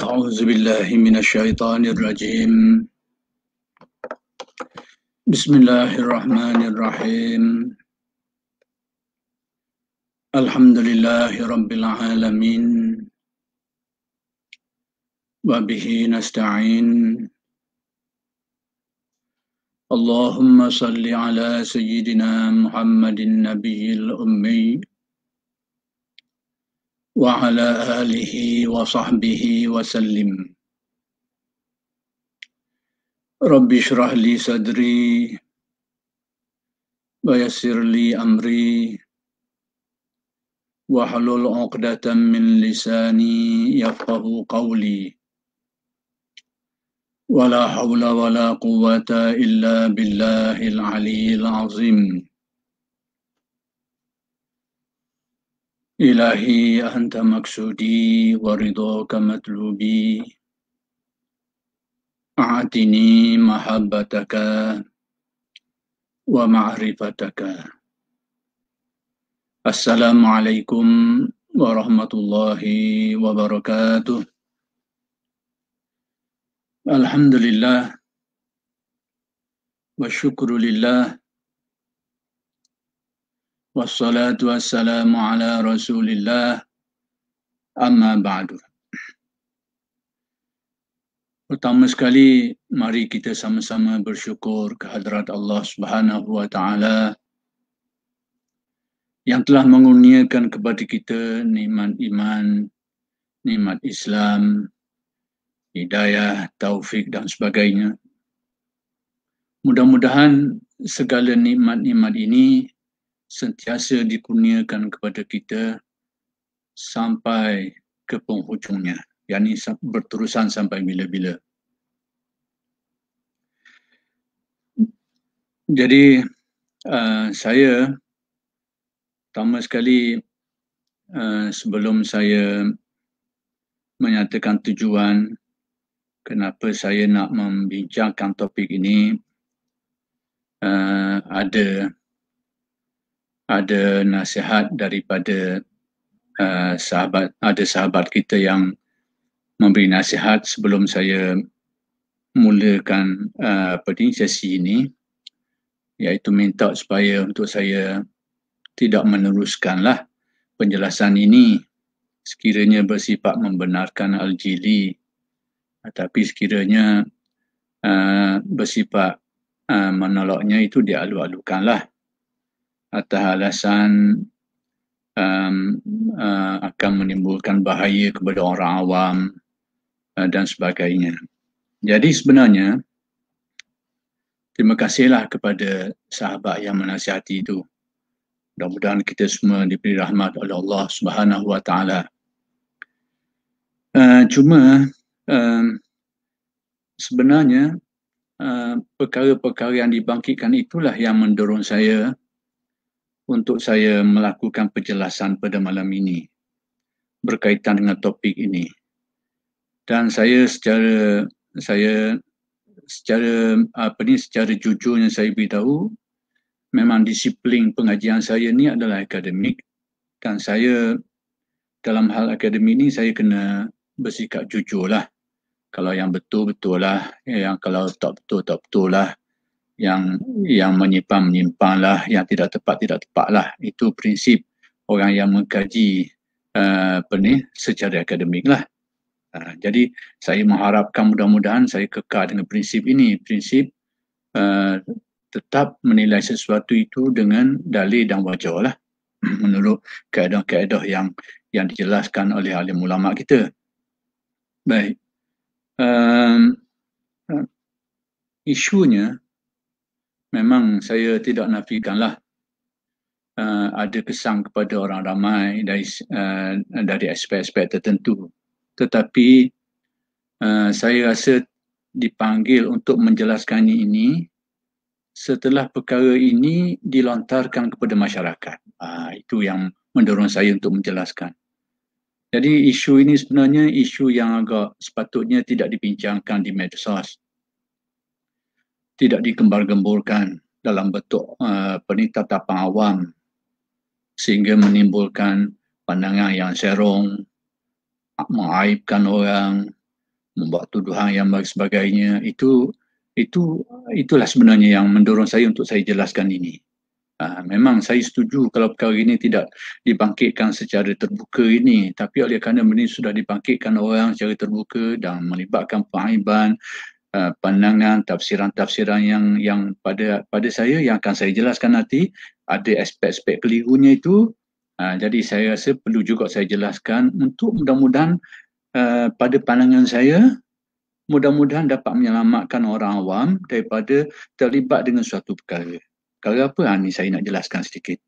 أعوذ بالله من الشيطان الرجيم. بسم الله الرحمن الرحيم. الحمد لله رب العالمين وبه نستعين. اللهم صل على سيدنا محمد النبي الأمي وعلى آله وصحبه وسلم. رب اشرح لي صدري ويسر لي أمري واحلل عقدة من لساني يفقه قولي. ولا حول ولا قوة إلا بالله العلي العظيم. إلهي أنت مقصودي ورضاك مطلوبي، أعطني محبتك ومعرفتك. السلام عليكم ورحمة الله وبركاته. الحمد لله والشكر لله والصلاة والسلام على رسول الله أما بعد. Pertama sekali, mari kita sama-sama bersyukur kehadrat Allah Subhanahu wa Ta'ala yang telah mengurniakan kepada kita nikmat iman, nikmat Islam, hidayah, taufik dan sebagainya. Mudah-mudahan segala nikmat-nikmat ini sentiasa dikurniakan kepada kita sampai ke penghujungnya, yakni berterusan sampai bila-bila. Jadi saya pertama sekali sebelum saya menyatakan tujuan kenapa saya nak membincangkan topik ini, ada nasihat daripada sahabat kita yang memberi nasihat sebelum saya mulakan sesi ini, iaitu minta supaya untuk saya tidak meneruskanlah penjelasan ini sekiranya bersifat membenarkan Al-Jili, tapi sekiranya bersifat menolaknya itu dialu-alukanlah atas alasan akan menimbulkan bahaya kepada orang awam dan sebagainya. Jadi sebenarnya terima kasihlah kepada sahabat yang menasihati itu. Mudah-mudahan kita semua diberi rahmat oleh Allah Subhanahu wa Ta'ala. Cuma sebenarnya perkara-perkara yang dibangkitkan itulah yang mendorong saya untuk saya melakukan penjelasan pada malam ini berkaitan dengan topik ini. Dan saya secara jujurnya saya beritahu, memang disiplin pengajian saya ni adalah akademik, dan saya dalam hal akademik ni saya kena bersikap jujur lah. Kalau yang betul lah, yang kalau tak betul lah, yang menyimpang lah, yang tidak tepat lah. Itu prinsip orang yang mengkaji secara akademik lah. Jadi saya mengharapkan mudah-mudahan saya kekal dengan prinsip ini, prinsip tetap menilai sesuatu itu dengan dalil dan wajah lah, menurut kaedah-kaedah yang dijelaskan oleh alim ulama kita. Baik, isunya memang saya tidak nafikanlah ada kesan kepada orang ramai dari aspek-aspek tertentu. Tetapi saya rasa dipanggil untuk menjelaskan ini setelah perkara ini dilontarkan kepada masyarakat. Itu yang mendorong saya untuk menjelaskan. Jadi isu ini sebenarnya isu yang agak sepatutnya tidak dibincangkan di medsos, tidak dikembar-gemburkan dalam bentuk tatapan awam sehingga menimbulkan pandangan yang serong, mengaibkan orang, membuat tuduhan yang sebagainya. Itulah sebenarnya yang mendorong saya untuk saya jelaskan ini. Memang saya setuju kalau perkara ini tidak dibangkitkan secara terbuka ini, tapi oleh kerana ini sudah dibangkitkan orang secara terbuka dan melibatkan penghaiban, pandangan, tafsiran-tafsiran yang pada saya yang akan saya jelaskan nanti, ada aspek-aspek kelirunya itu. Jadi saya rasa perlu juga saya jelaskan untuk mudah-mudahan pada pandangan saya, mudah-mudahan dapat menyelamatkan orang awam daripada terlibat dengan suatu perkara. Perkara apa? Ini saya nak jelaskan sedikit.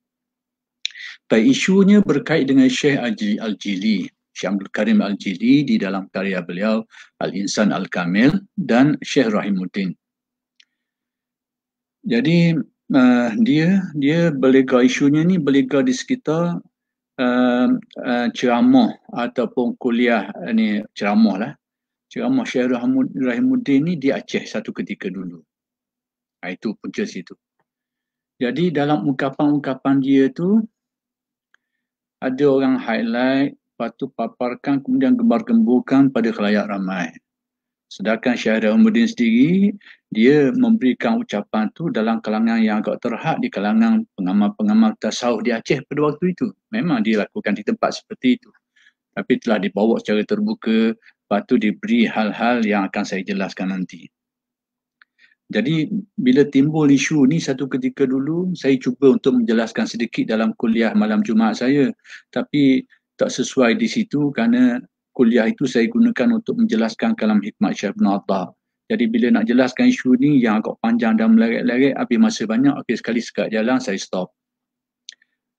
Baik, isunya berkait dengan Syekh Al-Jili, Syekh Abdul Karim Al-Jili di dalam karya beliau Al-Insan Al-Kamil dan Syekh Rahimuddin. Jadi dia belega, isunya ni belega di sekitar ceramah ataupun kuliah ni, ceramah lah. Ceramah Syekh Rahimuddin ni di Aceh satu ketika dulu. Itu punca situ. Jadi dalam ungkapan-ungkapan dia tu, ada orang highlight, lepas tu paparkan, kemudian gembar-gemburkan pada khalayak ramai. Sedangkan Syekh Rahimuddin sendiri, dia memberikan ucapan tu dalam kalangan yang agak terhad di kalangan pengamal-pengamal tasawuf di Aceh pada waktu itu. Memang dia lakukan di tempat seperti itu. Tapi telah dibawa secara terbuka, lepas tu diberi hal-hal yang akan saya jelaskan nanti. Jadi bila timbul isu ni satu ketika dulu, saya cuba untuk menjelaskan sedikit dalam kuliah malam Jumaat saya. Tapi tak sesuai di situ kerana kuliah itu saya gunakan untuk menjelaskan kalam hikmat Syekh Ibn Atta. Jadi bila nak jelaskan isu ni yang agak panjang dan meleret-leret, habis masa banyak, sekali sekat jalan saya stop.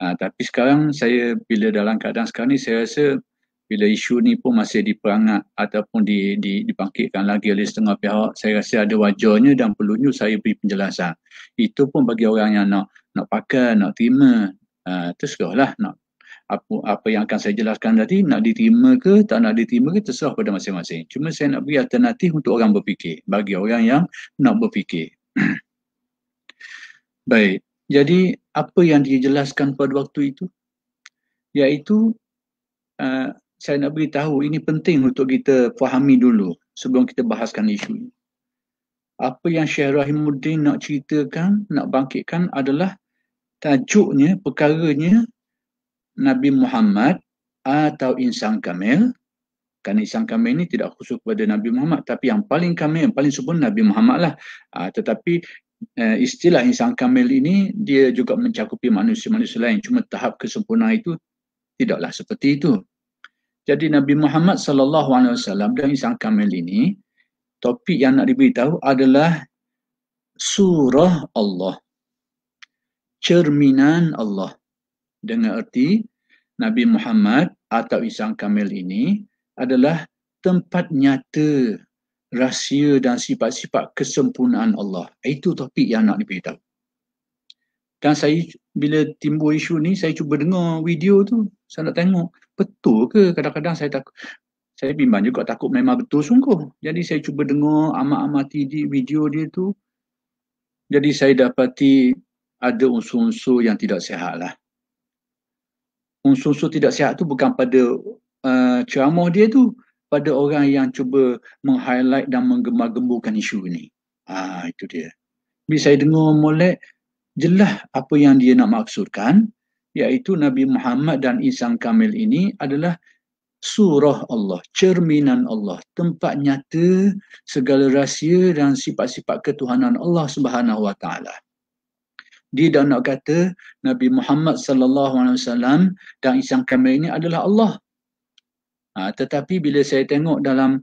Tapi sekarang saya bila dalam keadaan sekarang ni, saya rasa bila isu ni pun masih diperangat ataupun dibangkitkan lagi oleh setengah pihak, saya rasa ada wajarnya dan perlunya saya beri penjelasan. Itu pun bagi orang yang nak pakai, nak terima, terserahlah nak apa yang akan saya jelaskan tadi, nak diterima ke tak nak diterima ke, terserah pada masing-masing. Cuma saya nak beri alternatif untuk orang berfikir, bagi orang yang nak berfikir. Baik, jadi apa yang dijelaskan pada waktu itu, iaitu saya nak beritahu, ini penting untuk kita fahami dulu sebelum kita bahaskan isu ini. Apa yang Syekh Rahimuddin nak ceritakan, nak bangkitkan adalah tajuknya, perkaranya Nabi Muhammad atau insan kamil. Kerana insan kamil ini tidak khusus kepada Nabi Muhammad, tapi yang paling kamil, yang paling sempurna Nabi Muhammad lah. Tetapi istilah insan kamil ini dia juga mencakupi manusia-manusia lain. Cuma tahap kesempurnaan itu tidaklah seperti itu. Jadi Nabi Muhammad SAW dan insan kamil ini, topik yang nak diberitahu adalah surah Allah, cerminan Allah. Dengan erti Nabi Muhammad atau insan kamil ini adalah tempat nyata rahsia dan sifat-sifat kesempurnaan Allah. Itu topik yang nak diberitahu. Dan saya bila timbul isu ni, saya cuba dengar video tu, saya nak tengok betul ke. Kadang-kadang saya takut, saya bimbang juga, takut memang betul sungguh. Jadi saya cuba dengar, amati video dia tu. Jadi saya dapati ada unsur-unsur yang tidak sihat lah. Unsur-unsur tidak sihat tu bukan pada ceramah dia tu, pada orang yang cuba meng-highlight dan menggembar-gemburkan isu ni. Itu dia. Bila saya dengar molek, jelas apa yang dia nak maksudkan, iaitu Nabi Muhammad dan insan kamil ini adalah surah Allah, cerminan Allah, tempat nyata segala rahsia dan sifat-sifat ketuhanan Allah Subhanahu Wa Taala. Dia dah nak kata Nabi Muhammad SAW dan insan kamil ini adalah Allah. Tetapi bila saya tengok dalam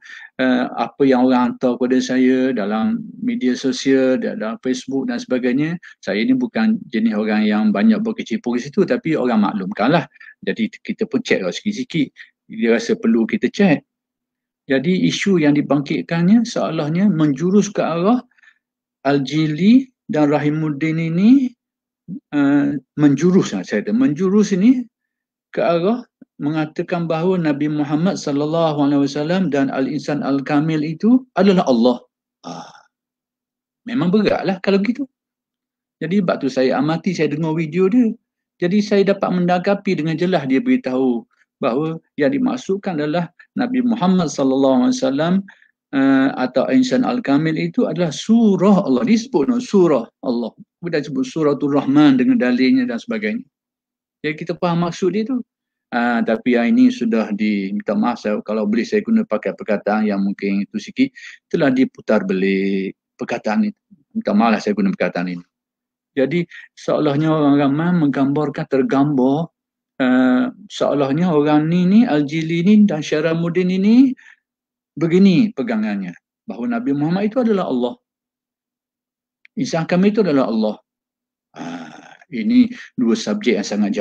apa yang orang hantar kepada saya dalam media sosial, dalam Facebook dan sebagainya, saya ni bukan jenis orang yang banyak berkecimpung di situ, tapi orang maklumkanlah. Jadi kita pun cek sikit-sikit. Dia rasa perlu kita cek. Jadi isu yang dibangkitkannya seolahnya menjurus ke arah Al-Jili dan Rahimuddin ini, menjurus ini ke arah mengatakan bahawa Nabi Muhammad SAW dan Al-Insan Al-Kamil itu adalah Allah. Memang beratlah kalau begitu. Jadi sebab tu saya amati, saya dengar video dia. Jadi saya dapat mendagapi dengan jelas dia beritahu bahawa yang dimaksudkan adalah Nabi Muhammad SAW atau insan al-kamil itu adalah surah Allah. Disebut surah Allah. Kita sebut suratul Rahman dengan dalilnya dan sebagainya. Jadi kita faham maksud dia tu. Tapi yang ini sudah minta maaf kalau boleh saya guna pakai perkataan yang mungkin itu sikit, telah diputar balik perkataan itu. Minta maaf lah saya guna perkataan ini. Jadi seolahnya orang ramai menggambarkan tergambar seolahnya orang ni Al-Jili ni dan Syaramuddin ini begini pegangannya, bahawa Nabi Muhammad itu adalah Allah, Isa kami itu adalah Allah. Ini dua subjek yang sangat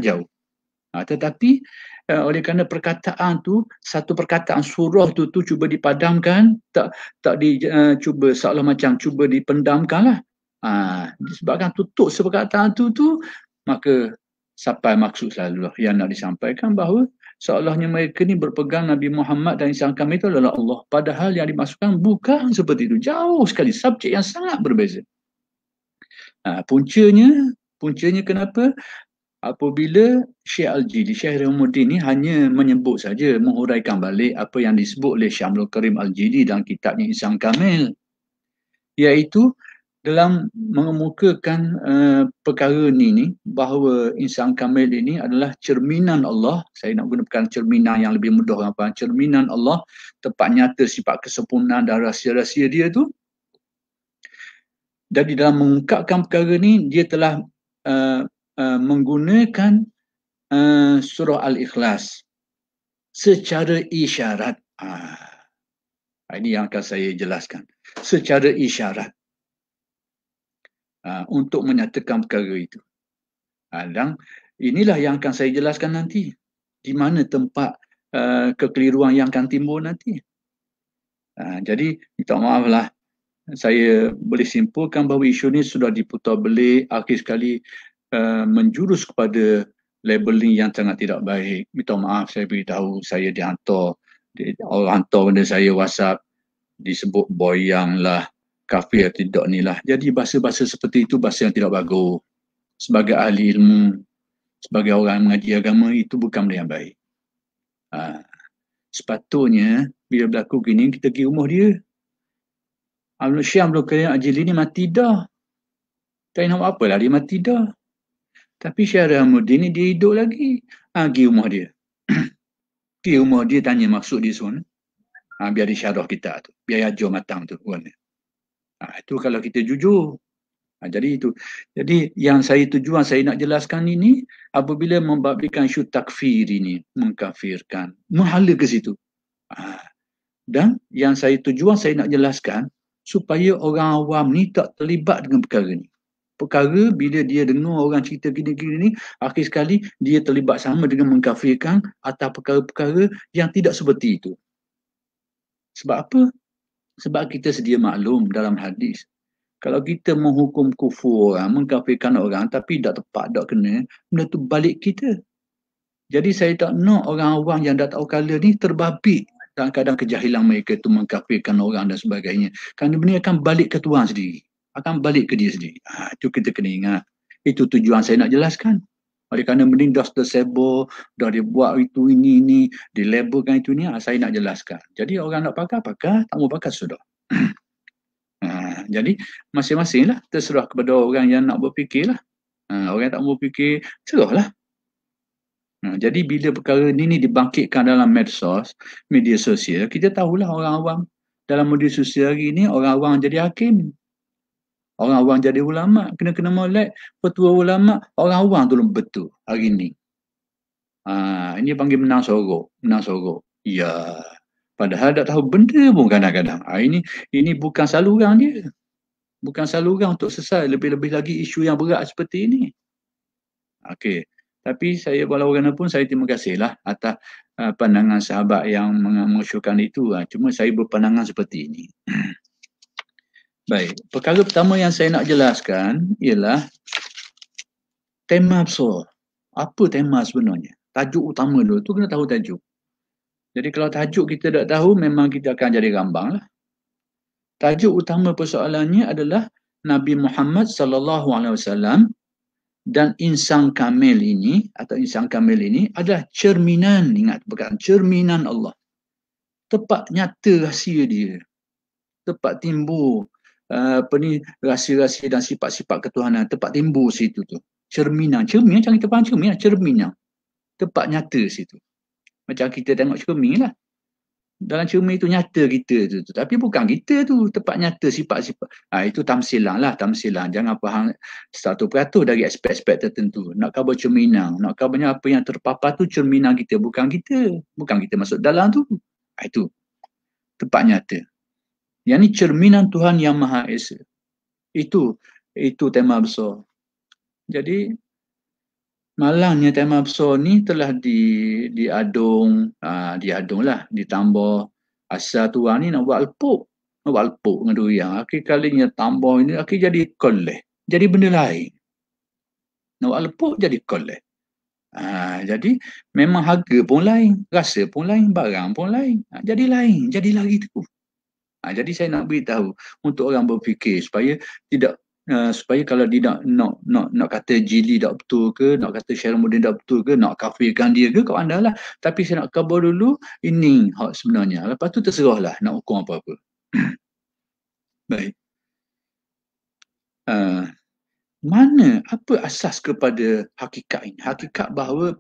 jauh. Tetapi oleh kerana perkataan tu, satu perkataan surah tu cuba dipadamkan, tak cuba seolah macam cuba dipendamkan lah. Disebabkan tutup seperkataan tu maka sampai maksud selalu lah yang nak disampaikan, bahawa seolahnya mereka ni berpegang Nabi Muhammad dan Isa kami itu adalah Allah. Padahal yang dimaksudkan bukan seperti itu. Jauh sekali, subjek yang sangat berbeza. Puncanya kenapa? Apabila Syekh Al-Jili, Syekh Syaramuddin ni hanya menyebut saja, menghuraikan balik apa yang disebut oleh Syekh Abdul Karim Al-Jili dalam kitabnya Insan Kamil, iaitu dalam mengemukakan perkara ni bahawa Insan Kamil ini adalah cerminan Allah. Saya nak gunakan cerminan yang lebih mudah, cerminan Allah, tempat nyata sifat kesempurnaan dan rahsia-rahsia dia tu. Jadi dalam mengungkapkan perkara ni, dia telah menggunakan surah Al-Ikhlas secara isyarat. Ini yang akan saya jelaskan. Secara isyarat. Untuk menyatakan perkara itu. Dan inilah yang akan saya jelaskan nanti. Di mana tempat kekeliruan yang akan timbul nanti. Jadi, minta maaf lah. Saya boleh simpulkan bahawa isu ini sudah diputar belik, akhir sekali menjurus kepada labeling yang sangat tidak baik. Minta maaf, saya beritahu, saya dihantar, orang hantar pada saya WhatsApp, disebut boyang lah, kafir tidak ni lah. Jadi bahasa-bahasa seperti itu bahasa yang tidak bagus. Sebagai ahli ilmu, sebagai orang mengaji agama, itu bukan benda yang baik. Sepatutnya bila berlaku gini, kita pergi rumah dia. Syekh Abdul Karim Al-Jili ni mati dah. Tak nak apa lah, dia mati dah. Tapi Syekh Syaramuddin ni dia hidup lagi. Pergi rumah dia. Pergi rumah dia, tanya maksud dia semua. Biar disyarah kita tu. Biar ajar matang tu. Itu kalau kita jujur. Jadi itu. Jadi yang tujuan saya nak jelaskan ini, apabila membabitkan isu takfir ini, mengkafirkan, menghala ke situ. Dan yang tujuan saya nak jelaskan, supaya orang awam ni tak terlibat dengan perkara ni. Perkara bila dia dengar orang cerita gini-gini ni, akhir sekali dia terlibat sama dengan mengkafirkan atas perkara-perkara yang tidak seperti itu. Sebab apa? Sebab kita sedia maklum dalam hadis. Kalau kita menghukum kufur orang, mengkafirkan orang, tapi tak tepat, tak kena, benda tu balik kita. Jadi saya tak nak orang awam yang tak tahu kala ni terbabit dalam keadaan kejahilan mereka tu mengkafirkan orang dan sebagainya. Kerana benda akan balik ke tuan sendiri. Akan balik ke dia sendiri. Itu kita kena ingat. Itu tujuan saya nak jelaskan. Oleh kerana benda dah tersebar, dah dia buat itu, ini, dilabelkan itu ni, saya nak jelaskan. Jadi orang nak pakai, tak mau pakai sudah. Jadi masing-masing lah, terserah kepada orang yang nak berfikir lah. Orang yang tak mau fikir, serahlah. Jadi bila perkara ini dibangkitkan dalam medsos, media sosial, kita tahulah orang awam. Dalam media sosial hari ini, orang awam jadi hakim. Orang awam jadi ulama. Kena molek petua ulama, orang awam tu betul hari ini. Ini panggil menang sorok. Ya. Padahal tak tahu benda pun kadang-kadang. Ini bukan saluran dia. Bukan saluran untuk selesai. Lebih-lebih lagi isu yang berat seperti ini. Okey. Tapi saya walau bagaimanapun saya terima kasihlah atas pandangan sahabat yang mengusulkan itu. Cuma saya berpandangan seperti ini. Baik, perkara pertama yang saya nak jelaskan ialah tema besar. Apa tema sebenarnya? Tajuk utama dulu, tu kena tahu tajuk. Jadi kalau tajuk kita tak tahu, memang kita akan jadi rambang lah. Tajuk utama persoalannya adalah Nabi Muhammad SAW dan insan kamil ini, atau insan kamil ini adalah cerminan, ingat perkataan cerminan Allah. Tempat nyata rahsia dia. Tempat timbul rahsia-rahsia dan sifat-sifat ketuhanan. Tempat timbul situ tu. Cerminan. Cermin macam kita faham cermin. Cerminan. Tempat nyata situ. Macam kita tengok cermin lah. Dalam cermin itu nyata kita tu. Tapi bukan kita tu. Tempat nyata sifat-sifat. Itu tamsilan lah. Tamsilan. Jangan faham 100% dari aspek-aspek tertentu. Nak khabar cerminan. Nak khabarnya apa yang terpapar tu cerminan kita. Bukan kita. Bukan kita masuk dalam tu. Itu. Tempat nyata. Yang ni cerminan Tuhan Yang Maha Esa. Itu tema besar. Jadi malangnya tema besar ni telah diadung lah, ditambah asal tuan ni nak buat lepuk dengan durian. Akhir kalinya tambah ini akhir jadi koleh, jadi benda lain. Nak buat lepuk jadi koleh. Jadi memang harga pun lain, rasa pun lain, barang pun lain. Jadi lain, jadi lagi tu. Jadi saya nak beritahu untuk orang berfikir supaya tidak supaya kalau dia nak kata Jili tak betul ke, nak kata Syaramuddin tak betul ke, nak kafirkan dia ke, kau anda lah. Tapi saya nak khabar dulu ini hak sebenarnya. Lepas tu terserahlah nak hukum apa-apa. Baik. Mana apa asas kepada hakikat ini? Hakikat bahawa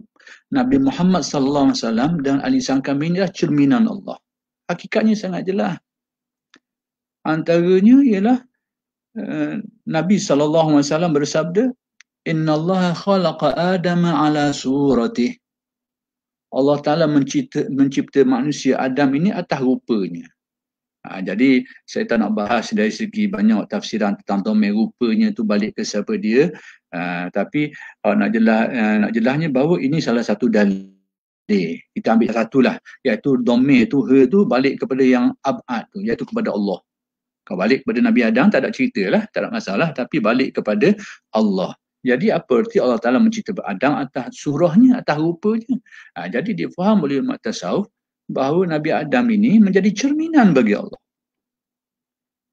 Nabi Muhammad sallallahu alaihi wasallam dan Ali sang kami ini adalah cerminan Allah. Hakikatnya sangat jelas. Antaranya ialah Nabi SAW bersabda, Inna Allah khalaqa Adama ala suratih. Allah Ta'ala mencipta manusia Adam ini atas rupanya. Jadi saya tak nak bahas dari segi banyak tafsiran tentang domain rupanya tu balik ke siapa dia. Tapi nak jelasnya bahawa ini salah satu dalil. Kita ambil satu lah, iaitu domain tu, tu balik kepada yang abad tu, iaitu kepada Allah. Kalau balik kepada Nabi Adam tak ada cerita lah, tak ada masalah, tapi balik kepada Allah. Jadi apa erti Allah Ta'ala mencipta Adam atas surahnya, atas rupanya. Jadi difaham oleh umat tasawuf bahawa Nabi Adam ini menjadi cerminan bagi Allah.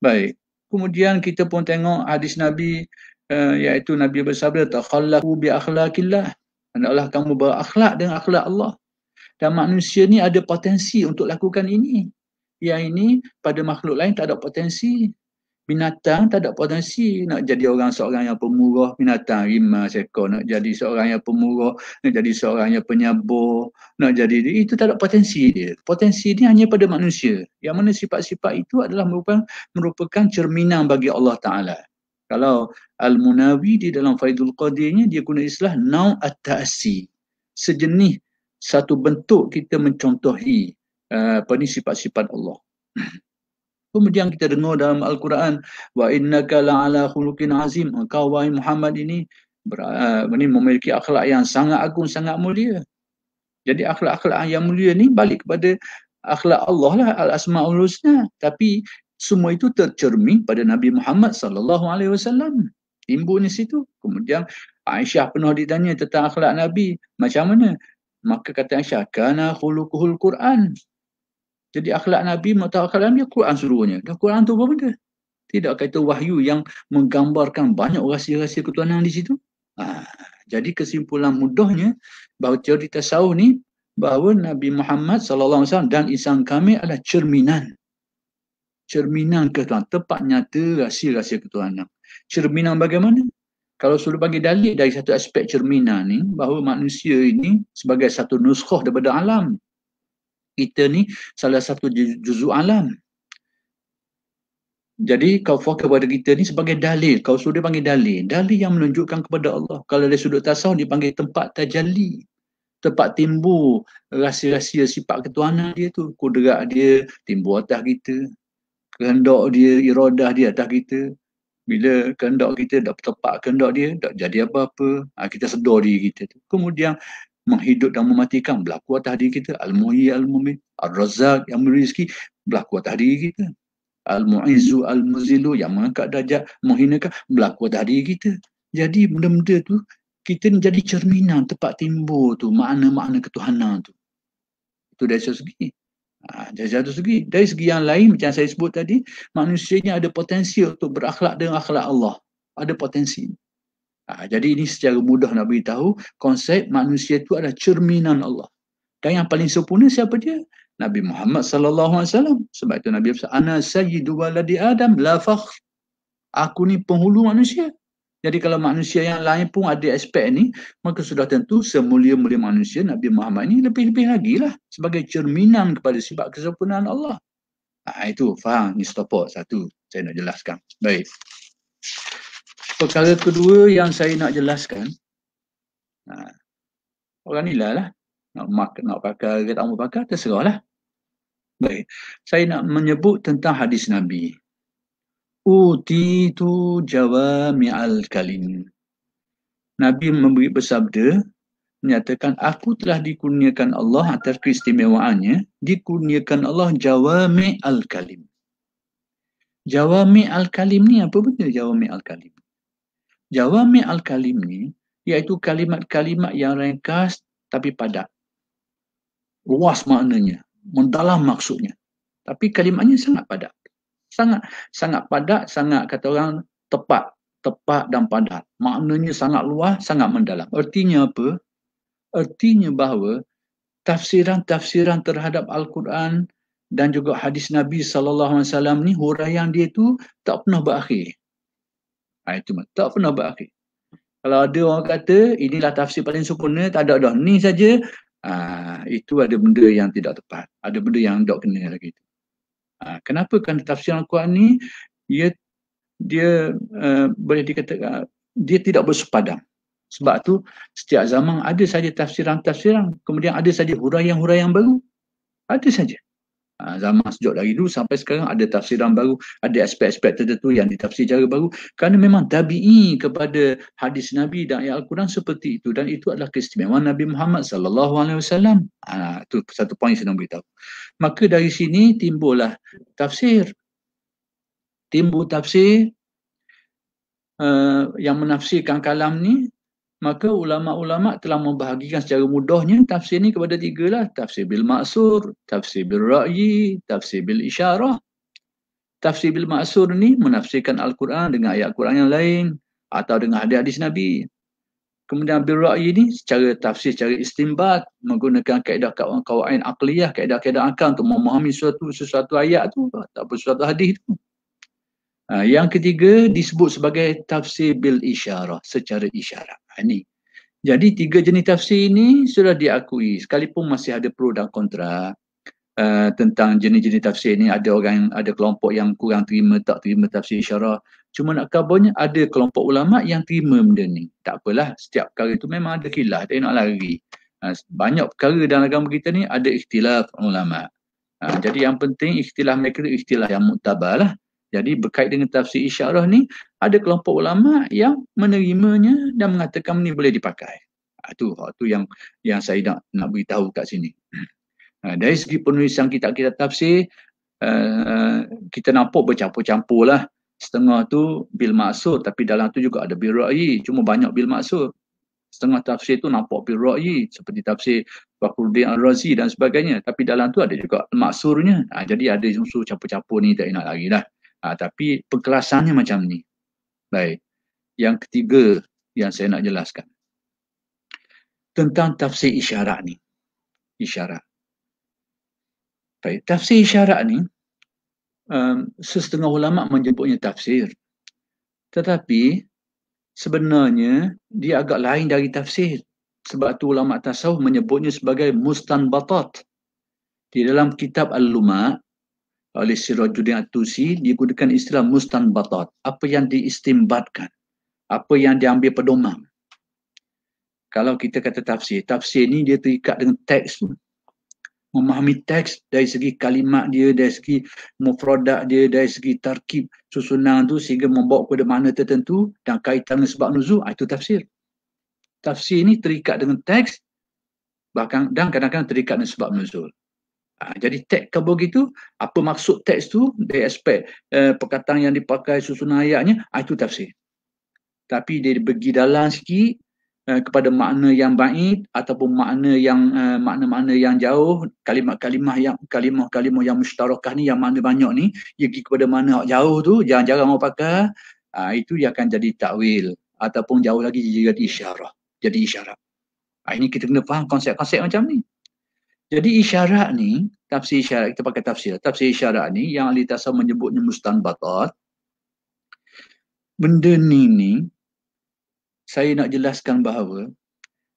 Baik. Kemudian kita pun tengok hadis Nabi, iaitu Nabi bersabda, takhallaqu bi akhlaqillah. Hendaklah kamu berakhlak dengan akhlak Allah. Dan manusia ni ada potensi untuk lakukan ini. Yang ini pada makhluk lain tak ada potensi. Binatang tak ada potensi nak jadi seorang yang pemurah. Binatang 5 seekor nak jadi seorang yang pemurah, nak jadi seorang yang penyabur, nak jadi itu tak ada potensi dia. Potensi dia hanya pada manusia. Yang mana sifat-sifat itu adalah merupakan cerminan bagi Allah Ta'ala. Kalau Al-Munawi di dalam Faidul Qadirnya dia guna istilah naw at-ta'asi. Sejenis satu bentuk kita mencontohi sifat-sifat Allah. Kemudian kita dengar dalam Al-Quran, wa innaka la'ala khuluqin azim. Engkau wahai Muhammad ini memiliki akhlak yang sangat agung, sangat mulia. Jadi akhlak-akhlak yang mulia ni balik kepada akhlak Allah lah, al-asma'ul husna. Tapi semua itu tercermin pada Nabi Muhammad sallallahu alaihi wasallam. Timbulnya situ. Kemudian Aisyah pernah ditanya tentang akhlak Nabi, macam mana? Maka kata Aisyah, kana khuluquhul Quran. Jadi akhlak Nabi, akhlak Nabi, Quran suruhnya. Dan Quran tu apa benda? Tidakkah itu wahyu yang menggambarkan banyak rahsia-rahsia ketuhanan di situ? Jadi kesimpulan mudahnya bahawa teori tasawuf ni, bahawa Nabi Muhammad SAW dan insan kami adalah cerminan. Cerminan ketuhanan, tempat nyata rahsia-rahsia ketuhanan. Cerminan bagaimana? Kalau sudah bagi dalil dari satu aspek cerminan ni, bahawa manusia ini sebagai satu nuskhah daripada alam. Kita ni salah satu juzuk alam. Jadi kau fokus kepada kita ni sebagai dalil. Kau sudah panggil dalil. Dalil yang menunjukkan kepada Allah. Kalau dari sudut tasawuf dipanggil tempat tajalli. Tempat timbul rahsia-rahsia sifat ketuhanan dia tu. Kudrat dia timbul atas kita. Kehendak dia, iradah dia atas kita. Bila kehendak kita dah tepat kehendak dia, tak jadi apa-apa. Kita sedar diri kita tu. Kemudian menghidup dan mematikan berlaku atas diri kita. Al-Muhyi, Al-Mumit, Ar-Razzaq yang memberi rezeki berlaku atas diri kita. Al-Mu'izzu, Al-Muzilu yang mengangkat darjat, menghinakan berlaku atas diri kita. Jadi benda-benda tu kita ni jadi cerminan tempat timbul tu makna-makna ketuhanan tu. Itu dari satu segi. Dari satu segi. Dari segi yang lain macam saya sebut tadi, manusianya ada potensi untuk berakhlak dengan akhlak Allah. Ada potensi. Jadi ini secara mudah nak beritahu konsep manusia itu adalah cerminan Allah. Dan yang paling sempurna siapa dia? Nabi Muhammad sallallahu alaihi wasallam. Sebab itu Nabi bersabda, ana sayyidu waladi Adam la fakhr. Aku ni penghulu manusia. Jadi kalau manusia yang lain pun ada aspek ni, maka sudah tentu semulia-mulia manusia Nabi Muhammad ni lebih-lebih lagi lah sebagai cerminan kepada sifat kesempurnaan Allah. Itu faham ni stopot satu saya nak jelaskan. Baik. Perkara kedua yang saya nak jelaskan, orang nilai lah nak pakai ke tak mau pakai terserah lah. Baik. Saya nak menyebut tentang hadis Nabi. Utitu jawami'al kalim. Nabi memberi bersabda, menyatakan aku telah dikurniakan Allah atas keistimewaannya, dikurniakan Allah jawami'al kalim. Jawami'al kalim ni apa benda jawami'al kalim? Jawami'al kalim ni iaitu kalimat-kalimat yang ringkas tapi padat. Luas maknanya, mendalam maksudnya. Tapi kalimatnya sangat padat. Sangat padat, sangat kata orang tepat dan padat. Maknanya sangat luas, sangat mendalam. Artinya apa? Artinya bahawa tafsiran-tafsiran terhadap Al-Quran dan juga hadis Nabi SAW ni, huraian dia tu tak pernah berakhir. Itu tak pernah berakhir. Kalau ada orang kata inilah tafsir paling sempurna, tak ada dah, ni saja, itu ada benda yang tidak tepat. Ada benda yang tak kena lagi. Kenapa? Kerana tafsiran Al-Quran ni dia boleh dikatakan dia tidak bersepadan. Sebab tu setiap zaman ada saja tafsiran-tafsiran, kemudian ada saja huraian-huraian baru. Ada saja. Zaman sejak dari dulu sampai sekarang ada tafsiran baru, ada aspek-aspek tertentu yang ditafsir cara baru, kerana memang tabi'i kepada hadis Nabi dan ayat Al-Quran seperti itu, dan itu adalah keistimewaan Nabi Muhammad sallallahu alaihi wasallam. Itu satu poin saya nak beritahu. Maka dari sini timbullah tafsir. Timbul tafsir yang menafsirkan kalam ni. Maka ulama-ulama telah membahagikan secara mudahnya tafsir ni kepada tiga lah. Tafsir bil maksur, tafsir bil ra'yi, tafsir bil isyarah. Tafsir bil maksur ni menafsirkan Al-Quran dengan ayat Al-Quran yang lain atau dengan hadis-hadis Nabi. Kemudian bil ra'yi ni secara tafsir, secara istinbat, menggunakan kaedah qawaid aqliyah, kaedah-kaedah akal untuk memahami sesuatu ayat tu ataupun sesuatu hadis tu. Yang ketiga disebut sebagai tafsir bil isyarah, secara isyarat. Ini. Jadi tiga jenis tafsir ini sudah diakui, sekalipun masih ada pro dan kontra tentang jenis-jenis tafsir ini. Ada orang, ada kelompok yang kurang tak terima tafsir isyarah. Cuma nak khabarnya ada kelompok ulama yang terima benda ni. Tak apalah, setiap perkara itu memang ada khilaf, tak nak lari. Banyak perkara dalam agama kita ni ada ikhtilaf ulama. Jadi yang penting ikhtilaf mereka itu ikhtilaf yang muktabar lah. Jadi berkait dengan tafsir isyarah ni, ada kelompok ulama yang menerimanya dan mengatakan ni boleh dipakai. Itu yang saya nak beritahu kat sini. Dari segi penulisan kitab-kitab tafsir, kita nampak bercampur-campur lah. Setengah tu bil maksud, tapi dalam tu juga ada bil ra'yi. Cuma banyak bil maksud. Setengah tafsir tu nampak bil ra'yi, seperti tafsir Fakhruddin Ar-Razi dan sebagainya. Tapi dalam tu ada juga maksurnya. Jadi ada unsur campur-campur ni, tak nak lagi lah. Tapi perkelasannya macam ni. Baik. Yang ketiga yang saya nak jelaskan. Tentang tafsir isyarat ni. Isyarat. Baik. Tafsir isyarat ni, setengah ulama menyebutnya tafsir. Tetapi, sebenarnya dia agak lain dari tafsir. Sebab tu ulama tasawuf menyebutnya sebagai mustanbatat. Di dalam kitab Al-Luma' oleh Sirajuddin At-Tusi digunakan istilah mustanbatat, apa yang diistimbatkan, apa yang diambil pedoman. Kalau kita kata tafsir, tafsir ni dia terikat dengan teks tu. Memahami teks dari segi kalimat dia, dari segi mufradat dia, dari segi tarkib susunan tu sehingga membawa kepada makna tertentu dan kaitan dengan sebab nuzul, itu tafsir. Tafsir ni terikat dengan teks bahkan dan kadang-kadang terikat dengan sebab nuzul. Jadi teks kalau begitu, apa maksud teks tu dari aspek perkataan yang dipakai, susunan ayatnya, itu tafsir. Tapi dia bagi dalam sikit kepada makna yang baik ataupun makna yang jauh, kalimah-kalimah yang mustarakah ni, yang makna banyak ni, dia pergi kepada makna jauh tu, jarang-jarang orang pakai, itu dia akan jadi takwil ataupun jauh lagi jadi isyarat. Ini kita kena faham konsep-konsep macam ni. Jadi isyarat ni, tafsir isyarat, kita pakai tafsir isyarat ni yang ahli tasawuf menyebutnya mustanbatat. Benda ni saya nak jelaskan bahawa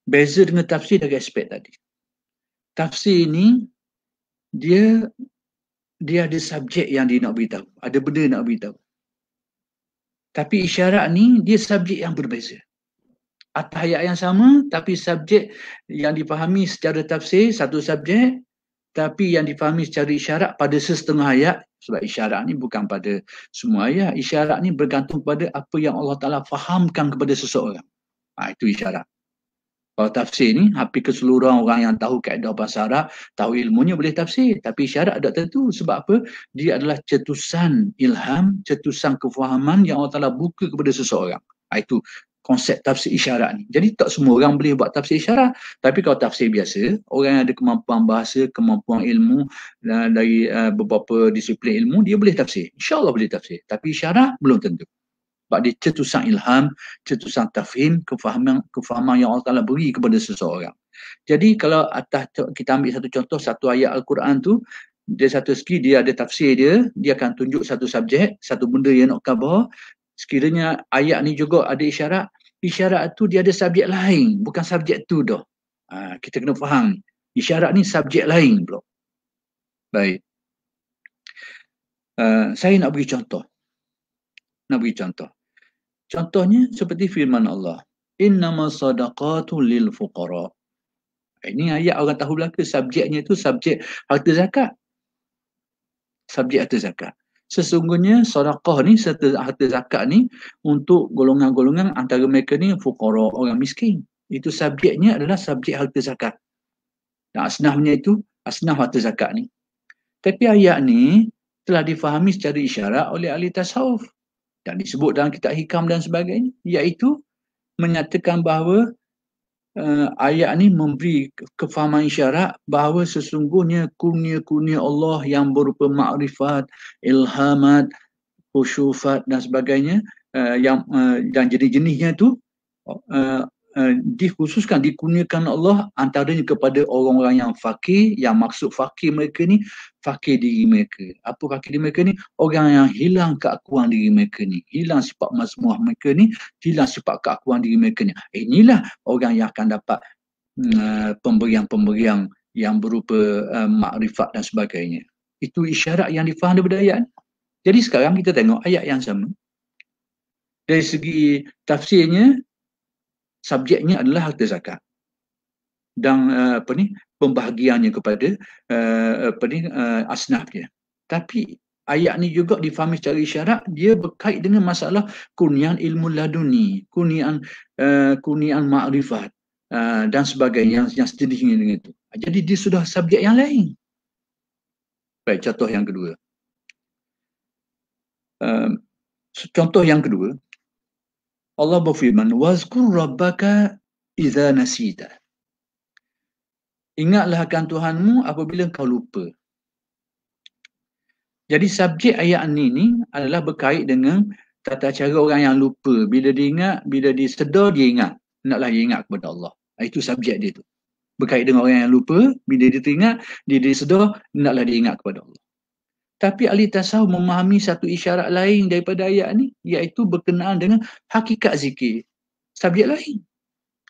beza dengan tafsir dari aspek tadi. Tafsir ni dia ada subjek yang dia nak beritahu, ada benda nak beritahu. Tapi isyarat ni dia subjek yang berbeza. Atas ayat yang sama tapi subjek yang dipahami secara tafsir satu subjek, tapi yang dipahami secara isyarat pada sesetengah ayat. Sebab isyarat ni bukan pada semua ayat. Isyarat ni bergantung pada apa yang Allah Ta'ala fahamkan kepada seseorang. Itu isyarat. Kalau tafsir ni, hampir keseluruhan orang yang tahu kaedah bahasa Arab, tahu ilmunya boleh tafsir. Tapi isyarat tak tentu. Sebab apa? Dia adalah cetusan ilham, cetusan kefahaman yang Allah Ta'ala buka kepada seseorang. Itu konsep tafsir isyarat ni. Jadi tak semua orang boleh buat tafsir isyarat. Tapi kalau tafsir biasa, orang yang ada kemampuan bahasa, kemampuan ilmu dari beberapa disiplin ilmu, dia boleh tafsir. InsyaAllah boleh tafsir. Tapi isyarat belum tentu. Sebab dia cetusan ilham, cetusan tafhim, kefahaman yang Allah Ta'ala beri kepada seseorang. Jadi kalau atas kita ambil satu contoh, satu ayat Al-Quran tu, dia satu segi dia ada tafsir dia akan tunjuk satu subjek, satu benda yang nak khabar. Sekiranya ayat ni juga ada isyarat, isyarat tu dia ada subjek lain, bukan subjek tu dah. Kita kena faham, isyarat ni subjek lain pula. Baik. Saya nak beri contoh. Contohnya seperti firman Allah, innamas sadaqatu lil fuqara. Ini ayat orang tahu belaka, subjeknya itu subjek harta zakat. Subjek harta zakat. Sesungguhnya sedekah ni, harta zakat ni untuk golongan-golongan antara mereka ni fuqara, orang miskin. Itu subjeknya adalah subjek harta zakat. Dan asnafnya itu asnaf harta zakat ni. Tapi ayat ni telah difahami secara isyarat oleh ahli tasawuf dan disebut dalam kitab hikam dan sebagainya, iaitu menyatakan bahawa ayat ni memberi kefahaman isyarat bahawa sesungguhnya kurnia-kurnia Allah yang berupa makrifat, ilhamat, khusyufat dan sebagainya, dan jenis-jenisnya tu dikhususkan, dikurniakan Allah antaranya kepada orang-orang yang fakir. Yang maksud fakir mereka ni, fakir diri mereka. Apa fakir diri mereka ni? Orang yang hilang keakuan diri mereka ni, hilang sifat mazmuah mereka ni, hilang sifat keakuan diri mereka ni. Inilah orang yang akan dapat pemberian-pemberian yang berupa makrifat dan sebagainya. Itu isyarat yang difaham daripada ayat. Jadi sekarang kita tengok ayat yang sama. Dari segi tafsirnya, subjeknya adalah harta zakat dan pembahagiannya kepada asnaf dia. Tapi ayat ni juga difahami secara isyarat, dia berkait dengan masalah kurnian ilmu laduni, kurnian makrifat dan sebagainya yang sejenisnya dengan itu. Jadi dia sudah subjek yang lain. Baik, contoh yang kedua. Contoh yang kedua, Allah berfirman, wazkur rabbaka idza nasita. Ingatlah akan Tuhanmu apabila kau lupa. Jadi subjek ayat ni adalah berkait dengan tata cara orang yang lupa. Bila dia ingat, bila dia sedar, dia ingat. Naklah dia ingat kepada Allah. Itu subjek dia tu. Berkait dengan orang yang lupa, bila dia teringat, dia sedar, naklah dia ingat kepada Allah. Tapi ahli tasawuf memahami satu isyarat lain daripada ayat ni, iaitu berkenaan dengan hakikat zikir. Subjek lain.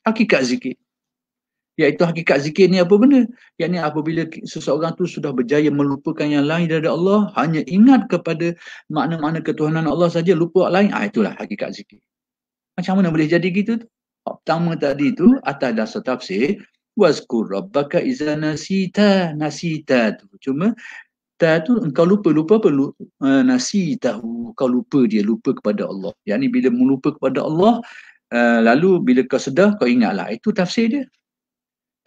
Hakikat zikir. Iaitu hakikat zikir ni apa benda? Iaitu apabila seseorang tu sudah berjaya melupakan yang lain dari Allah, hanya ingat kepada makna-makna ketuhanan Allah saja, lupa lain, itulah hakikat zikir. Macam mana boleh jadi gitu tu? Pertama tadi tu, atas dasar tafsir, wazkur rabbaka iza nasita tu. Cuma tu engkau lupa apa? Nasi tahu, kau lupa kepada Allah. Yang ni bila melupa kepada Allah, lalu bila kau sedar, kau ingatlah. Itu tafsir dia.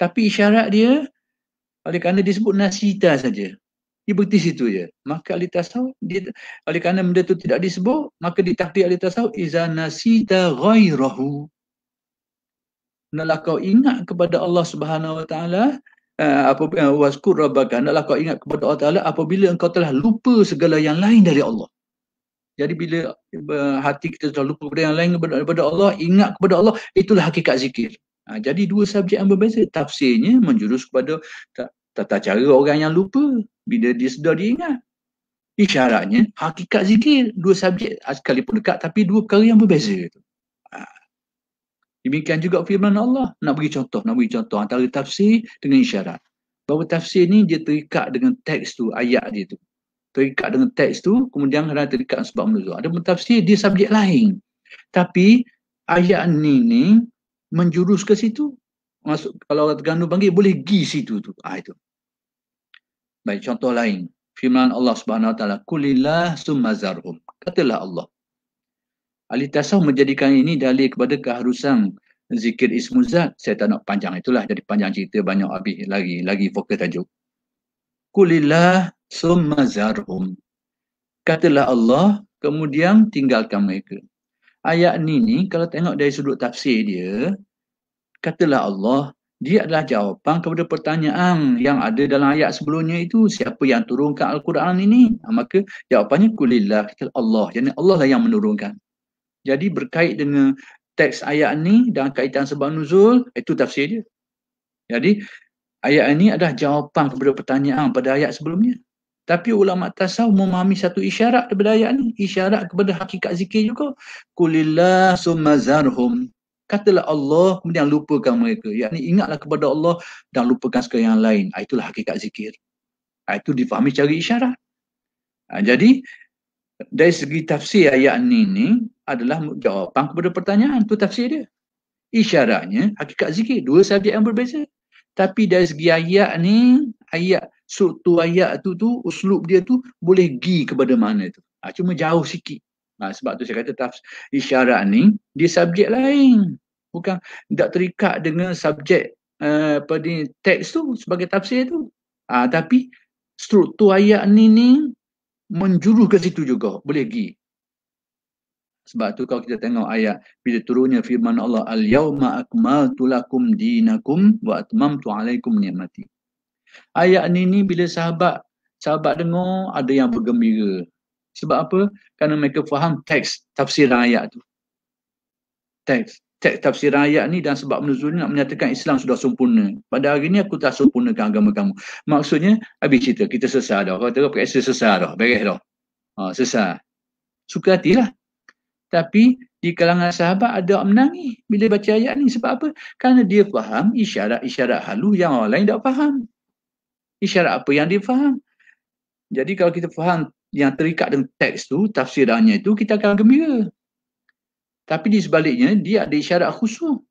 Tapi isyarat dia, oleh kerana disebut nasita saja, dia berhenti situ je. Maka ahli tasawuf, oleh kerana benda tu tidak disebut, maka ditakdir ahli tasawuf, iza nasita ghairahu. Naklah kau ingat kepada Allah Subhanahu Wa Taala, waskur rabbaka, naklah kau ingat kepada Allah Ta'ala apabila engkau telah lupa segala yang lain dari Allah. Jadi bila hati kita telah lupa kepada yang lain daripada Allah, ingat kepada Allah, itulah hakikat zikir. Jadi dua subjek yang berbeza. Tafsirnya menjurus kepada Tata cara orang yang lupa. Bila dia sedar, dia ingat. Isyaratnya, hakikat zikir. Dua subjek sekalipun dekat, tapi dua perkara yang berbeza. Demikian juga firman Allah. Nak bagi contoh antara tafsir dengan isyarat. Bahawa tafsir ni dia terikat dengan teks tu, ayat dia tu. Terikat dengan teks tu, kemudian kadang terikat sebab menuzul. Ada mentafsir, dia subjek lain. Tapi ayat ni menjurus ke situ. Masuk, kalau orang Terengganu panggil, boleh pergi situ tu. Itu. Baik, contoh lain. Firman Allah Subhanahu Wa Taala, "Qulillah summa zarhum." Katalah Allah. Ahli tasawuf menjadikan ini dalil kepada keharusan zikir ismul zat. Saya tak nak panjang, itulah jadi panjang cerita, banyak habis lagi fokus tajuk. Qulillah summa zarhum. Katalah Allah, kemudian tinggalkan mereka. Ayat ni kalau tengok dari sudut tafsir dia, katalah Allah, dia adalah jawapan kepada pertanyaan yang ada dalam ayat sebelumnya itu, siapa yang turunkan Al-Quran ini? Maka jawapannya kulillah, kata Allah. Jadi Allah lah yang menurunkan. Jadi berkait dengan teks ayat ni dan kaitan sebab nuzul, itu tafsir dia. Jadi ayat ini adalah jawapan kepada pertanyaan pada ayat sebelumnya. Tapi ulama tasawuf memahami satu isyarat daripada ayat ni, isyarat kepada hakikat zikir juga. Kulillah summa zarhum. Katalah Allah, kemudian lupakan mereka. Yakni ingatlah kepada Allah dan lupakan segala yang lain. Itulah hakikat zikir. Itu difahami secara isyarat. Jadi, dari segi tafsir ayat ni adalah jawapan kepada pertanyaan. Itu tafsir dia. Isyaratnya, hakikat zikir. Dua subjek yang berbeza. Tapi dari segi ayat ni, ayat struktur ayat tu uslub dia tu boleh pergi kepada mana tu. Cuma jauh sikit. Sebab tu saya kata isyarat ni dia subjek lain. Bukan tak terikat dengan subjek teks tu sebagai tafsir tu. Tapi struktur ayat ni menjuru ke situ juga. Boleh pergi. Sebab tu kalau kita tengok ayat bila turunnya firman Allah, al-yawma akmaltu lakum dinakum wa atmamtu alaikum ni'mati. Ayat ni bila sahabat dengar, ada yang bergembira. Sebab apa? Kerana mereka faham teks tafsiran ayat tu. Teks tafsiran ayat ni dan sebab menuzul nak menyatakan Islam sudah sempurna. Pada hari ni aku tak sempurnakan agama kamu. Maksudnya, habis cerita, kita sesat dah. Kalau tengok periksa sesat dah, beres dah. Sesat. Suka hatilah. Tapi di kalangan sahabat ada yang menangis bila baca ayat ni. Sebab apa? Kerana dia faham isyarat-isyarat halus yang orang lain tak faham. Isyarat apa yang dia faham. Jadi kalau kita faham yang terikat dengan teks tu, tafsirannya itu, kita akan gembira. Tapi di sebaliknya, dia ada isyarat khusus.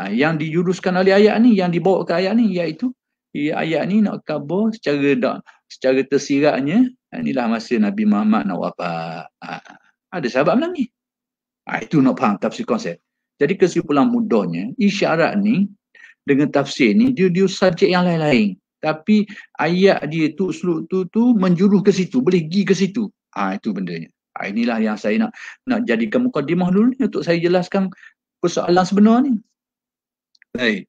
Yang dijuruskan oleh ayat ni, yang dibawa ke ayat ni, iaitu ayat ni nak khabar secara tersiratnya, inilah masa Nabi Muhammad nak wafat. Ada sahabat menangis. Itu nak faham tafsir konsep. Jadi kesimpulan mudahnya, isyarat ni dengan tafsir ni, dia subjek yang lain-lain. Tapi ayat dia tu, uslub tu menjuru ke situ, boleh pergi ke situ. Itu bendanya. Inilah yang saya nak jadikan mukadimah dulu ni untuk saya jelaskan persoalan sebenar ni. Baik.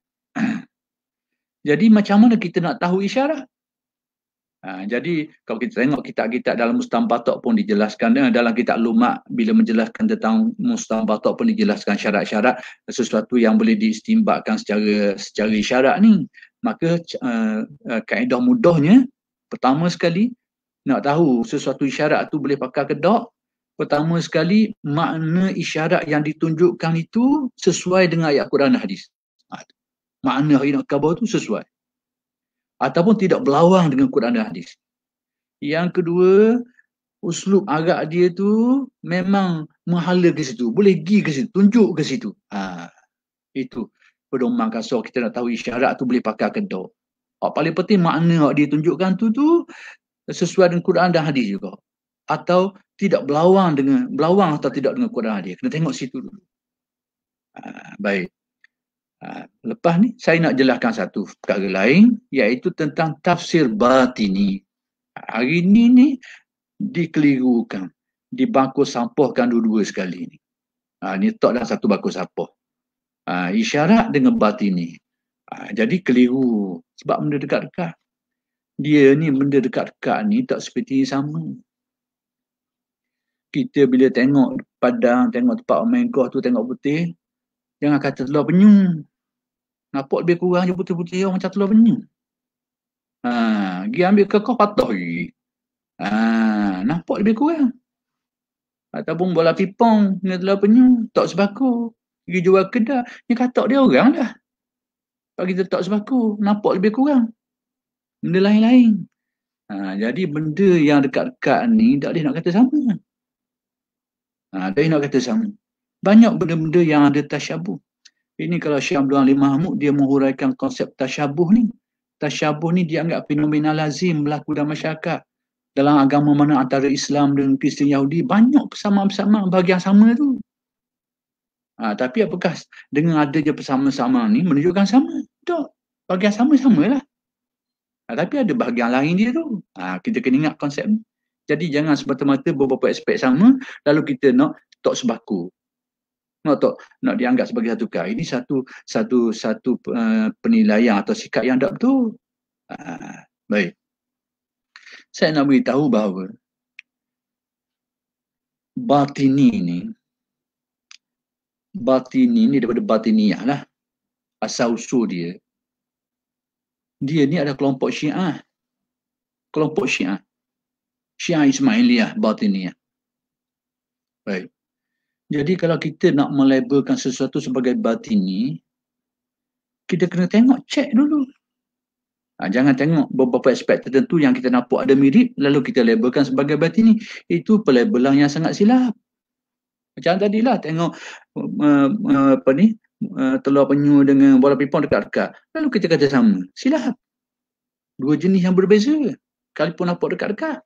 Jadi macam mana kita nak tahu isyarat? Jadi kalau kita tengok kitab-kitab dalam Mustanbatat pun dijelaskan, dalam kitab Lumat bila menjelaskan tentang Mustanbatat pun dijelaskan syarat-syarat sesuatu yang boleh diistimbatkan secara isyarat ni. Maka kaedah mudahnya, pertama sekali nak tahu sesuatu isyarat tu boleh pakai ke tak, pertama sekali makna isyarat yang ditunjukkan itu sesuai dengan ayat Quran dan hadis. Makna ayat khabar tu sesuai. Ataupun tidak berlawan dengan Quran dan hadis. Yang kedua, uslub agak dia tu memang menghala ke situ, boleh pergi ke situ, tunjuk ke situ. Itu pedoman kasar kita nak tahu isyarat tu boleh pakai ke tak. Paling penting makna yang dia tunjukkan tu sesuai dengan Quran dan hadis juga. Atau tidak berlawan atau tidak dengan Quran dan hadis. Kena tengok situ dulu. Baik. Lepas ni saya nak jelaskan satu perkara lain, iaitu tentang tafsir batini. Hari ni dikelirukan, dibangkus sampahkan dua-dua sekali ni. Ni tak dalam satu bangkus sampah. Isyarat dengan batini. Jadi keliru sebab benda dekat-dekat. Dia ni benda dekat-dekat ni tak seperti sama. Kita bila tengok padang, tengok tempat megah tu, tengok putih, jangan kata telur penyu. Nampak lebih kurang je putih-putih macam telur penyu. Pergi ambil kekah patah lagi. Nampak lebih kurang. Ataupun bola pipong dengan telah penyu, tok sebako. Pergi jual kedai, ni katak dia orang dah. Bagi kita tok sebako, nampak lebih kurang. Benda lain-lain. Jadi benda yang dekat-dekat ni tak boleh nak kata sama. Tak boleh nak kata sama. Banyak benda-benda yang ada tasyabuh. Ini kalau Syekh Abdul Halim Mahmud dia menghuraikan konsep tasyabuh ni. Tasyabuh ni dianggap fenomena lazim berlaku dalam masyarakat. Dalam agama mana antara Islam dan Kristian Yahudi banyak persamaan-persamaan bahagian sama tu. Tapi apakah dengan adanya persamaan-persamaan ni menunjukkan sama? Tak. Bahagian sama-sama lah. Tapi ada bahagian lain dia tu. Kita kena ingat konsep ni. Jadi jangan semata-mata beberapa aspek sama lalu kita nak tok sebaku. Nak dianggap sebagai satu kar. Ini satu penilaian atau sikap yang tak betul. Baik. Saya nak beritahu bahawa batini ni daripada batiniyah lah. Asal-usul dia ni ada kelompok Syiah. Kelompok Syiah. Syiah Ismailiyah, batiniyah. Baik. Jadi kalau kita nak melabelkan sesuatu sebagai batini, kita kena tengok, cek dulu. Jangan tengok beberapa aspek tertentu yang kita nampak ada mirip, lalu kita labelkan sebagai batini. Itu pelabelan yang sangat silap. Macam tadilah tengok telur penyu dengan bola pipong dekat-dekat. Lalu kita kata sama. Silap. Dua jenis yang berbeza. Sekalipun nampak dekat-dekat.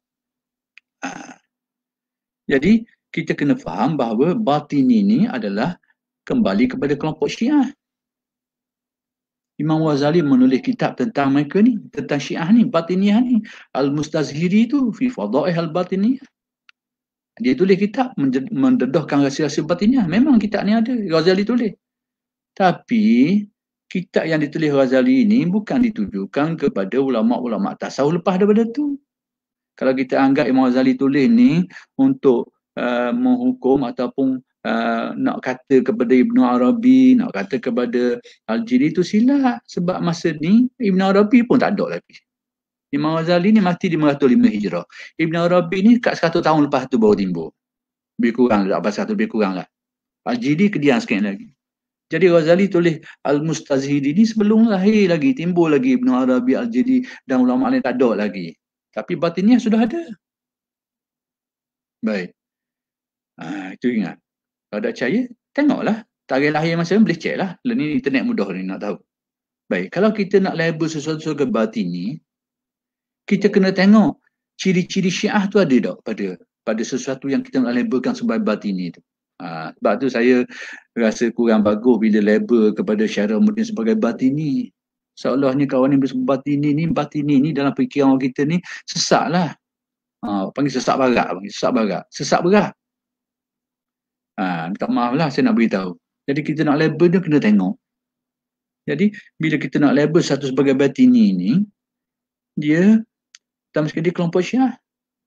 Jadi, kita kena faham bahawa batini ni adalah kembali kepada kelompok Syiah. Imam Ghazali menulis kitab tentang mereka ni, tentang Syiah ni, batiniyah ni. Al-Mustazhiri tu, fi fadaih al-batiniyah. Dia tulis kitab mendedahkan rahsia-rahsia batiniyah. Memang kitab ni ada, Ghazali tulis. Tapi, kitab yang ditulis Ghazali ini bukan ditujukan kepada ulama'-ulama' tasawuf lepas daripada tu. Kalau kita anggap Imam Ghazali tulis ni untuk menghukum ataupun nak kata kepada Ibn Arabi, nak kata kepada Al-Jili, itu silap. Sebab masa ni Ibn Arabi pun tak ada lagi. Imam Ghazali ni mati di 505 Hijrah. Ibn Arabi ni kat 100 tahun lepas tu baru timbul. Lebih kurang lah, pasal tu lebih kurang lah. Al-Jili kedian sikit lagi. Jadi Ghazali tulis Al-Mustazhiri ni sebelum lahir lagi, timbul lagi Ibn Arabi, Al-Jili dan ulama' lain tak ada lagi. Tapi batinnya sudah ada. Baik. Itu ingat. Kalau tak percaya, tengoklah. Tarikh lahir masa boleh cek lah. Ni internet mudah ni nak tahu. Baik. Kalau kita nak label sesuatu sebagai batini, kita kena tengok ciri-ciri Syiah tu ada tak pada sesuatu yang kita nak labelkan sebagai batini tu. Sebab tu saya rasa kurang bagus bila label kepada Syaramuddin sebagai batini. Seolah-olahnya kawan yang bersebut batini ni dalam fikiran kita ni sesak lah. Panggil sesak barat. Sesak berat. Minta maaf lah saya nak beritahu. Jadi kita nak label dia kena tengok. Jadi bila kita nak label satu sebagai batini ni, dia dalam sekali dia kelompok Syiah.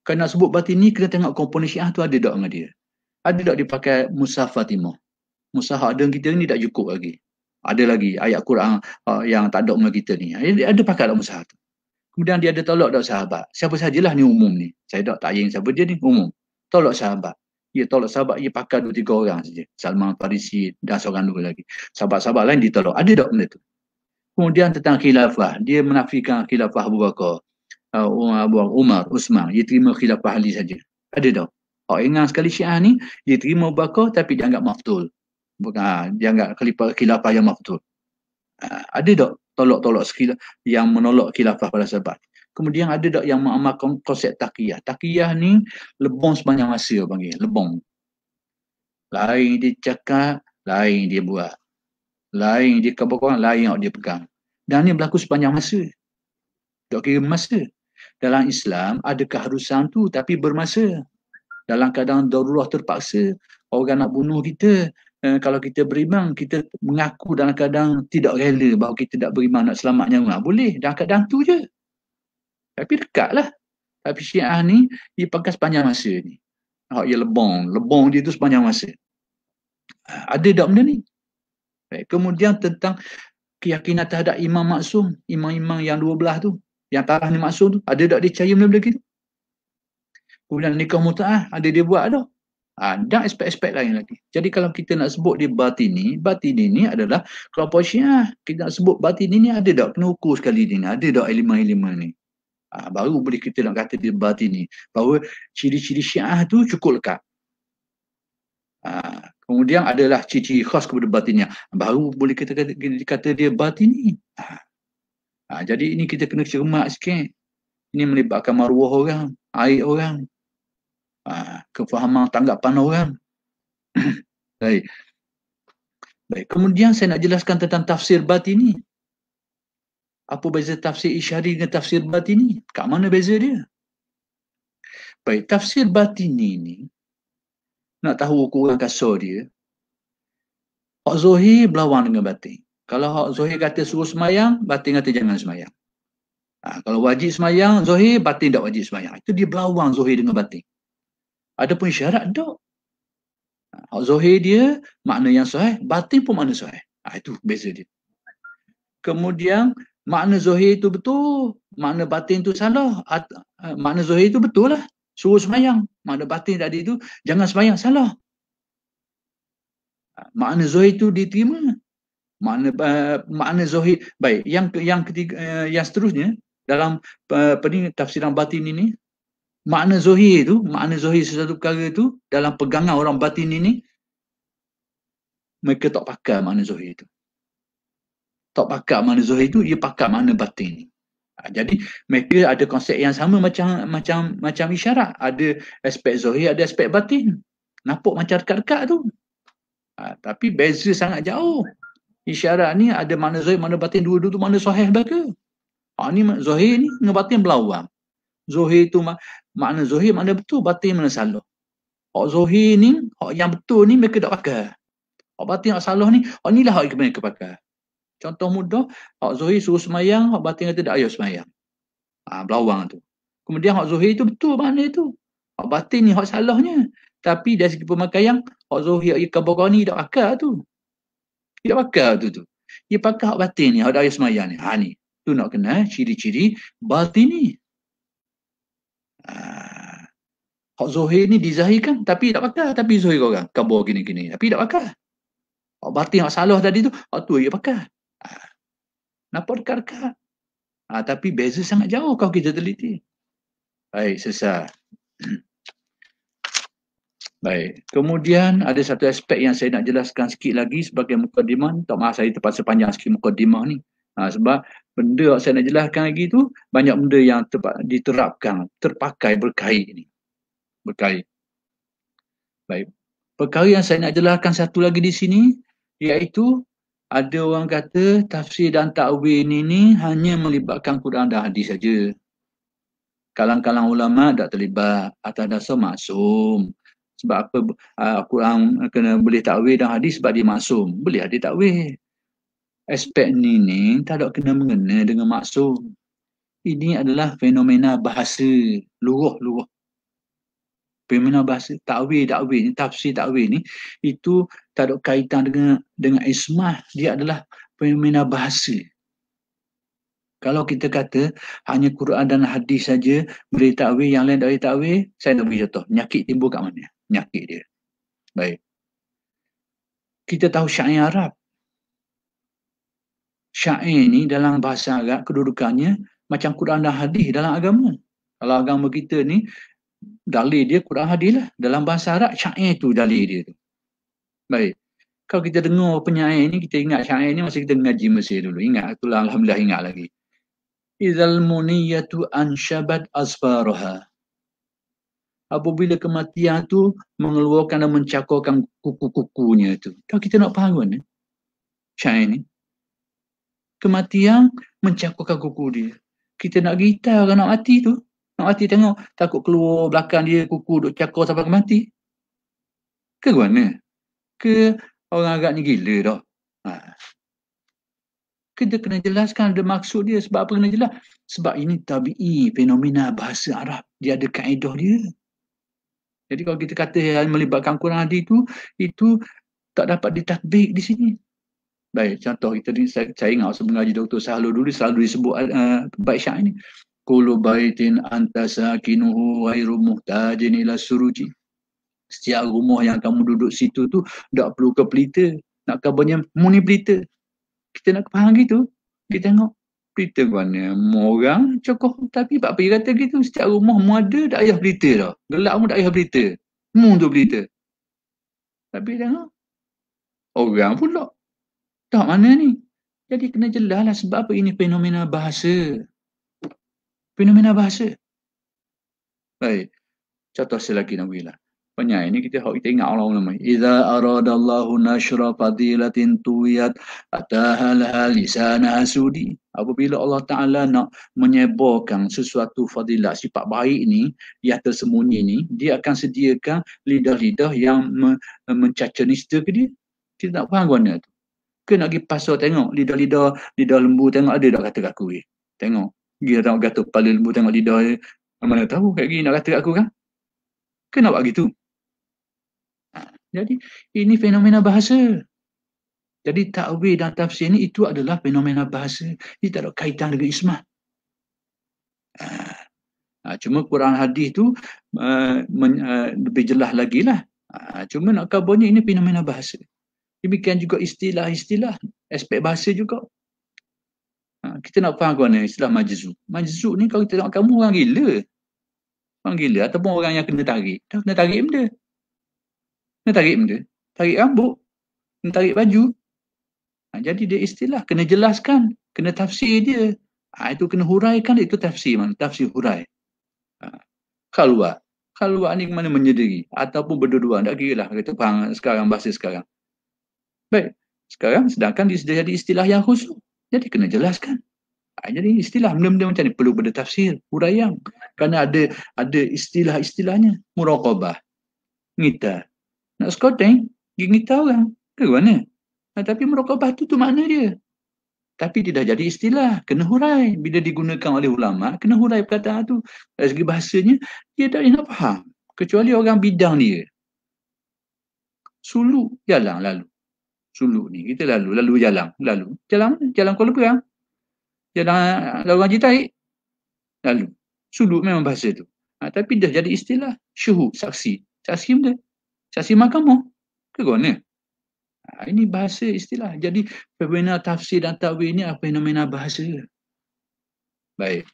Kalau nak sebut batini, kena tengok komponen Syiah tu ada tak dengan dia. Ada tak dia pakai Mushaf Fatimah. Mushaf ada kita ni tak cukup lagi. Ada lagi ayat Quran yang tak ada dengan kita ni. Dia ada pakai tak Mushaf tu. Kemudian dia ada tolak tak sahabat. Siapa sajalah ni umum ni. Saya tak tayang siapa dia ni, umum. Tolak sahabat. Dia tolak sahabat, dia pakai 2-3 orang saja. Salman Farisi dan seorang dua lagi. Sahabat-sahabat lain ditolak. Ada tak benda tu? Kemudian tentang khilafah. Dia menafikan khilafah Abu Bakar, Umar, Usman. Dia terima khilafah Ali saja. Ada tak? Ingat sekali Syiah ni, dia terima Abu Bakar tapi dia anggap maftul. Dia anggap khilafah yang maftul. Ada tak tolak-tolak yang menolak khilafah pada sahabat? Kemudian ada tak yang mengamalkan konsep taqiyah? Taqiyah ni lebong sepanjang masa panggil, lebong. Lain dia cakap, lain dia buat. Lain dia kabar-kabar, lain yang dia pegang. Dan ni berlaku sepanjang masa. Tak kira masa. Dalam Islam ada keharusan tu tapi bermasa. Dalam keadaan darurat terpaksa, orang nak bunuh kita, kalau kita beriman, kita mengaku dalam keadaan tidak rela bahawa kita tak beriman nak selamat nyawa. Boleh, dalam keadaan tu je. Tapi dekatlah. Tapi Syiah ni, dia pakai sepanjang masa ni. Dia lebong dia tu sepanjang masa. Ada tak benda ni? Baik. Kemudian tentang keyakinan terhadap Imam Maksum, imam-imam yang 12 tu, Yang tarah ni maksum tu, ada tak dia percaya benda-benda gitu? Kemudian nikah muta'ah, ada dia buat tak? Dan aspek-aspek lain lagi. Jadi kalau kita nak sebut dia batini ni adalah kelompok Syiah. Kita nak sebut batini ni ada tak? Kena ukur sekali ni. Ada tak elemen-elemen ni? Baru boleh kita nak kata dia batini. Bahawa ciri-ciri Syiah tu cukup lekat. Kemudian adalah ciri-ciri khas kepada batinnya. Baru boleh kita kata dia batini. Jadi ini kita kena cermat sikit. Ini melibatkan maruah orang, aib orang, kefahaman tanggapan orang. Baik. Kemudian saya nak jelaskan tentang tafsir batini. Apa beza tafsir isyari dengan tafsir batini? Kat mana beza dia? Baik, tafsir batini ni, nak tahu ukuran kasar dia, hak Zohir berlawan dengan batin. Kalau hak Zohir kata suruh semayang, batin kata jangan semayang. Kalau wajib semayang, Zohir, batin tak wajib semayang. Itu dia berlawan Zohir dengan batin. Adapun syarat tak. Hak Zohir dia, makna yang sahih, batin pun makna sahih. Itu beza dia. Kemudian, makna Zohir itu betul, makna batin itu salah. Makna Zohir itu betul lah. Suruh semayang. Makna batin tadi itu, jangan semayang, salah. Makna Zohir itu diterima. Makna Zohir. Baik, yang ketiga, yang seterusnya, dalam tafsiran batin ini, makna Zohir itu, makna Zohir sesuatu perkara itu, dalam pegangan orang batin ini, mereka tak pakai makna Zohir itu. Tak pakai makna Zohir itu, dia pakai makna batin. Jadi mereka ada konsep yang sama macam isyarat. Ada aspek Zohir, ada aspek batin. Nampak macam dekat-dekat tu. Tapi beza sangat jauh. Isyarat ni ada makna Zohir, makna batin, dua-dua tu makna sahih mereka. Ni Zohir ni dengan batin berlawan. Zohir tu makna Zohir, makna betul, batin makna salah. Hak Zohir ni, hak yang betul ni mereka tak pakai. Hak batin, hak salah ni, hak inilah hak yang mereka pakai. Contoh mudah, hak Zohir suruh semayang, hak batin kata tak payah semayang. Berlawan tu. Kemudian hak Zohir tu betul makna tu. Hak batin ni hak salahnya. Tapi dari segi pemakaian, hak Zohir, hak kabar ni tak pakai tu. Dia pakai tu. Dia pakai hak batin ni, hak tak payah semayang ni. Ni. Tu nak kena ciri-ciri batin ni. Hak Zohir ni dizahirkan tapi tak pakai. Tapi Zohir orang kabar gini-gini. Tapi tak pakai. Hak batin, hak salah tadi tu, hak tu dia pakai. Nampak dekat-dekat. Tapi beza sangat jauh kalau kita teliti. Baik, selesai. Baik. Kemudian ada satu aspek yang saya nak jelaskan sikit lagi sebagai mukadimah. Tak maaf saya terpaksa panjang sikit mukadimah ni. Sebab benda yang saya nak jelaskan lagi tu, banyak benda yang diterapkan, terpakai berkait ni. Berkait. Baik. Perkara yang saya nak jelaskan satu lagi di sini, iaitu ada orang kata tafsir dan takwil ni hanya melibatkan Quran dan hadis saja. Kalang-kalang ulama tak terlibat atas dasar maksum. Sebab apa Quran kena boleh takwil dan hadis sebab dia maksum. Boleh ada takwil. Aspek ni tak ada kena mengena dengan maksum. Ini adalah fenomena bahasa luruh-luruh. Fenomena bahasa takwil ni, tafsir takwil ni itu tak ada kaitan dengan ismah. Dia adalah fenomena bahasa. Kalau kita kata hanya Quran dan hadis saja boleh takwil, yang lain tak boleh takwil, saya nak beri contoh. Nyakit timbul kat mana? Nyakit dia. Baik. Kita tahu syair Arab. Syair ni dalam bahasa Arab kedudukannya macam Quran dan hadis dalam agama. Kalau agama kita ni dalil dia Quran hadis lah. Dalam bahasa Arab syair tu dalil dia tu. Baik. Kalau kita dengar penyair ni, kita ingat syair ni masa kita ngaji Mesir dulu. Ingat, itulah alhamdulillah ingat lagi. Idzal muniyatu anshabat asfaraha. Apabila kematian tu mengeluarkan dan mencakorkan kuku-kukunya tu. Kalau kita nak faham kan syair ni. Kematian mencakorkan kuku dia. Kita nak gitar orang nak mati tu. Nak mati tengok, takut keluar belakang dia kuku duk cakor sampai mati. Ke mana? Ke orang agak ni gila dah. Kita kena jelaskan ada maksud dia. Sebab apa kena jelas? Sebab ini tabi'i, fenomena bahasa Arab. Dia ada kaedah dia. Jadi kalau kita kata yang melibatkan Quran hadis itu tak dapat ditatbik di sini. Baik, contoh kita ni, saya ingat waktu mengaji Dr. Sahlul dulu selalu disebut bait syair ni. Kullu baitin anta sakinuhu ghairu muhtajin ila suruji. Setiap rumah yang kamu duduk situ tu tak perlu ke pelita. Nak kabarnya muni pelita. Kita nak faham gitu. Kita tengok pelita ke mana. Orang cokoh tapi Pak Peri kata gitu. Setiap rumah mu ada tak payah pelita dah. Gelap mu tak payah pelita. Mu tu pelita. Tapi tengok orang pula tak mana ni. Jadi kena jelas lah sebab apa ini fenomena bahasa. Fenomena bahasa. Baik. Contoh selagi nak bilang. Banyak ini kita ingat Allah nama. Idza aradallahu nashra fadilatin tuwiyat atahalha lisana hasudi. Apabila Allah Ta'ala nak menyebarkan sesuatu fadilat sifat baik ni, yang tersembunyi ni, dia akan sediakan lidah-lidah yang mencaca nista ke dia. Kita tak faham ke mana tu. Ke nak pergi pasar tengok lidah lembu tengok ada tak kata kat aku ni. Tengok. Dia tengok kata kepala lembu tengok lidah dia. Mana tahu kat gini nak kata kat aku kan? Ke nak buat gitu? Jadi ini fenomena bahasa. Jadi takwil dan tafsir ni itu adalah fenomena bahasa. Ia tak ada kaitan dengan ismat. Cuma Quran hadis tu lebih jelas lagi lah. Cuma nak kabarnya ini fenomena bahasa. Demikian juga istilah-istilah, aspek bahasa juga. Kita nak faham ke mana istilah majzub. Majzub ni kalau kita tengok kamu orang gila. Orang gila ataupun orang yang kena tarik. Dah kena tarik benda. Kena tarik benda. Tarik rambut. Kena tarik baju. Jadi dia istilah. Kena jelaskan. Kena tafsir dia. Itu kena huraikan. Itu tafsir mana? Tafsir hurai. Khalwa. Khalwa ni mana menyediri. Ataupun berdua-dua. Tak kira lah. Kita faham sekarang. Bahasa sekarang. Baik. Sekarang sedangkan dia jadi istilah yang khusus. Jadi kena jelaskan. Jadi istilah benda-benda macam ni perlu bertafsir. Huraian. Kerana ada istilah-istilahnya. Muraqabah. Ngita. Nak skoteng, pergi ngita orang. Ke mana? Tapi muraqabah tu makna dia. Tapi tidak jadi istilah. Kena hurai. Bila digunakan oleh ulama, kena hurai perkataan tu. Dari segi bahasanya, dia tak nak faham. Kecuali orang bidang dia. Suluk, jalan lalu. Suluk ni, kita lalu jalan. Jalan Kuala Perang. Jalan Lawan Jitaik. Lalu. Suluk memang bahasa tu. Tapi dah jadi istilah. Syuhud, saksi. Saksi benda. Saksi mahkamah. Ke mana? Ini bahasa istilah. Jadi fenomena tafsir dan takwil ini apa fenomena bahasa. Baik.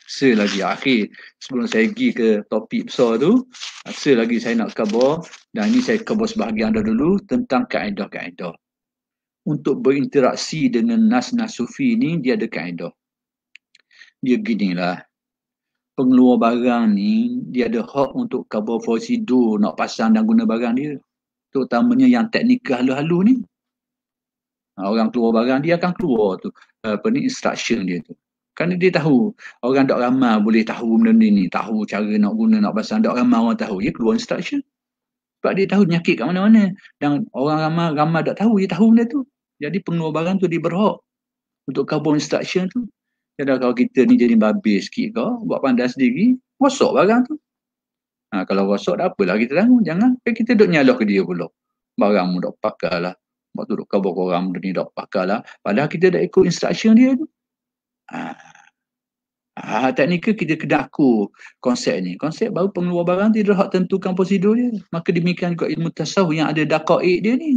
Selagi akhir sebelum saya pergi ke topik besar tu, selagi saya nak khabar dan ini saya khabar sebahagian dah dulu tentang kaedah-kaedah. Untuk berinteraksi dengan nas-nas sufi ni dia ada kaedah. Dia ginilah. Pengeluar barang ni dia ada hak untuk khabar prosedur nak pasang dan guna barang dia. Terutamanya yang teknikal halu-halu ni. Orang keluar barang dia akan keluar tu instruction dia tu. Kerana dia tahu orang tak ramai boleh tahu benda ni, tahu cara nak guna nak pasang, tak ramai orang tahu, dia keluar instruction. Sebab dia tahu penyakit kat mana-mana dan orang ramai tak tahu, dia tahu benda tu. Jadi pengeluar barang tu dia berhak untuk khabar instruction tu. Jadi kalau kita ni jadi babi sikit ke, buat pandai sendiri, rosak barang tu. Kalau rosak tak apalah kita tanggung. Jangan kita duk nyalah ke dia pula. Barang mu duk pakai lah. Waktu duk khabar korang benda ni duk pakai lah. Padahal kita dah ikut instruction dia tu. Teknikal kita kena akur konsep ni. Konsep baru pengeluar barang dia dah hak tentukan prosedur dia. Maka demikian juga ilmu tasawuf yang ada daqaik dia ni.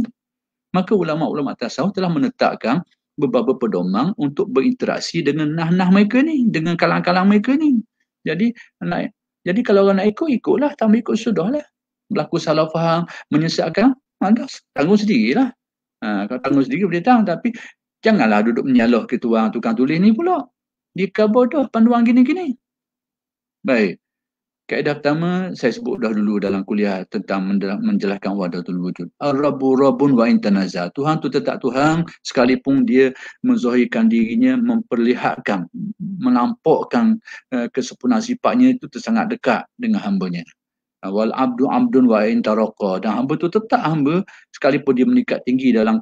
Maka ulama-ulama tasawuf telah menetapkan beberapa pedoman untuk berinteraksi dengan nah-nah mereka ni, dengan kalang-kalang mereka ni. Jadi kalau orang nak ikutlah, tak ikut sudahlah. Berlaku salah faham, menyesatkan, tanggung sendirilah. Kalau tanggung sendiri boleh tahu, tapi janganlah duduk menyalah ke tukang tulis ni pula. Dia khabar dah panduan gini-gini. Baik. Kaedah pertama saya sebut dah dulu dalam kuliah tentang menjelaskan wahdatul wujud. Ar-Rabbu Rabbun wa intanaza. Tuhan tu tetap Tuhan sekalipun dia menzahirkan dirinya, memperlihatkan, menampakkan kesempurnaan sifatnya itu sangat dekat dengan hambanya. Wal abdu abdun wa intaraqa. Dan hamba tu tetap hamba sekalipun dia meningkat tinggi dalam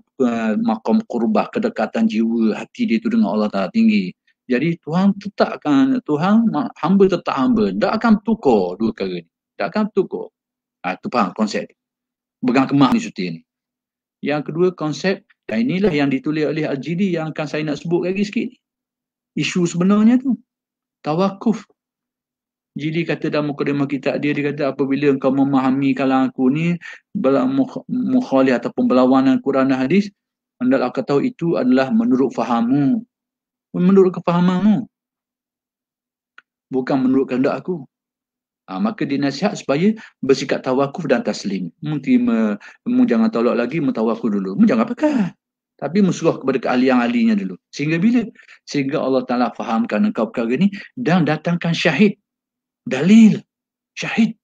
maqam qurbah, kedekatan jiwa hati dia tu dengan Allah Taala tinggi. Jadi Tuhan tetapkan, hamba tetap hamba. Tak akan tukar dua perkara ni. Tak akan tukar. Itu faham konsep. Pegang kemah ni suti ni. Yang kedua konsep, dan inilah yang ditulis oleh Al-Jili yang akan saya nak sebut lagi sikit ni. Isu sebenarnya tu. Tawakuf. Jadi kata dalam mukadimah kitab dia kata apabila engkau memahami kalam aku ni mukhalif ataupun berlawanan Quran dan hadis, hendaklah kau tahu itu adalah menurut fahammu, menurut kefahamanmu, bukan menurut kehendak aku. Maka dinasihat supaya bersikap tawakuf dan taslim. Mungkin jangan tolak lagi, tawakuf dulu. Jangan pakai. Tapi musuh kepada keahlian-ahlinya dulu. Sehingga bila? Sehingga Allah Ta'ala fahamkan engkau perkara ni dan datangkan syahid. Dalil. Syahid.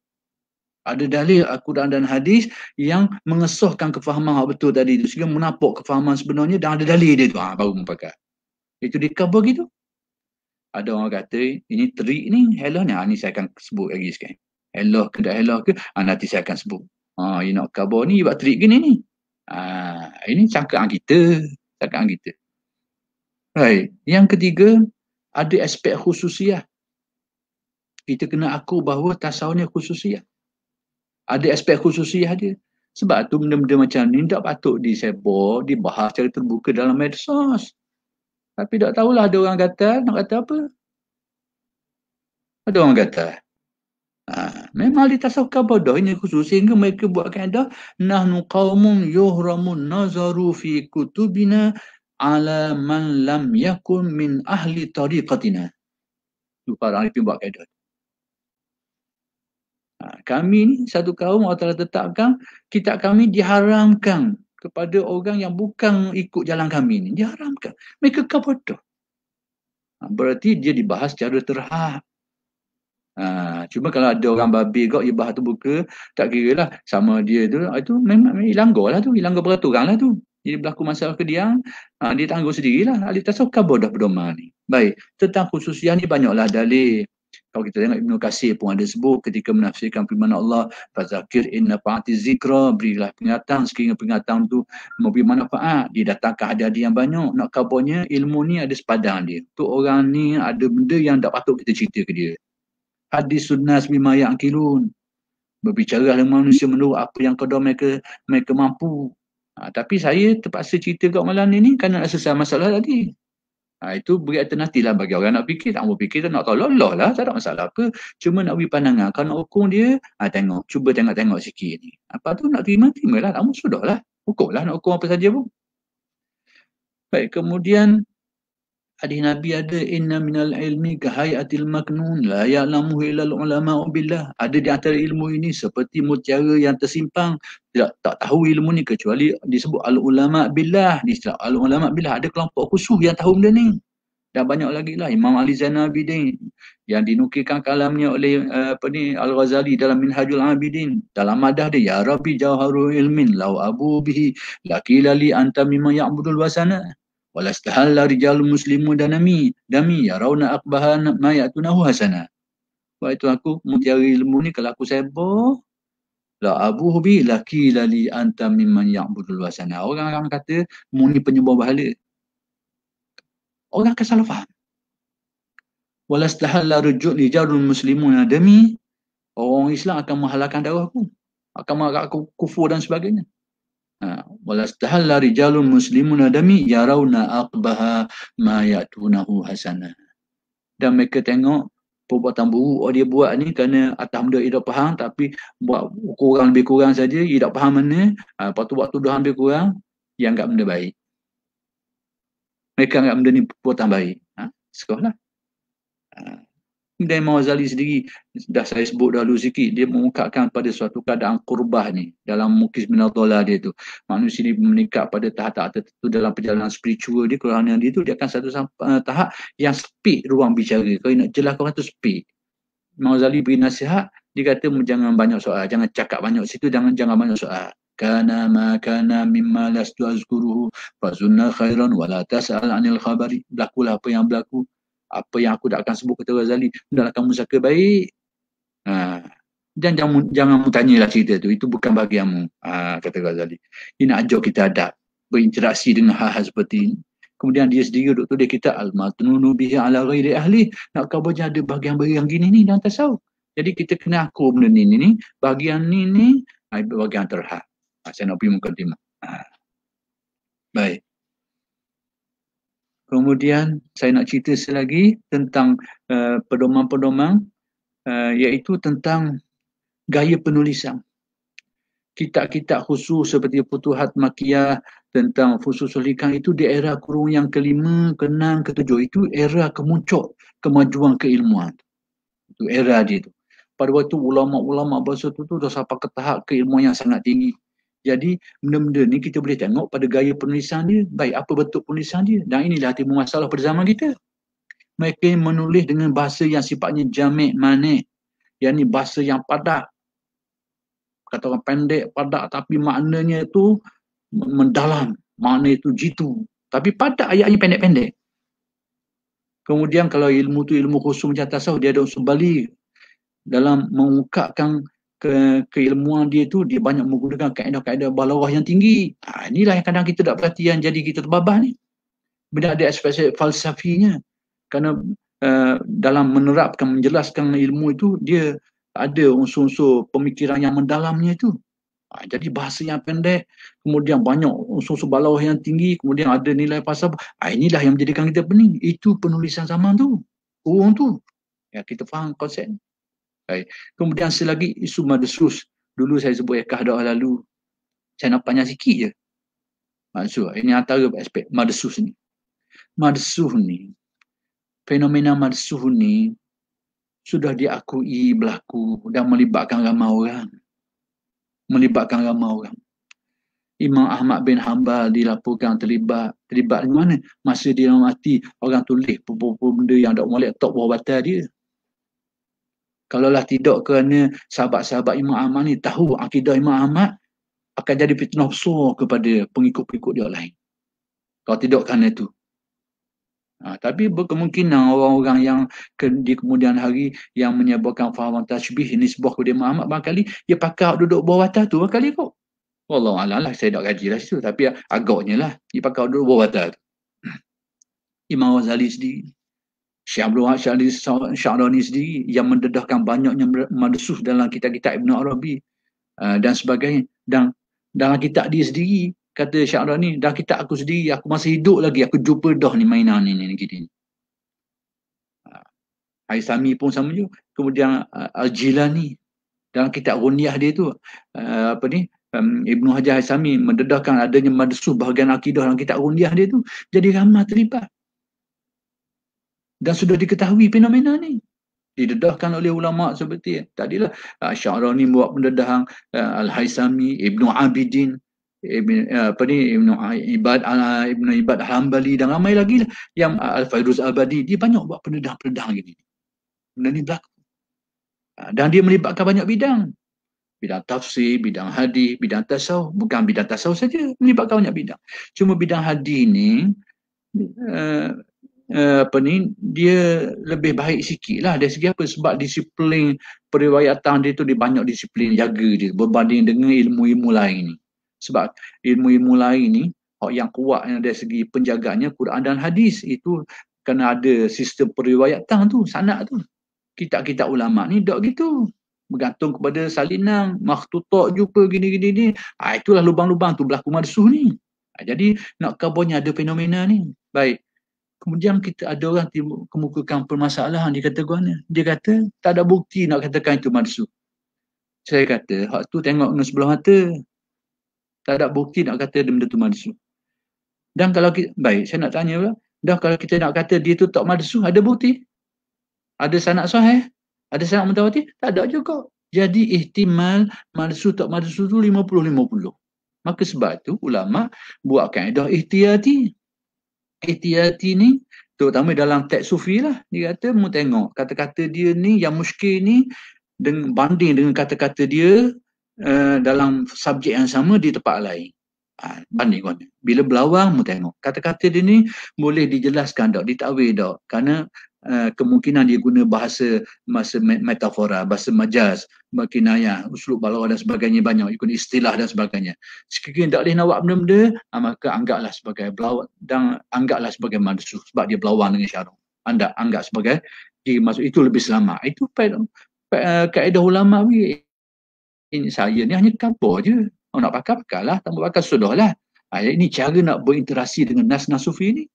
Ada dalil Al-Quran dan hadis yang mengesahkan kefahaman yang betul tadi itu. Sehingga menapuk kefahaman sebenarnya dan ada dalil dia tu. Baru pakai. Itu di-cover gitu. Ada orang kata, ini trik ni, hellah ni. Ni saya akan sebut lagi sekarang. Hellah ke tak hellah ke, nanti saya akan sebut. You nak cover ni, buat trik gini ni. Ini cangkaan kita. Cangkaan kita. Right. Yang ketiga, ada aspek khususiah. Kita kena aku bahawa tasawuf ni khususiah. Ada aspek khususiah dia. Sebab tu benda-benda macam ni tak patut disebut, dibahas secara terbuka dalam medsos. Tapi tak tahulah ada orang kata, nak kata apa. Ada orang kata. Memang ahli tasawuf bodoh ini khusus sehingga mereka buat kaedah nahnu qaumun yuhramun nazaru fi kutubina ala man lam yakun min ahli tariqatina. Itu para ahli buat kaedah. Kami ni satu kaum Allah Ta'ala tetapkan kitab kami diharamkan kepada orang yang bukan ikut jalan kami ni. Diharamkan. Mereka bodoh. Berarti dia dibahas secara terhad. Cuma kalau ada orang babi kau ibah tu buka, tak kira lah sama dia tu, itu memang langgar lah tu, langgar peraturan lah tu. Jadi berlaku masalah kediang, dia tanggung sendirilah. Ahli tasawuf bodoh pedoman ni. Baik, tentang khususiah ni banyaklah dalil. Kalau kita tengok Ibnu Katsir pun ada sebut ketika menafsirkan firman Allah, fazakir inna fa'ati zikra, berilah peringatan sekiranya peringatan tu memberi manfaat. Dia datangkan hadiah yang banyak. Nak kabarnya ilmu ni ada sepadan dia. Tu orang ni ada benda yang tak patut kita cerita ke dia. Hadis sunnas bima ya'qilun. Berbicara dengan manusia menurut apa yang kedua mereka mampu. Tapi saya terpaksa cerita kat malam ni kerana nak selesai masalah tadi. Itu beri alternatif lah bagi orang nak fikir. Tak mau fikir, tak nak tahu Allah lah. Tak ada masalah apa. Cuma nak beri pandangan. Kalau nak hukum dia, tengok. Cuba tengok sikit ni. Apa tu nak terima lah. Tak mau sudah lah. Hukum lah nak hukum apa saja pun. Baik, kemudian hadis Nabi ada inna minal ilmi kahayatil maknun la ya'lamuhu illal ulama'u billah. Ada di antara ilmu ini seperti mutiara yang tersimpan, tak tahu ilmu ni kecuali disebut al ulama billah. Di istilah al ulama billah ada kelompok khusus yang tahu benda ni. Dan banyak lagi lah Imam Ali Zainal Abidin yang dinukilkan kalamnya oleh Al-Ghazali dalam Minhajul Abidin. Dalam madah dia, ya Rabbi jawharul ilmin law abu bihi laqila li anta mimma ya'budul wasana. Walastahalla rijalul muslimu dami yarawna aqbahan ma ya'tunahu hasana. Sebab itu aku mutiara ilmu ni kalau aku sebo la abuhu bi laqila li anta mimman ya'budul wasana. Orang kata mu ni penyembah berhala. Orang akan salah faham. Walastahalla rijalul muslimu dami. Orang Islam akan menghalalkan darah aku. Akan menganggap aku kufur dan sebagainya. Walastahalla rijalun muslimun dami yarawna aqbaha ma ya'tunahu hasana. Dan mereka tengok perbuatan buruk dia buat ni kerana atas benda dia tak faham, tapi buat lebih kurang saja dia tak faham mana, lepas tu buat tuduhan lebih kurang, dia anggap benda baik. Mereka anggap benda ni perbuatan baik. Sekolah. Dan Imam Ghazali sendiri, dah saya sebut dahulu sikit, dia mengungkapkan pada suatu keadaan qurbah ni, dalam Mukis bin Abdullah dia tu. Manusia ni meningkat pada tahap-tahap tertentu dalam perjalanan spiritual dia, kerana dia tu dia akan satu tahap yang speed ruang bicara. Kalau nak jelas orang tu speed. Imam Ghazali beri nasihat, dia kata jangan banyak soal, jangan cakap banyak situ, jangan banyak soal. Kana ma kana mimma lastu azkuruhu fazunna khairan wala tas'al anil khabari. Berlakulah apa yang berlaku. Apa yang aku tak akan sebut, kata Ghazali, hendaklah kamu sangka baik. Dan jangan tanyalah cerita tu, itu bukan bahagianmu, kata Ghazali. Dia nak ajar kita adab, berinteraksi dengan hal-hal seperti ini. Kemudian dia sendiri duk tulis kita al-matnunu bihi ala ghairi ahli. Nak kabarnya ada bahagian-bahagian gini ni dalam tasawuf. Jadi kita kena akur benda ni, bahagian ni bahagian terhad. Saya nak pergi mukadimah. Baik. Kemudian saya nak cerita selagi tentang pedoman-pedoman iaitu tentang gaya penulisan. Kitab-kitab khusus seperti Futuhat Makkiyah tentang Fususul Hikam itu di era kurun yang ke-5, ke-6, ke-7. Itu era kemuncak kemajuan keilmuan. Itu era dia tu. Pada waktu ulama-ulama bahasa tu dah sampai ke tahap keilmuan yang sangat tinggi. Jadi benda-benda ni kita boleh tengok pada gaya penulisan dia. Baik, apa bentuk penulisan dia. Dan inilah timbul masalah pada zaman kita. Mereka menulis dengan bahasa yang sifatnya jamik, manik. Yang ni bahasa yang padat. Kata orang pendek, padat, tapi maknanya itu mendalam. Makna itu jitu. Tapi padat, ayatnya pendek-pendek. Kemudian kalau ilmu tu ilmu khusus macam tasawuf, dia ada unsur balik. Dalam mengungkapkan keilmuan dia tu, dia banyak menggunakan kaedah-kaedah balaghah yang tinggi. Inilah yang kadang kita tak perhatian, jadi kita terbabas ni. Bila ada aspek falsafinya. Kerana dalam menerapkan, menjelaskan ilmu itu, dia ada unsur-unsur pemikiran yang mendalamnya itu. Jadi bahasa yang pendek, kemudian banyak unsur-unsur balaghah yang tinggi, kemudian ada nilai falsafah. Inilah yang menjadikan kita pening. Itu penulisan zaman tu. Kurung tu. Ya, kita faham konsep. Baik. Kemudian selagi isu madsus. Dulu saya sebut ekah dah lalu. Saya nak panjang sikit je. Maksud, ini antara aspek madsus ni. Madsus ni, fenomena madsus ni sudah diakui berlaku dan melibatkan ramai orang. Imam Ahmad bin Hanbal dilaporkan terlibat di mana? Masa dia mati, orang tulis benda yang tak molek tok bawah batal dia. Kalaulah tidak kerana sahabat-sahabat Imam Ahmad ni tahu akidah Imam Ahmad, akan jadi fitnah besar kepada pengikut-pengikut dia lain. Kalau tidak kerana itu. Tapi berkemungkinan orang-orang yang di kemudian hari yang menyebabkan faham tashbih ini sebuah kepada Imam Ahmad, barangkali dia pakai duduk bawah batal tu, barangkali kok. Wallahualam lah, saya tak kaji lah situ. Tapi agaknya lah, dia pakai duduk bawah batal tu. Imam Ghazali sendiri, Syekh Abdul Wahab Sya'rani sendiri yang mendedahkan banyaknya madsus dalam kitab-kitab Ibn Arabi dan sebagainya. Dan dalam kitab dia sendiri, kata Sya'rani, dalam kitab aku sendiri, aku masih hidup lagi, aku jumpa dah ni mainan ni gini. Haisami pun sama juga. Kemudian Al-Jilani, dalam kitab Ghunyah dia tu, Ibnu Hajar Haisami mendedahkan adanya madsus bahagian akidah dalam kitab Ghunyah dia tu. Jadi ramai terlibat. Dan sudah diketahui fenomena ni. Didedahkan oleh ulama seperti tadilah Sya'rani buat pendedahan, Al-Haisami, Ibnu Abidin, Ibnu Ibad Hanbali dan ramai lagi lah, yang Al-Fairuz Abadi, dia banyak buat pendedahan gini. Benda ni berlaku. Dan dia melibatkan banyak bidang. Bidang tafsir, bidang hadis, bidang tasawuf. Bukan bidang tasawuf saja, melibatkan banyak bidang. Cuma bidang hadis ni dia lebih baik sikit lah dari segi apa, sebab disiplin periwayatan dia tu, dia banyak disiplin jaga dia berbanding dengan ilmu-ilmu lain ni. Sebab ilmu-ilmu lain ni yang kuat dari segi penjagaannya Quran dan hadis, itu kena ada sistem periwayatan tu, sanad tu. Kitab-kitab ulama ni tak gitu, bergantung kepada salinan, makhtutat jumpa gini-gini ni. Itulah lubang-lubang tu berlaku madsus ni. Jadi nak kabarnya ada fenomena ni. Baik. Kemudian kita ada orang kemukakan permasalahan, dia kata guana. Dia kata tak ada bukti nak katakan itu madsus. Saya kata hak tu tengok dengan sebelah mata. Tak ada bukti nak kata benda tu madsus. Dan kalau kita, baik, saya nak tanya pula, dah kalau kita nak kata dia tu tak madsus, ada bukti? Ada sanad sahih? Ada sanad mutawatir? Tak ada juga. Jadi ihtimal madsus tak madsus tu 50-50. Maka sebab tu ulama buat kaedah ihtiyati. Ihtiyati ni terutama dalam teks sufi lah, dia kata mu tengok kata-kata dia ni yang muskil ni banding dengan kata-kata dia dalam subjek yang sama di tempat lain. Banding kan. Bila berlawang mu tengok kata-kata dia ni boleh dijelaskan tak, ditakwil tak, kerana kemungkinan dia guna bahasa metafora, bahasa majaz, kinayah, uslub balaghah dan sebagainya, banyak ikut istilah dan sebagainya. Sekiranya tak boleh nak buat benda-benda, maka anggaplah sebagai belawang dan anggaplah sebagai madsus, sebab dia berlawan dengan syarak. Anda anggap sebagai maksud itu lebih selamat. Itu kaedah ulama. Ini saya ni hanya kapur je. Nak pakailah, tak pakai sudahlah. Ini cara nak berinteraksi dengan nas-nas sufi ni.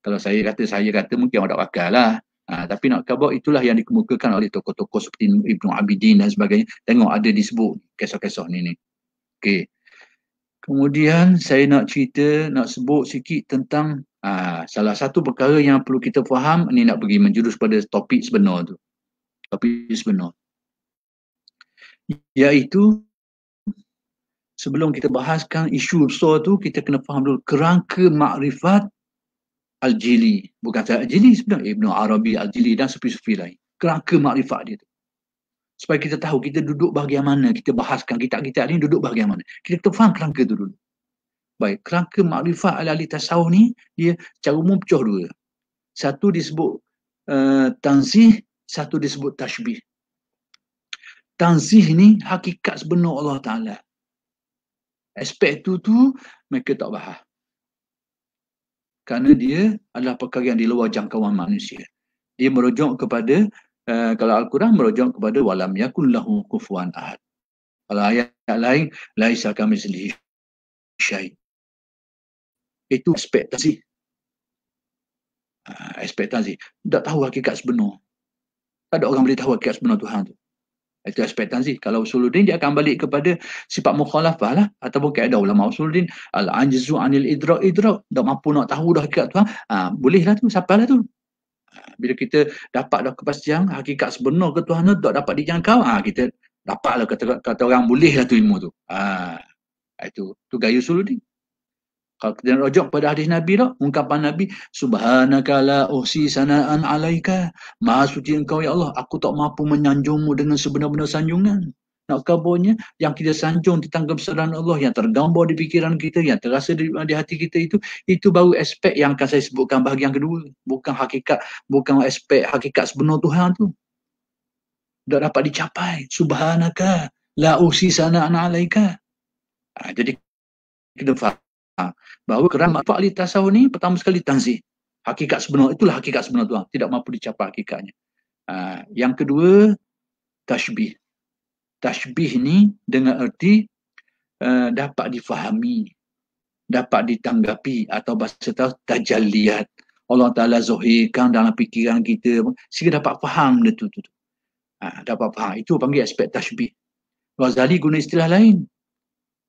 Kalau saya kata mungkin orang tak pakai lah. Tapi nak khabar itulah yang dikemukakan oleh tokoh-tokoh seperti Ibnu Abidin dan sebagainya. Tengok ada disebut kisah-kisah ni. Okey. Kemudian saya nak sebut sikit tentang salah satu perkara yang perlu kita faham, ni nak pergi menjurus pada topik sebenar tu. Topik sebenar. Iaitu sebelum kita bahaskan isu besar tu, kita kena faham dulu kerangka makrifat Al-Jili. Bukan saya Al-Jili sebenarnya, Ibnu Arabi Al-Jili dan sufi-sufi lain. Kerangka makrifat dia tu. Supaya kita tahu kita duduk bahagian mana, kita bahaskan kitab-kitab ni duduk bahagian mana. Kita faham kerangka tu dulu. Baik, kerangka makrifat ahli tasawuf ni, dia secara umum pecah dua. Satu disebut tanzih, satu disebut tashbih. Tanzih ni hakikat sebenar Allah Ta'ala. Aspek tu mereka tak bahas. Kerana dia adalah perkara yang di luar jangkauan manusia. Dia merujuk kepada, kalau Al-Quran merujuk kepada walam yakun lahu kufuwan ahad. Kalau ayat lain, laisa kamitslihi syai'. Itu aspek tanzih. Aspek tanzih. Tak tahu hakikat sebenar. Tak ada orang boleh tahu hakikat sebenar Tuhan tu. Itu aspek tanzih. Kalau usuluddin dia akan balik kepada sifat mukhalafah lah. Ataupun kaedah ulama usuluddin. Al-ajzu anil idrak. Tak mampu nak tahu dah hakikat Tuhan. Bolehlah tu. Siapalah tu. Bila kita dapat dah kepastian hakikat sebenar ke Tuhan tu tak dapat dijangkau. Kita dapatlah kata orang bolehlah tu ilmu tu. Itu gaya usuluddin. Kalau kita rujuk pada hadis Nabi tak, ungkapan Nabi, subhanaka la uhsi sana'an alaika, maha suci engkau ya Allah, aku tak mampu menyanjungmu dengan sebenar-benar sanjungan. Nak kabarnya, yang kita sanjung tentang kebesaran Allah, yang tergambar di fikiran kita, yang terasa di hati kita itu baru aspek yang akan saya sebutkan bahagian kedua. Bukan aspek hakikat sebenar Tuhan tu. Tak dapat dicapai. Subhanaka la uhsi sana'an alaika. Jadi, kita faham bahawa kerana manfaat ahli tasawuf ni pertama sekali tanzih. Hakikat sebenar, itulah hakikat sebenar Tuhan. Tidak mampu dicapai hakikatnya. Yang kedua, tashbih. Tashbih ni dengan erti dapat difahami, dapat ditanggapi, atau bahasa tahu tajalliyat. Allah Ta'ala zahirkan dalam fikiran kita sehingga dapat faham dia tu. Dapat faham. Itu panggil aspek tashbih. Ghazali guna istilah lain.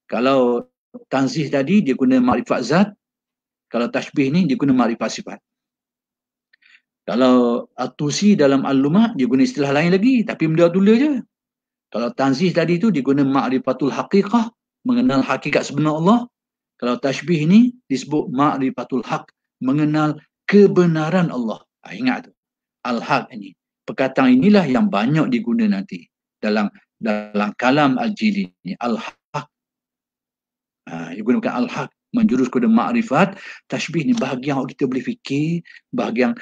Kalau tanzih tadi dia guna makrifat zat, kalau tashbih ni dia guna makrifat sifat. Kalau At-Tusi dalam Al-Lumah dia guna istilah lain lagi, tapi benda tulis je. Kalau tanzih tadi tu dia guna ma'rifatul haqiqah, mengenal hakikat sebenar Allah. Kalau tashbih ni disebut ma'rifatul haq, mengenal kebenaran Allah. Ingat tu. Al-haq ini. Perkataan inilah yang banyak diguna nanti dalam kalam Al-Jili ni. Al-haq. Dia gunakan al-haq, menjurus kepada makrifat. Tashbih ni bahagian yang kita boleh fikir, bahagian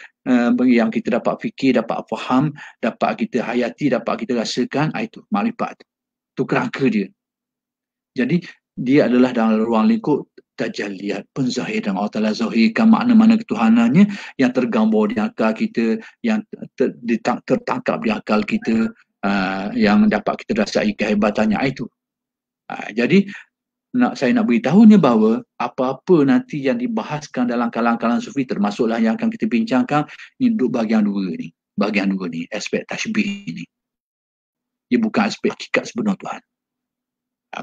yang kita dapat fikir, dapat faham, dapat kita hayati, dapat kita rasakan. Itu makrifat. Itu kerangka dia. Jadi dia adalah dalam ruang lingkup tajalliyat, penzahiran. Allah Ta'ala zahirkan makna-makna ketuhanannya yang tergambar di akal kita, yang tertangkap di akal kita, yang dapat kita rasai kehebatannya. Itu. Jadi saya nak beritahunya bahawa apa-apa nanti yang dibahaskan dalam kalangan-kalangan sufi, termasuklah yang akan kita bincangkan, ini duduk bahagian dua ni. Bahagian dua ni, aspek tashbih ni. Dia bukan aspek hakikat sebenar Tuhan.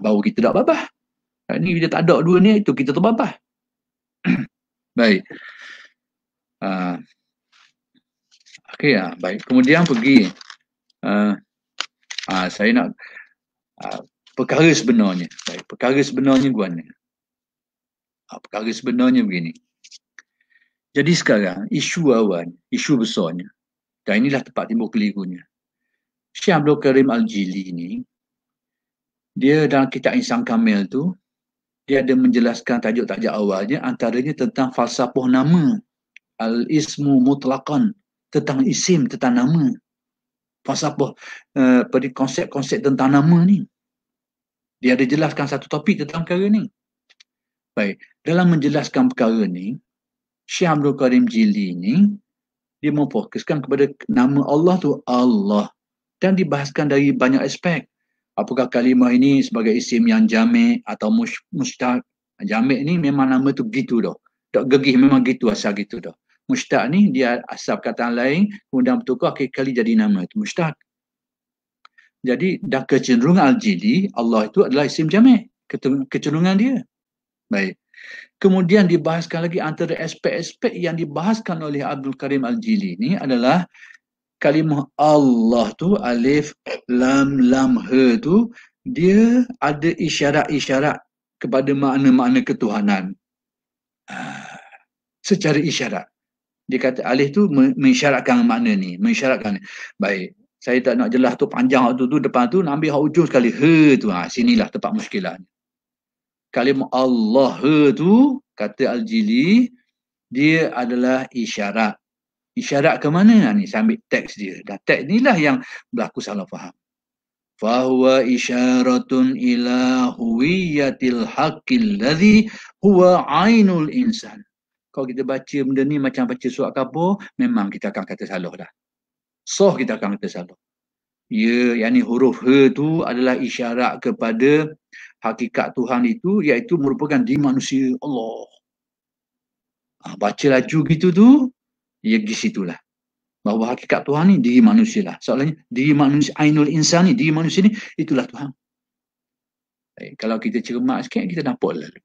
Baru kita tak babah. Ni kita tak ada dua ni, itu kita terbabah. Baik. Okey, baik. Kemudian pergi. Saya nak perkara sebenarnya. Baik, perkara sebenarnya guana. Perkara sebenarnya begini. Jadi sekarang, isu awal, isu besarnya. Dan inilah tempat timbul kelirunya. Syekh Abdul Karim Al-Jili ni, dia dalam kitab Insan Kamil tu, dia ada menjelaskan tajuk-tajuk awalnya, antaranya tentang falsafah nama. Al-ismu mutlaqan. Tentang isim, tentang nama. Falsafah, pada konsep-konsep tentang nama ni. Dia ada jelaskan satu topik tentang perkara ni. Baik, dalam menjelaskan perkara ni, Syekh Abdul Karim Jili ni, dia memfokuskan kepada nama Allah tu Allah. Dan dibahaskan dari banyak aspek. Apakah kalimah ini sebagai isim yang jami' atau mustaq. Jami' ni memang nama tu gitu dah. Tak gegih memang gitu, asal gitu dah. Mushtaq ni dia asal perkataan lain, kemudian bertukar kali jadi nama. Itu mushtaq. Jadi, dan kecenderungan Al-Jili, Allah itu adalah isim jami'. Kecenderungan dia. Baik. Kemudian dibahaskan lagi antara aspek-aspek yang dibahaskan oleh Abdul Karim Al-Jili ni adalah kalimah Allah tu, alif, lam, lam, he tu, dia ada isyarat-isyarat kepada makna-makna ketuhanan. Secara isyarat. Dia kata alif tu mengisyaratkan makna ni. Mengisyaratkan. Baik. Saya tak nak jelas tu panjang waktu tu, depan tu nak ambil hak ujung sekali. He tu. Sinilah tempat muskilah. Kalimah Allah tu, kata Al-Jili, dia adalah isyarat. Isyarat ke mana? Ni saya ambil teks dia. Dan teks inilah yang berlaku salah faham. Fahuwa isyaratun ila huwiyatil haqqil ladhi huwa ainul insan. Kalau kita baca benda ni macam baca surat khabar, memang kita akan kata salah dah. Kita akan kata salah. Ya, yang ni huruf H tu adalah isyarat kepada hakikat Tuhan itu, iaitu merupakan di manusia Allah. Baca laju gitu tu, ya di situlah. Bahawa hakikat Tuhan ni diri manusia lah. Soalnya diri manusia, ainul insan ni, diri manusia ni, itulah Tuhan. Baik, kalau kita cermat sikit, kita nampak lalu.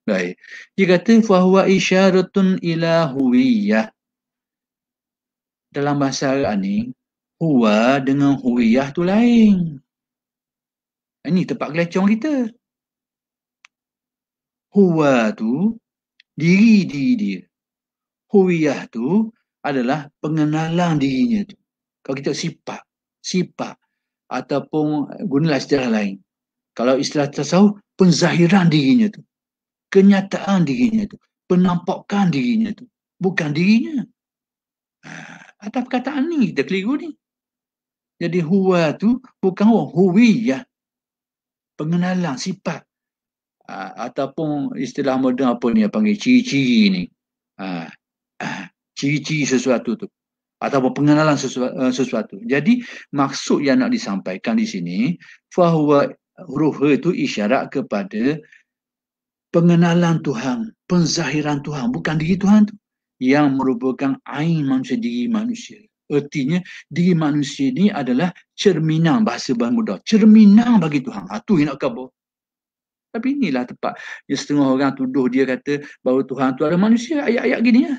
Baik. Dia kata, fahuwa isyaratun ila huwiyah. Dalam bahasa Arab ni, huwa dengan huwiyah tu lain. Ini tempat kelecong kita. Huwa tu, diri dia. Huwiyah tu adalah pengenalan dirinya tu. Kalau kita sifat ataupun gunalah istilah lain. Kalau istilah tasawuf, penzahiran dirinya tu. Kenyataan dirinya tu. Penampakan dirinya tu. Bukan dirinya. Ada perkataan ni, kita keliru ni. Jadi huwa tu bukan huwiyah. Pengenalan, sifat. Ataupun istilah moden apa ni, panggil ciri-ciri ni. Ciri-ciri sesuatu tu. Ataupun pengenalan sesuatu. Jadi maksud yang nak disampaikan di sini, fahuwa huruf H itu isyarat kepada pengenalan Tuhan, penzahiran Tuhan, bukan diri Tuhan tu, yang merupakan ain manusia, diri manusia. Artinya diri manusia ni adalah cerminan, bahasa mudah, cerminan bagi Tuhan. Itu yang nak khabar. Tapi inilah tempat yang setengah orang tuduh dia kata bahawa Tuhan tu ada manusia, ayat-ayat gini ya.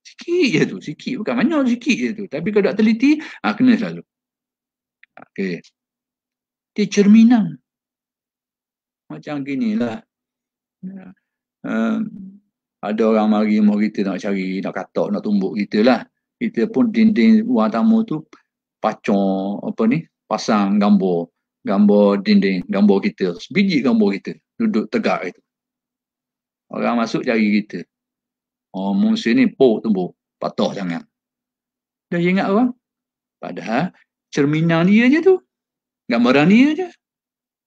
Sikit je tu, sikit, bukan banyak, sikit je tu. Tapi kalau tak teliti, kena selalu. Okey. Dia cerminan. Macam ginilah. Ada orang mari rumah kita nak cari, nak katak, nak tumbuk kita lah. Kita pun dinding ruang tamu tu pacong, pasang gambar dinding, gambar kita. Sebiji gambar kita, duduk tegak itu. Orang masuk cari kita. Musuh ni tumbuk, patah jangan. Dah ingat orang? Padahal cerminan dia je tu. Gambaran dia je.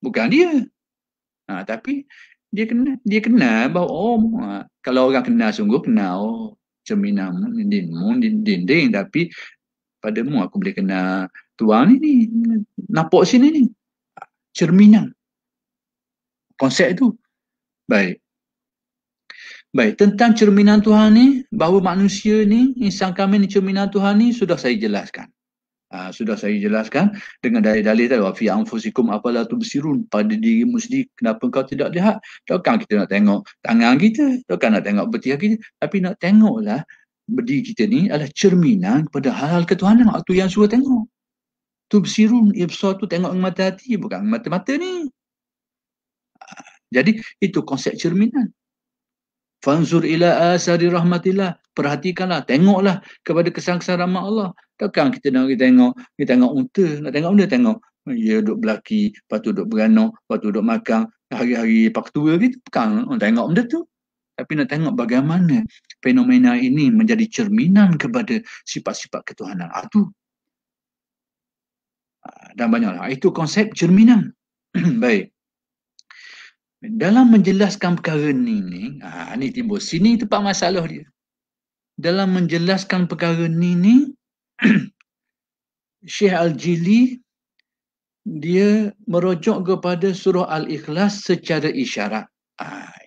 Bukan dia. Tapi dia kenal bahawa kalau orang kenal sungguh kenal cerminan dinding, tapi padamu aku boleh kenal tuan ni nampak sini ni. Cerminan. Konsep tu. Baik, tentang cerminan Tuhan ni, bahawa manusia ni, insan kami ni cerminan Tuhan ni, sudah saya jelaskan. Dengan dalil-dalil tadi, wa fi anfusikum afala tubsirun, pada dirimu sendiri kenapa kau tidak lihat? Takkan kita nak tengok tangan kita, takkan nak tengok bertiak kita, tapi nak tengoklah berdiri kita ni adalah cerminan kepada hal-hal ketuhanan. Itu yang suruh tengok. Tubsirun, ibsar tu tengok dengan mata hati, bukan mata-mata ni. Jadi itu konsep cerminan. Fanzur ila asari rahmatillah. Perhatikanlah, tengoklah kepada kesan-kesan rahmat Allah. Takkan kita nak tengok unta, nak tengok benda, tengok dia duduk belaki, lepas tu duduk beranak, lepas tu duduk makan, hari-hari pak tua gitu. Bukan tengok benda tu. Tapi nak tengok bagaimana fenomena ini menjadi cerminan kepada sifat-sifat ketuhanan. Itu. Dan banyaklah. Itu konsep cerminan. Baik. Dalam menjelaskan perkara ni timbul. Sini tempat masalah dia. Dalam menjelaskan perkara ni Syekh Al-Jili dia merujuk kepada surah Al-Ikhlas secara isyarat.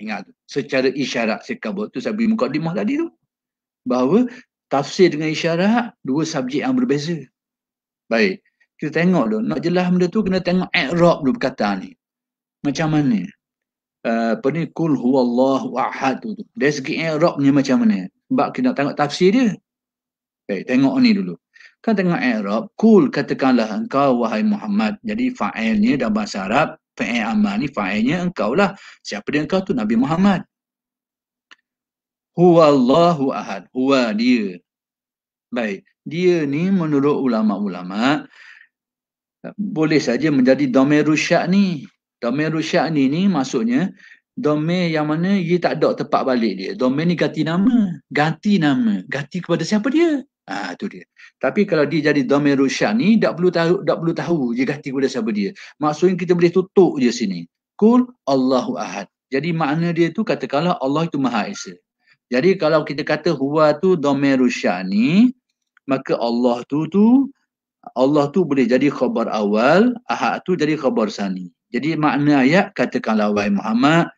Ingat tu. Secara isyarat saya kabur tu, saya beri mukadimah tadi tu. Bahawa tafsir dengan isyarat dua subjek yang berbeza. Baik, kita tengok dulu. Nak jelas benda tu kena tengok i'rab dulu perkataan ni. Macam mana? Apa ni? Kul huwallahu ahad tu. Dari segi i'rabnya macam mana? Sebab kita nak tengok tafsir dia. Baik, tengok ni dulu. Kan tengok i'rab, kul katakanlah engkau wahai Muhammad. Jadi fa'ilnya dalam bahasa Arab, fa'il amal ni fa'ilnya engkau lah. Siapa dia engkau tu? Nabi Muhammad. Huwallahu ahad. Huwa dia. Baik, dia ni menurut ulama-ulama boleh saja menjadi dhamir sya'ni. Dhamir sya'ni ni maksudnya dhamir yang mana ia tak ada tempat balik dia. Dhamir ni ganti nama. Ganti nama. Ganti kepada siapa dia? Tu dia. Tapi kalau dia jadi dhamir sya'ni, tak perlu tahu dia ganti kepada siapa dia. Maksudnya kita boleh tutup je sini. Kul Allahu ahad. Jadi makna dia tu katakanlah Allah itu Maha Esa. Jadi kalau kita kata huwa tu dhamir sya'ni, maka Allah tu boleh jadi khabar awal, ahad tu jadi khabar sani. Jadi makna ayat katakanlah wahai Muhammad,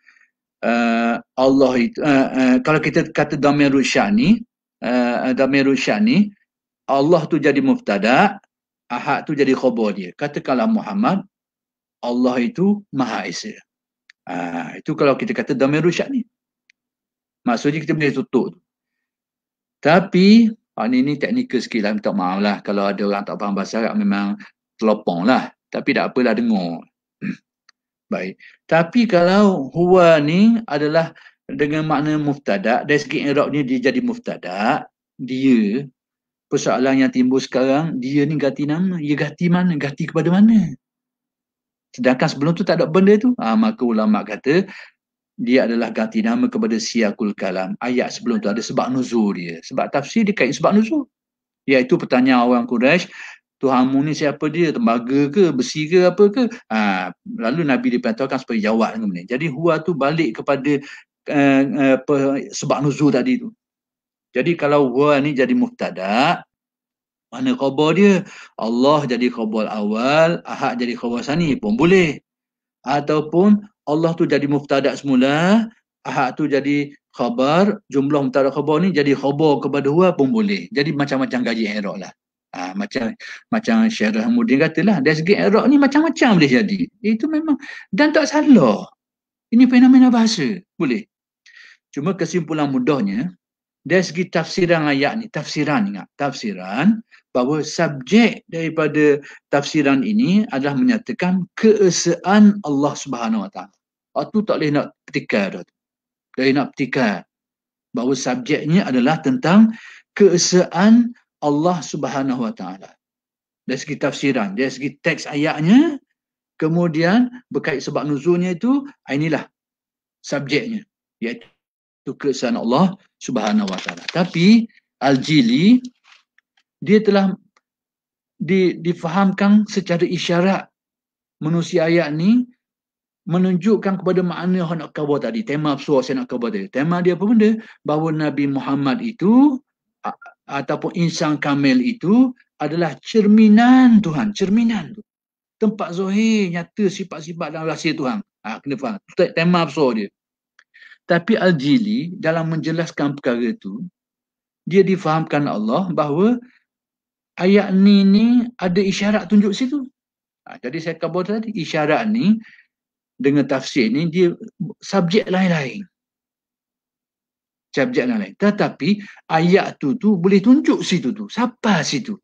Allah itu kalau kita kata dhamirul sya'ni, Allah tu jadi mubtada, ahad tu jadi khabar dia. Katakanlah Muhammad, Allah itu Maha Esa. Itu kalau kita kata dhamirul sya'ni. Maksudnya kita boleh tutup. Tapi ini teknikal sikit lah, minta maaf lah. Kalau ada orang tak faham bahasa Arab memang terlopong lah. Tapi tak apalah, dengar. Baik. Tapi kalau huwa ni adalah dengan makna muftada, dari segi i'rabnya dia jadi muftada, dia, persoalan yang timbul sekarang, dia ni ganti nama. Dia ganti mana? Ganti kepada mana? Sedangkan sebelum tu tak ada benda tu. Maka ulama kata, dia adalah ganti nama kepada siyakul kalam. Ayat sebelum tu ada sebab nuzul dia. Sebab tafsir dia kait sebab nuzul. Iaitu pertanyaan orang Quraisy, Tuhanmu ni siapa dia? Tembaga ke? Besi ke? Apa ke? Lalu Nabi diperintahkan supaya jawab dengan benda. Jadi huwa tu balik kepada sebab nuzul tadi tu. Jadi kalau huwa ni jadi mubtada, mana khabar dia? Allah jadi khabar awal, ahad jadi khabar sani pun boleh. Ataupun Allah tu jadi mubtada semula, ahad tu jadi khabar, jumlah mubtada khabar ni jadi khabar kepada huwa pun boleh. Jadi macam-macam gaji i'rab lah. Macam Syekh Rahmuddin katalah, dari segi i'rab ni macam-macam boleh jadi. Itu memang, dan tak salah. Ini fenomena bahasa, boleh. Cuma kesimpulan mudahnya, dari segi tafsiran ayat ni, tafsiran bahawa subjek daripada tafsiran ini adalah menyatakan keesaan Allah Subhanahu Wa Taala. Itu tak boleh nak petikar dah. Tak boleh nak petikar bahawa subjeknya adalah tentang keesaan Allah Subhanahu Wa Taala. Dari segi tafsiran, dari segi teks ayatnya, kemudian berkait sebab nuzulnya itu, inilah subjeknya, iaitu keesaan Allah Subhanahu Wa Taala. Tapi Al-Jili dia telah difahamkan secara isyarat manusia ayat ni menunjukkan kepada makna yang nak khabar tadi. Tema absurd saya nak khabar tadi. Tema dia apa benda? Bahawa Nabi Muhammad itu ataupun insan kamil itu adalah cerminan Tuhan. Cerminan tu. Tempat zahir, nyata sifat-sifat dan rahsia Tuhan. Kena faham. Tema absurd dia. Tapi Al-Jili dalam menjelaskan perkara itu, dia difahamkan Allah bahawa ayat ni ada isyarat tunjuk situ. Jadi saya khabar tadi, isyarat ni dengan tafsir ni dia subjek lain-lain. Subjek lain-lain. Tetapi ayat tu boleh tunjuk situ tu. Siapa situ?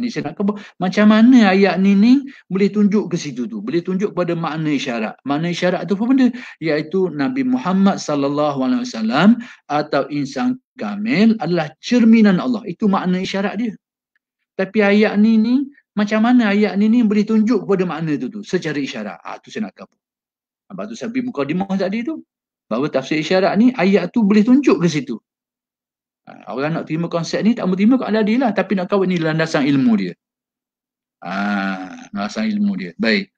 Ni saya nak khabar. Macam mana ayat ni boleh tunjuk ke situ tu? Boleh tunjuk pada makna isyarat. Makna isyarat tu apa benda? Iaitu Nabi Muhammad SAW atau insan kamil adalah cerminan Allah. Itu makna isyarat dia. Tapi ayat ni macam mana ayat ni boleh tunjuk kepada makna tu secara isyarat. Tu saya nak khabar. Lepas tu saya beri mukadimah tadi tu. Bahawa tafsir isyarat ni, ayat tu boleh tunjuk ke situ. Orang nak terima konsep ni, tak mau terima kat adil lah. Tapi nak kawal ni landasan ilmu dia. Landasan ilmu dia. Baik.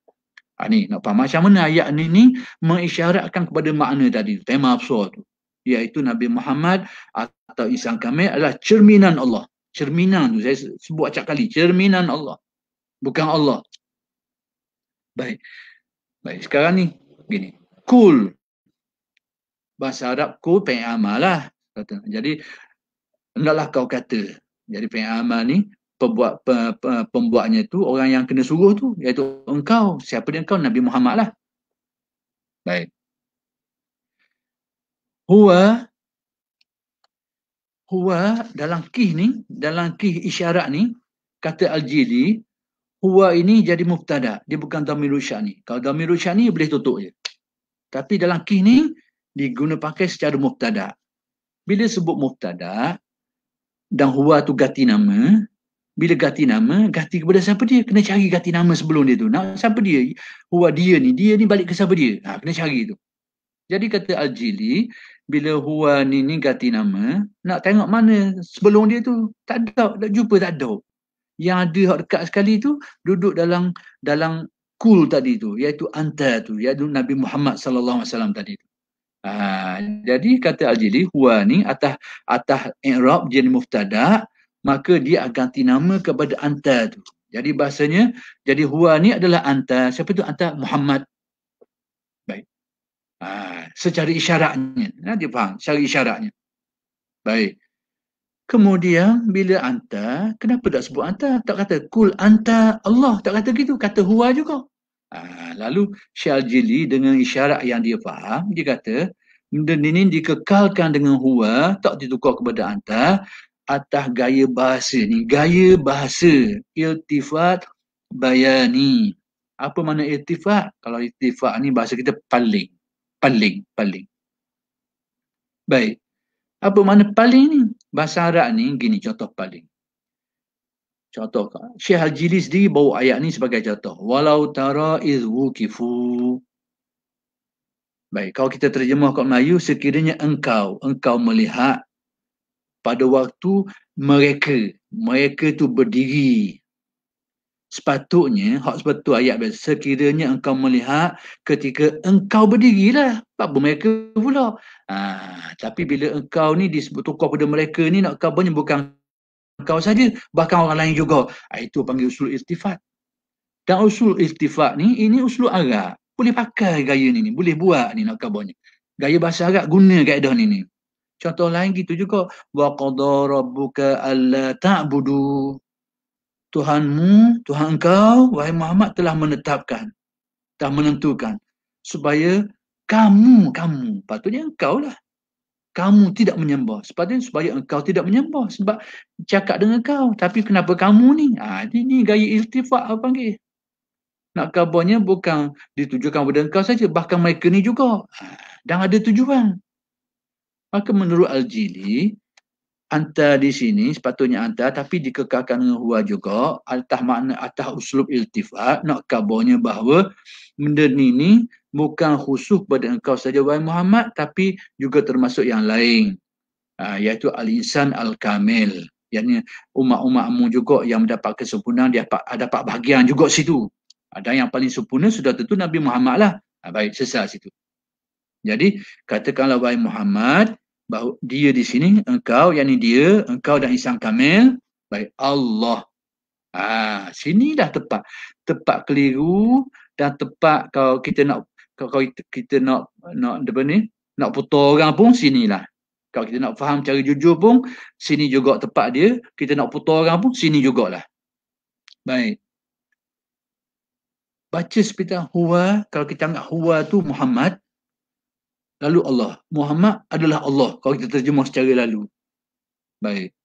Ni nak faham macam mana ayat ni mengisyaratkan kepada makna tadi. Tema absurd tu. Iaitu Nabi Muhammad atau insan kamil adalah cerminan Allah. Cerminan tu, saya sebut acap kali. Cerminan Allah. Bukan Allah. Baik. Sekarang ni, begini. Kul. Bahasa Arab ku pengamal lah. Kata. Jadi, hendaklah kau kata. Jadi pengamal ni, pembuatnya tu, orang yang kena suruh tu, iaitu engkau. Siapa dia engkau? Nabi Muhammad lah. Baik. Huwa dalam kih isyarat ni, kata Al-Jili, huwa ini jadi mubtada. Dia bukan dhamirul sya'ni. Kalau dhamirul sya'ni boleh tutup je. Tapi dalam kih ni, diguna pakai secara mubtada. Bila sebut mubtada, dan huwa tu ganti nama, bila ganti nama, ganti kepada siapa dia? Kena cari ganti nama sebelum dia tu. Nak siapa dia? Huwa dia ni balik ke siapa dia? Kena cari tu. Jadi kata Al-Jili, bila huwa ni ganti nama, nak tengok mana sebelum dia tu? Tak ada, tak jumpa, tak ada. Yang ada hak dekat sekali tu, duduk dalam kul tadi tu, iaitu anta tu, iaitu Nabi Muhammad SAW tadi tu. Jadi kata Al-Jili, huwa ni atas i'rab jadi muftada, maka dia ganti nama kepada anta tu. Jadi bahasanya, jadi huwa ni adalah anta. Siapa tu anta? Muhammad. Baik. Secara isyaratnya. Dia faham secara isyaratnya. Baik. Kemudian bila anta, kenapa tak sebut anta? Tak kata kul anta Allah. Tak kata gitu. Kata huwa juga. Lalu Syal-Jili dengan isyarat yang dia faham, dia kata, benda ini dikekalkan dengan huwa, tak ditukar kepada anta, atas gaya bahasa ni. Gaya bahasa. Iltifat bayani. Apa makna iltifat? Kalau iltifat ni bahasa kita paling. Baik. Apa makna paling ni? Bahasa Arab ni, gini contoh paling. Contoh, Syekh Al-Jili sendiri bawa ayat ni sebagai contoh. Walau tara iz wukifu. Baik, kalau kita terjemah kat Melayu, sekiranya engkau melihat pada waktu mereka tu berdiri. Sepatutnya, hak sebetul ayat biasa, sekiranya engkau melihat ketika engkau berdirilah. Apa mereka pula? Tapi bila engkau ni disebut tukar pada mereka ni, nak kabarnya bukan engkau saja, bahkan orang lain juga. Itu panggil usul iltifat. Dan usul iltifat ni, ini usul Arab. Boleh pakai gaya ni, boleh buat ni nak kabarnya. Gaya bahasa Arab guna kaedah ni. Contoh lain gitu juga. Wa qada rabbuka alla ta'budu. Tuhanmu, Tuhan engkau, wahai Muhammad, telah menetapkan, telah menentukan supaya kamu, patutnya engkau lah, kamu tidak menyembah. Sepatutnya supaya engkau tidak menyembah. Sebab cakap dengan kau. Tapi kenapa kamu ni? Ini gaya iltifat apa panggil. Nak kabarnya bukan ditujukan kepada engkau saja. Bahkan mereka ni juga. Dan ada tujuan. Maka menurut Al-Jili, anta di sini sepatutnya anta, tapi dikekalkan dengan huwa juga, atas makna, atas uslub iltifat, nak kabarnya bahawa benda ni bukan khusus pada engkau saja wahai Muhammad, tapi juga termasuk yang lain, iaitu al-insan al-kamil, yakni umat-umatmu juga yang mendapat kesempurnaan, dia dapat bahagian juga situ. Ada yang paling sempurna sudah tentu Nabi Muhammad lah. Baik, selesai situ. Jadi katakanlah wahai Muhammad, bahawa dia di sini, engkau, yakni dia, engkau dan insan kamil, baik Allah. Sini dah tepat. Tepat keliru dan tepat kalau kita nak apa ni, nak putar orang pun sinilah. Kalau kita nak faham cara jujur pun, sini juga tepat dia. Kita nak putar orang pun, sini jugalah. Baik. Baca seperti huwa, kalau kita anggap huwa tu Muhammad, lalu Allah. Muhammad adalah Allah, kalau kita terjemah secara lalu. Baik.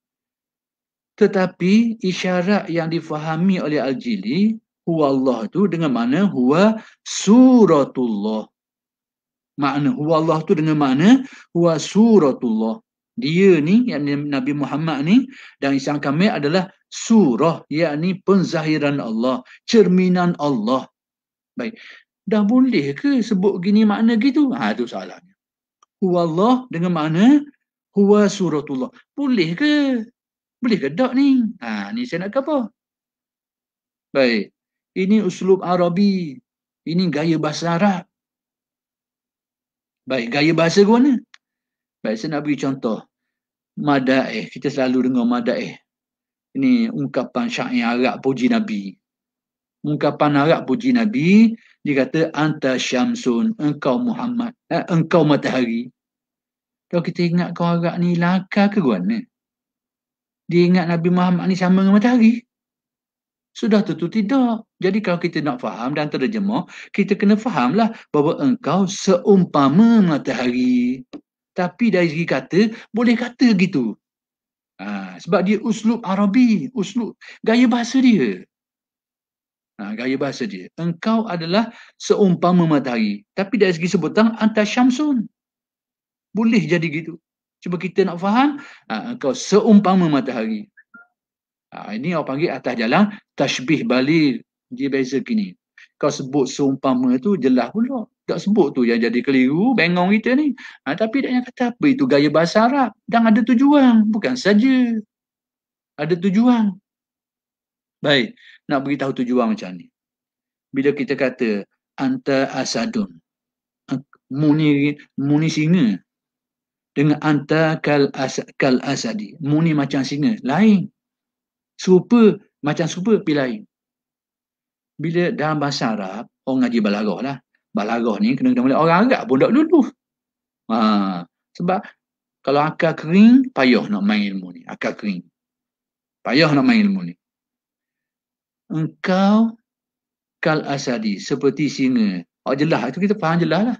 Tetapi isyarat yang difahami oleh Al-Jili, huwa Allah tu dengan makna huwa suratullah. Makna huwa Allah tu dengan makna huwa suratullah. Dia ni, yang Nabi Muhammad ni, dan insan kamil adalah surah, yakni penzahiran Allah, cerminan Allah. Baik. Dah boleh ke sebut gini makna gitu? Itu soalannya. Huwa Allah dengan makna huwa suratullah. Boleh ke? Boleh ke tak ni? Ni saya nak apa? Baik. Ini uslub Arabi. Ini gaya bahasa Arab. Baik, gaya bahasa ke mana? Baik, saya nak beri contoh. Madaih. Kita selalu dengar madaih. Ini ungkapan syair Arab puji Nabi. Ungkapan Arab puji Nabi, dia kata anta syamsun, engkau Muhammad, engkau matahari. Kalau kita ingat kau agak ni laka ke guana? Dia ingat Nabi Muhammad ni sama dengan matahari? Sudah tentu tidak. Jadi kalau kita nak faham dan terjemah, kita kena fahamlah bahawa engkau seumpama matahari. Tapi dari segi kata, boleh kata gitu. Sebab dia uslub Arabi, uslub gaya bahasa dia. Gaya bahasa dia. Engkau adalah seumpama matahari. Tapi dari segi sebutan, anta syamsun. Boleh jadi gitu. Cuba kita nak faham, engkau seumpama matahari. Ini orang panggil atas jalan tashbih baligh. Dia beza gini. Kau sebut seumpama tu jelas pula. Tak sebut tu yang jadi keliru, bengong kita ni. Tapi dia kata apa itu gaya bahasa Arab. Dan ada tujuan. Bukan saja. Ada tujuan. Baik. Nak beritahu tujuan macam ni. Bila kita kata anta asadun. Muni singa. Dengan anta kal asadi. Muni macam singa. Lain. Serupa, macam serupa, tapi lain. Bila dalam bahasa Arab, orang ngaji balaghah lah. Balaghah ni kena oleh orang Arab pun tak luluh. Sebab kalau akal kering, payah nak main ilmu ni. Akal kering. Payah nak main ilmu ni. Engkau kal asadi, seperti singa. Jelas, itu kita faham jelas lah.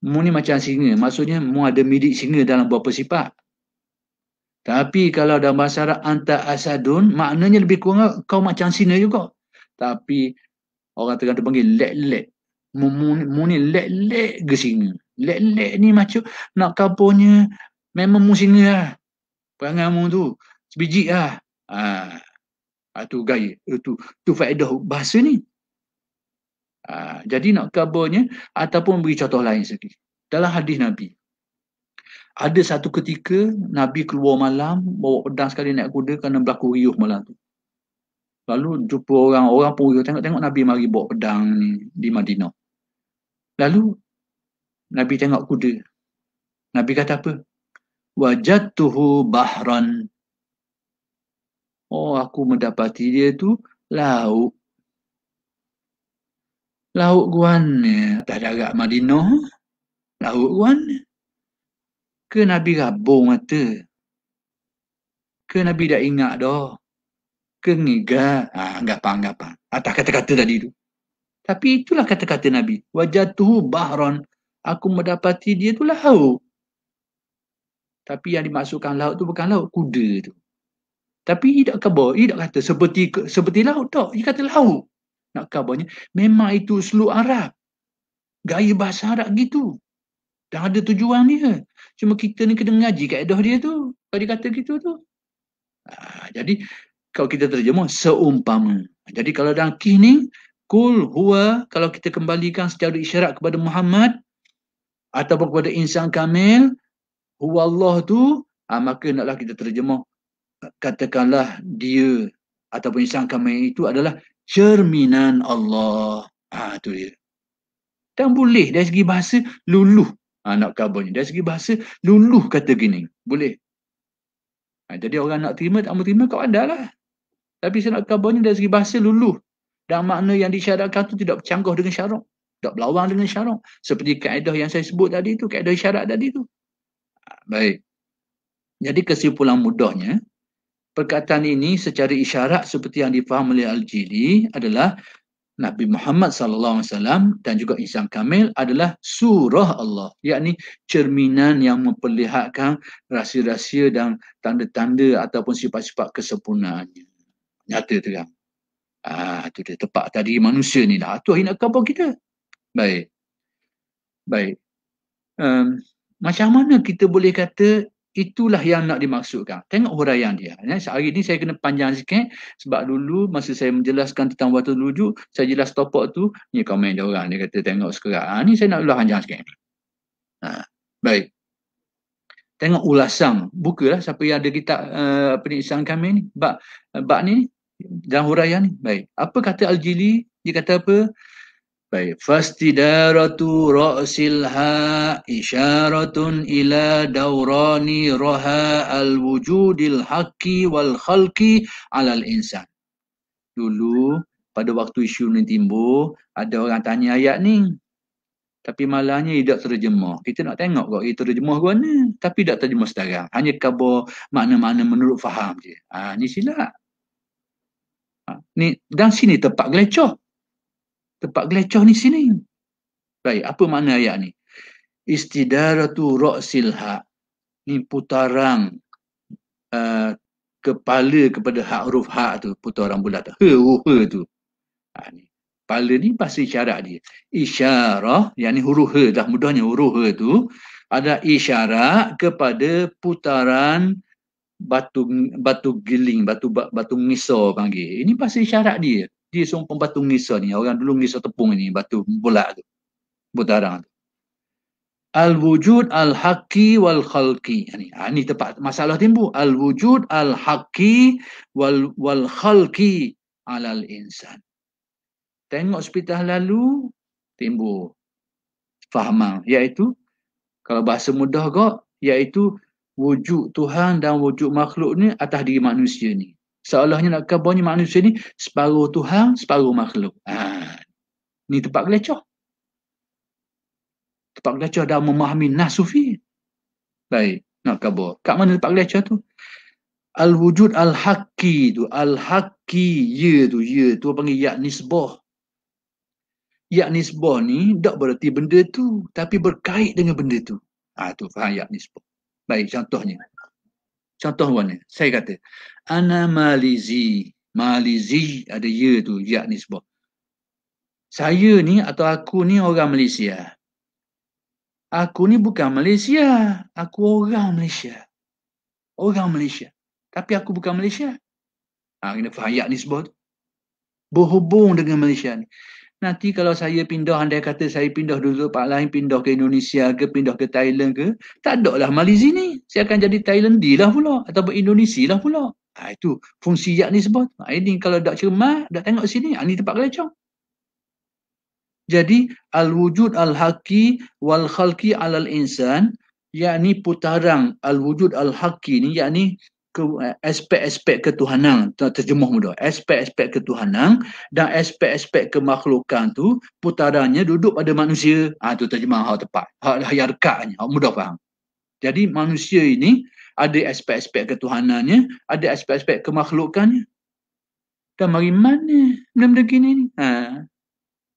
Mu ni macam singa. Maksudnya, mu ada milik singa dalam beberapa sifat. Tapi kalau dalam bahasa Arab anta asadun, maknanya lebih kurang kau macam singa juga. Tapi orang terkadang panggil lek-lek. Mu ni lek-lek ke singa. Lek-lek ni macam nak kaburnya memang mu singa lah. Perangai mu tu sebiji lah. Itu gaya. Itu faedah bahasa ni. Jadi nak kaburnya ataupun beri contoh lain sekali. Dalam hadis Nabi. Ada satu ketika Nabi keluar malam, bawa pedang sekali naik kuda kerana berlaku riuh malam tu. Lalu jumpa orang pun riuh. Tengok Nabi mari bawa pedang ni di Madinah. Lalu Nabi tengok kuda. Nabi kata apa? Wajadtuhu bahran. Aku mendapati dia tu laut. Laut guana. Tak darat Madinah. Laut guana. Ke Nabi rabung mata? Ke Nabi dah ingat dah? Ke ngigat? Anggapan. Atas kata-kata tadi tu. Tapi itulah kata-kata Nabi. Wajatuhu bahran. Aku mendapati dia tu laut. Tapi yang dimaksudkan laut tu bukan laut. Kuda tu. Tapi tidak khabar. Tidak kata seperti laut tak. Dia kata laut. Nak khabarnya. Memang itu uslub Arab. Gaya bahasa Arab gitu. Dan ada tujuan dia. Cuma kita ni kena ngaji kaedah dia tu. Kalau dia kata gitu tu. Jadi, kalau kita terjemah, seumpama. Jadi, kalau dalam kih ni, kul huwa, kalau kita kembalikan secara isyarat kepada Muhammad, ataupun kepada insan kamil, huwa Allah tu, maka naklah kita terjemah. Katakanlah dia, ataupun insan kamil itu adalah cerminan Allah. Itu dia. Dan boleh, dari segi bahasa, luluh. Nak kabarnya. Dari segi bahasa, luluh kata gini. Boleh. Jadi orang nak terima, tak mau terima, kau ada lah. Tapi saya nak kabarnya dari segi bahasa, luluh. Dan makna yang disyaratkan itu tidak bercanggah dengan syarak. Tak berlawan dengan syarak. Seperti kaedah yang saya sebut tadi itu, kaedah syarat tadi itu. Baik. Jadi kesimpulan mudahnya, perkataan ini secara isyarat seperti yang difaham oleh Al-Jili adalah Nabi Muhammad SAW dan juga insan kamil adalah surah Allah. Yakni cerminan yang memperlihatkan rahsia-rahsia dan tanda-tanda ataupun sifat-sifat kesempurnaannya. Nyata terang. Itu dia tepat tadi manusia ni lah. Itu nak khabar kita. Baik. Macam mana kita boleh kata itulah yang nak dimaksudkan. Tengok huraian dia. Hari ni saya kena panjang sikit sebab dulu masa saya menjelaskan tentang waktu rujuk, saya jelas topik tu, ni komen dia orang. Dia kata tengok sekarang. Ni saya nak ulas panjang sikit. Baik. Tengok ulasan. Bukalah siapa yang ada kitab penisaan kami ni. Bab ni dalam huraian ni. Baik. Apa kata Al-Jili? Dia kata apa? Baik, fastidaratu ra'sil ha isyaratun ila daurani roha al-wujudil haqqi wal khalqi alal insan. Dulu, pada waktu isu ni timbul, ada orang tanya ayat ni. Tapi malahnya tidak terjemah. Kita nak tengok kok ia terjemah ke mana. Tapi tak terjemah sekarang. Hanya khabar makna-makna menurut faham je. Ni silap. Ni dan sini tempat gelecoh. Tempat gelecoh ni sini. Baik, apa makna ayat ni? Istidaratu ra'sil haq. Ni putaran kepala kepada huruf hak tu, putaran bulat tu. He tu. Ni. Kepala ni bahasa isyarat dia. Isyarah, yang ni huruf he dah mudahnya huruf he tu ada isyarat kepada putaran batu giling, batu ngisar panggil. Ini bahasa isyarat dia. Dia sumpah batu ngisar ni. Orang dulu ngisar tepung ni, batu bulat tu. Putaran tu. Al-wujud al-haqqi wal-khalqi. Ini tepat masalah timbul. Al-wujud al-haqqi wal-khalqi alal insan. Tengok sepitah lalu, timbul fahaman. Iaitu, kalau bahasa mudah kok, iaitu wujud Tuhan dan wujud makhluk ni atas diri manusia ni. Seolahnya nak kabarnya manusia ni separuh Tuhan, separuh makhluk. Ni tempat gelecoh. Tempat gelecoh dah memahami nas sufi. Baik, nak khabar. Kat mana tempat gelecoh tu? Al-wujud al-haqqi tu. Al-haqqi, ya tu panggil ya nisbah. Ya nisbah ni tak berarti benda tu, tapi berkait dengan benda tu. Tu faham ya nisbah. Baik, contohnya. Contoh mana? Saya kata, ana malizi. Malizi ada ya tu, ya nisbah. Saya ni atau aku ni orang Malaysia. Aku ni bukan Malaysia. Aku orang Malaysia. Orang Malaysia. Tapi aku bukan Malaysia. Kena faham ya nisbah tu. Berhubung dengan Malaysia ni. Nanti kalau saya pindah, andai kata saya pindah dulu tempat lain, pindah ke Indonesia ke, pindah ke Thailand ke, tak ada lah Malaysia ni. Saya akan jadi Thailandi lah pula. Ataupun Indonesia lah pula. Itu fungsi ya nisbah. Ini kalau tak cermat, tak tengok sini, ini tempat kelecong. Jadi, al-wujud al-haqqi wal-khalqi alal insan, yakni putaran al-wujud al-haqqi ni, yakni aspek-aspek ketuhanan, terjemah mudah, aspek-aspek ketuhanan dan aspek-aspek kemakhlukan tu putarannya duduk pada manusia. Tu terjemah hak tepat, hak rekatnya, hak mudah faham. Jadi manusia ini ada aspek-aspek ketuhanannya, ada aspek-aspek kemakhlukannya. Dan mari mana benda-benda gini ni?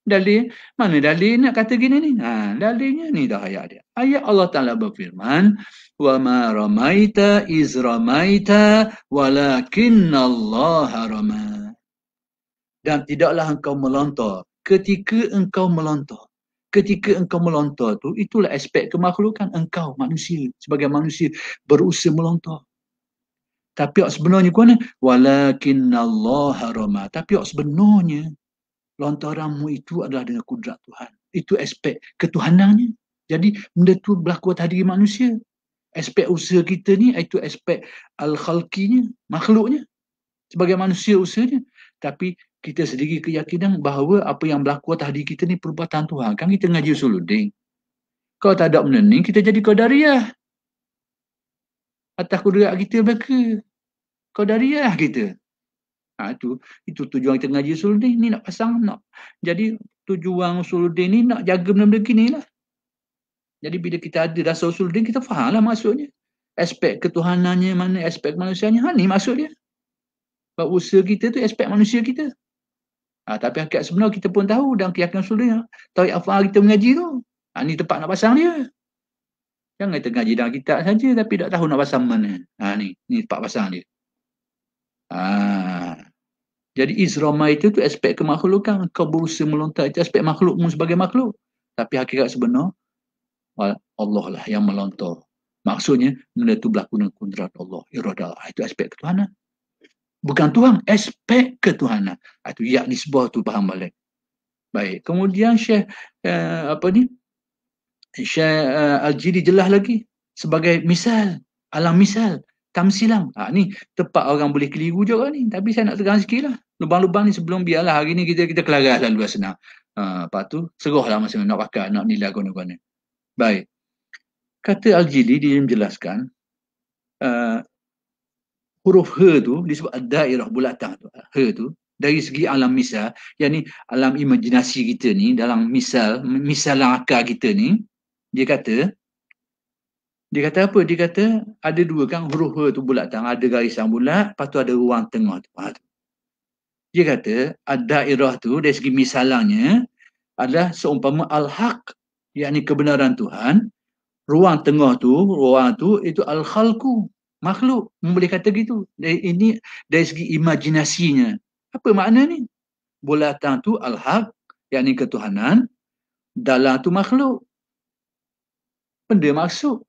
Dalil, mana dalil nak kata gini ni? Dalilnya ni dah ayat dia. Ayat Allah Ta'ala berfirman, wa ma ramaita iz ramaita walakinna Allah rama. Dan tidaklah engkau melontar ketika engkau melontar. Ketika engkau melontar tu, itulah aspek kemakhlukan engkau manusia. Sebagai manusia berusaha melontar. Tapi sebenarnya kuana walakinna Allah rama. Tapi sebenarnya lontaranmu itu adalah dengan kudrat Tuhan. Itu aspek ketuhanannya. Jadi benda tu berlaku atas diri manusia. Aspek usaha kita ni itu aspek al-khalqinya, makhluknya. Sebagai manusia usahanya. Tapi kita sendiri keyakinan bahawa apa yang berlaku atas diri kita ni perbuatan Tuhan. Kan kita ngaji usuluddin. Kalau tak ada benda ni, kita jadi qadariyah. Atas kudrat kita mereka. Qadariyah kita. Itu tujuan kita ngaji usuluddin ni, nak pasang nak. Jadi tujuan usuluddin ni nak jaga benda-benda gini lah. Jadi bila kita ada dasar usuluddin, kita faham lah maksudnya. Aspek ketuhanannya mana, aspek manusianya, ni maksud dia. Sebab usaha kita tu aspek manusia kita. Tapi hakikat sebenar kita pun tahu dalam keyakinan usuluddin. Tauhid af'al kita mengaji tu. Ni tempat nak pasang dia. Jangan kita ngaji dalam kitab saja tapi tak tahu nak pasang mana. Ni tempat pasang dia. Jadi izrama itu tu aspek kemakhlukan. Kau berusaha melontar, itu aspek makhlukmu sebagai makhluk. Tapi hakikat sebenar, Allah lah yang melontar. Maksudnya, benda itu berlaku dengan kudrat Allah. Iradah. Itu aspek ketuhanan. Bukan Tuhan, aspek ketuhanan. Itu ya nisbah tu faham balik. Baik. Kemudian Syekh Syekh Al-Jili jelas lagi. Sebagai misal, alam misal. Tamsilang. Ni tepat orang boleh keliru juga ni. Tapi saya nak tegang sikit lah. Lubang-lubang ni sebelum biarlah hari ni kita kelaras lalu senang. Lepas tu serahlah masa nak pakai, nak nilai guna-guna. Baik. Kata Al-Jili dia menjelaskan huruf H tu disebut dairah bulatan tu. H tu dari segi alam misal, yakni alam imajinasi kita ni, dalam misal akal kita ni, dia kata apa? Dia kata ada dua kan huruf H tu bulatan, ada garisan bulat, lepas tu ada ruang tengah tu. Dia kata ad-dairah tu dari segi misalannya adalah seumpama al-haq, yakni kebenaran Tuhan. Ruang tengah tu, itu al-khalqu, makhluk. Boleh kata gitu. Ini dari segi imajinasinya. Apa makna ni? Bulatan tu al-haq, yakni ketuhanan. Dalam tu makhluk. Benda maksud.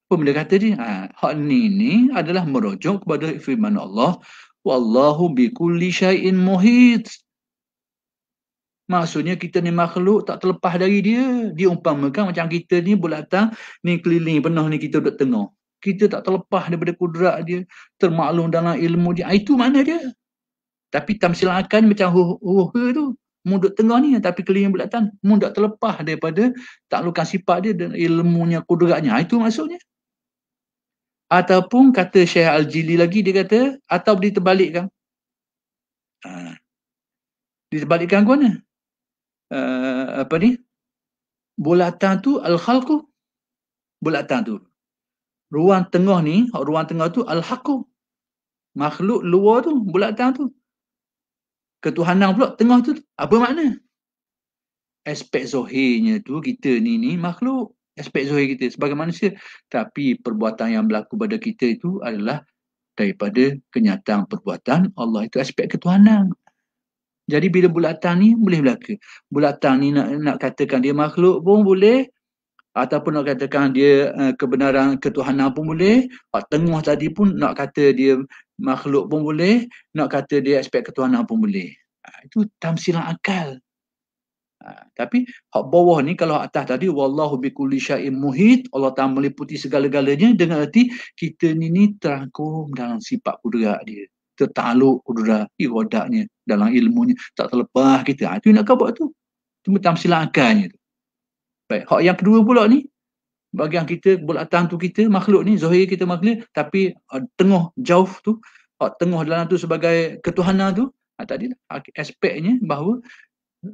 Apa benda kata dia? Hak ni adalah merujuk kepada firman Allah. Wallahu bikulli syai'in muhit. Maksudnya kita ni makhluk tak terlepas dari dia. Dia umpamakan macam kita ni bulatan, ni keliling penuh ni kita duduk tengah. Kita tak terlepas daripada kudrat dia, termaklum dalam ilmu dia. Itu mana dia? Tapi tamsilan akal macam huruf tu. Mu duduk tengah ni tapi keliling bulatan. Mu tak terlepas daripada taklukan sifat dia dan ilmunya, kudratnya. Itu maksudnya. Ataupun kata Syekh Al-Jili lagi, dia kata, atau diterbalikkan. Diterbalikkan ke mana? Apa ni? Bulatan tu al-khalqu. Bulatan tu. Ruang tengah ni, ruang tengah tu al-haqqu. Makhluk luar tu, bulatan tu. Ketuhanan pula tengah tu. Apa makna? Aspek zohirnya tu kita ni makhluk. Aspek zohir kita sebagai manusia. Tapi perbuatan yang berlaku pada kita itu adalah daripada kenyataan perbuatan Allah, itu aspek ketuhanan. Jadi bila bulatan ni boleh berlaku. Bulatan ni nak katakan dia makhluk pun boleh, ataupun nak katakan dia kebenaran ketuhanan pun boleh. Tengah tadi pun nak kata dia makhluk pun boleh, nak kata dia aspek ketuhanan pun boleh. Itu tamsilan akal. Tapi hak bawah ni, kalau atas tadi wallahu bikulli syai'in muhit, Allah Ta'ala meliputi segala-galanya, dengan arti kita ni terangkum dalam sifat kudrat dia, tertakluk kudrat iradatnya dalam ilmunya, tak terlepas kita. Itu nak kau buat tu. Cuma tamsilan akalnya tu. Baik, hak yang kedua pula ni, bagian kita bulatan tu kita makhluk ni, zahir kita makhluk, tapi tengah jauh tu, hak tengah dalam tu sebagai ketuhanan tu, tadi aspeknya bahawa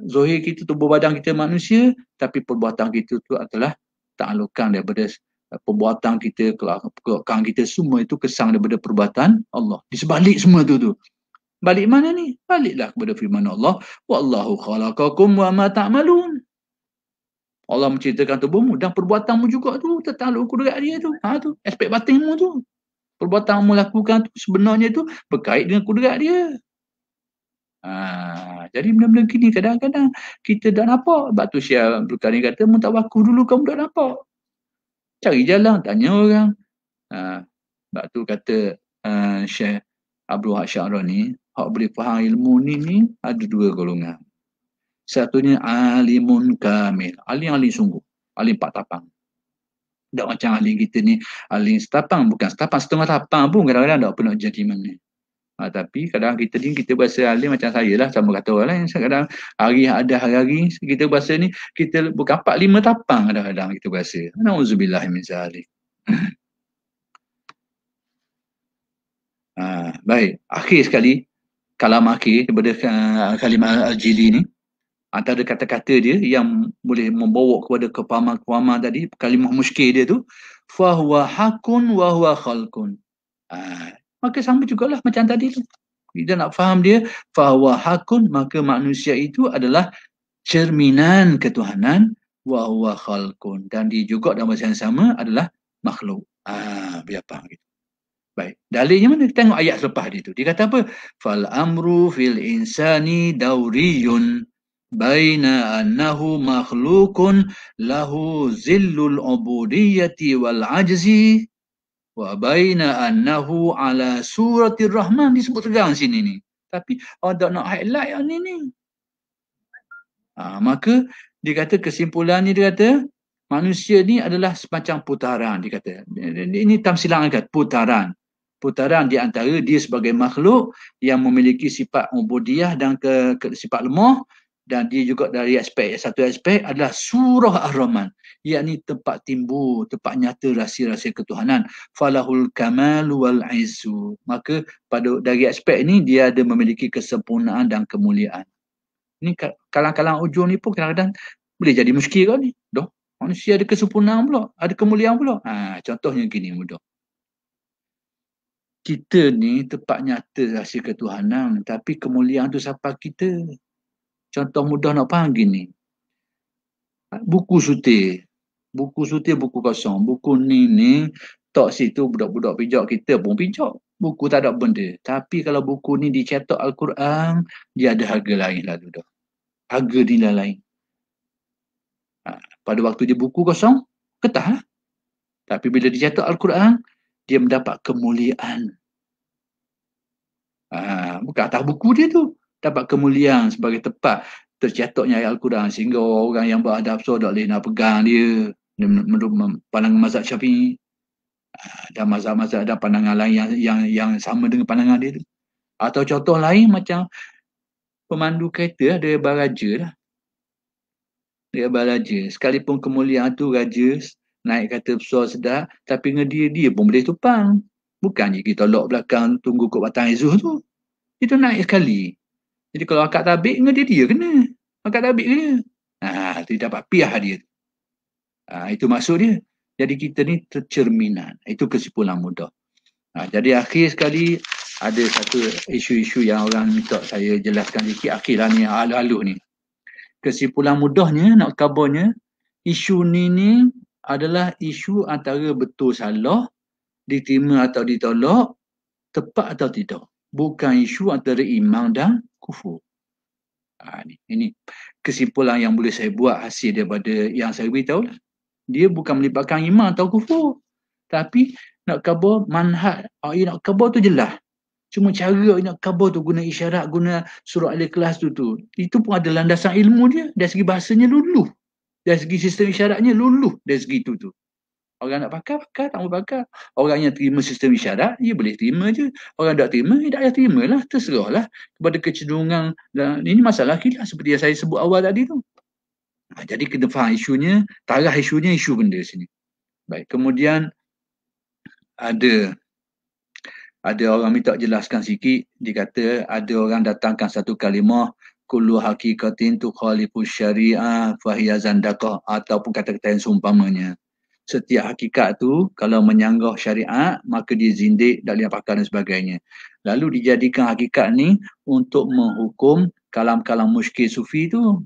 zahir kita, tubuh badan kita manusia, tapi perbuatan kita tu adalah taklukan daripada perbuatan kita, kelakuan kita, semua itu kesang daripada perbuatan Allah. Di sebalik semua tu. Balik mana ni? Baliklah kepada firman Allah, wallahu khalaqakum wa ma ta'malun. Allah menceritakan tubuhmu dan perbuatanmu juga tu, tertakluk kudrat dia tu. Tu aspek batinmu tu. Perbuatan kamu lakukan tu sebenarnya tu berkait dengan kudrat dia. Jadi benda-benda gini kadang-kadang kita dah nampak. Sebab tu Syekh Abdul Karim kata, mu tak wakuf dulu kamu dah nampak. Cari jalan, tanya orang. Sebab tu kata Syekh Abdul Wahab Sya'rani, hak boleh faham ilmu ni ada dua golongan. Satunya alimun kamil, alim sungguh, alim pak tapang. Tak macam alim kita ni, alim setapang, bukan setapang, setengah tapang pun kadang-kadang tak pernah jadi mana. Tapi kadang kita ni, kita berasa alim macam saya lah, sama kata orang lain. Kadang hari-hari kita berasa ni, kita bukan 4-5 tapang kadang-kadang kita berasa. Na'udzubillah min zalik. Baik, akhir sekali, kalam akhir daripada kalimah Al-Jili ni, antara kata-kata dia yang boleh membawa kepada kepahaman-kepahaman tadi, kalimah muskil dia tu, fahuwa hakun wa huwa khalqun. Maka sama jugalah macam tadi tu. Kita nak faham dia, fahuwa hakun, maka manusia itu adalah cerminan ketuhanan, wa huwa khalqun. Dan dia juga dalam masa yang sama adalah makhluk. Biapa gitu. Baik, dalilnya mana? Kita tengok ayat selepas dia tu. Dia kata apa? Fal amru fil insani dauriyun baina annahu makhlukun lahu zillul ubudiyyati wal ajzi wa baina annahu ala suratir rahman. Disebut tegang sini ni. Tapi ada nak highlight yang ni. Maka dia kata kesimpulannya, dia kata manusia ni adalah semacam putaran. Dia kata ini tamsilan agak putaran di antara dia sebagai makhluk yang memiliki sifat ubudiyah dan sifat lemah, Dan dia juga dari satu aspek adalah surah Ar-Rahman, yakni tempat timbul, tempat nyata rahsia-rahsia ketuhanan. Falahul kamalu wal izzu. Maka dari aspek ini dia ada memiliki kesempurnaan dan kemuliaan. Ni kalang-kalang ujung ni pun kadang-kadang boleh jadi muskil kan ni. Doh, manusia ada kesempurnaan pula, ada kemuliaan pula. Contohnya gini mudah. Kita ni tempat nyata rahsia ketuhanan, tapi kemuliaan tu siapa kita? Contoh mudah nak faham gini. Buku sutir. Buku sutir, buku kosong. Buku ni tok situ budak-budak pijak kita pun pijak. Buku tak ada benda. Tapi kalau buku ni dicetak Al-Quran, dia ada harga lain lah tu dah. Harga nilai lain. Pada waktu dia buku kosong, ketah lah. Tapi bila dicetak Al-Quran, dia mendapat kemuliaan. Bukan atas buku dia tu. Dapat kemuliaan sebagai tempat tercetaknya ayat Al-Quran, sehingga orang yang beradab so tak boleh nak pegang dia menurut pandangan mazhab Syafi'i. Dan mazhab-mazhab dan pandangan lain yang sama dengan pandangan dia tu. Atau contoh lain macam pemandu kereta, dia baraja lah. Dia baraja. Sekalipun kemuliaan tu raja naik kereta besar sedap, tapi dengan dia pun boleh tumpang. Bukannya kita lock belakang tunggu kot batang Izuh tu. Itu naik sekali. Jadi kalau akad tabik dengan dia kena. Akad tabik ke dia. Dia dapat piah dia. Itu maksud dia. Jadi kita ni tercerminan. Itu kesimpulan mudah. Jadi akhir sekali ada satu isu-isu yang orang minta saya jelaskan sikit. Akhirlah ni, halus-halus ni. Kesimpulan mudahnya, nak kabarnya, isu ni adalah isu antara betul salah, diterima atau ditolak, tepat atau tidak. Bukan isu antara iman dan kufur. Ini kesimpulan yang boleh saya buat hasil daripada yang saya beritahu lah. Dia bukan melibatkan iman atau kufur. Tapi nak khabar manhaj, nak khabar tu jelas. Cuma cara nak khabar tu guna isyarat, guna surah Al-Ikhlas tu. Itu pun ada landasan ilmu dia. Dari segi bahasanya luluh. Dari segi sistem isyaratnya luluh. Dari segi tu. Orang nak pakai, tak mau pakai. Orang yang terima sistem isyarat, dia boleh terima je. Orang tak terima, dia tak terima lah. Terserahlah kepada kecenderungan. Dan ini masalah kita seperti yang saya sebut awal tadi tu. Jadi kena faham isunya, tarah isunya, isu benda sini. Baik, kemudian ada orang minta jelaskan sikit. Dia kata ada orang datangkan satu kalimah, kullu hakikatin tukhalifu syariah fahiya zandaqah, ataupun kata-kata yang seumpamanya. Setiap hakikat tu kalau menyanggah syariat, maka dia zindik, tak boleh pakai dan sebagainya. Lalu dijadikan hakikat ni untuk menghukum kalam-kalam musyrik sufi tu.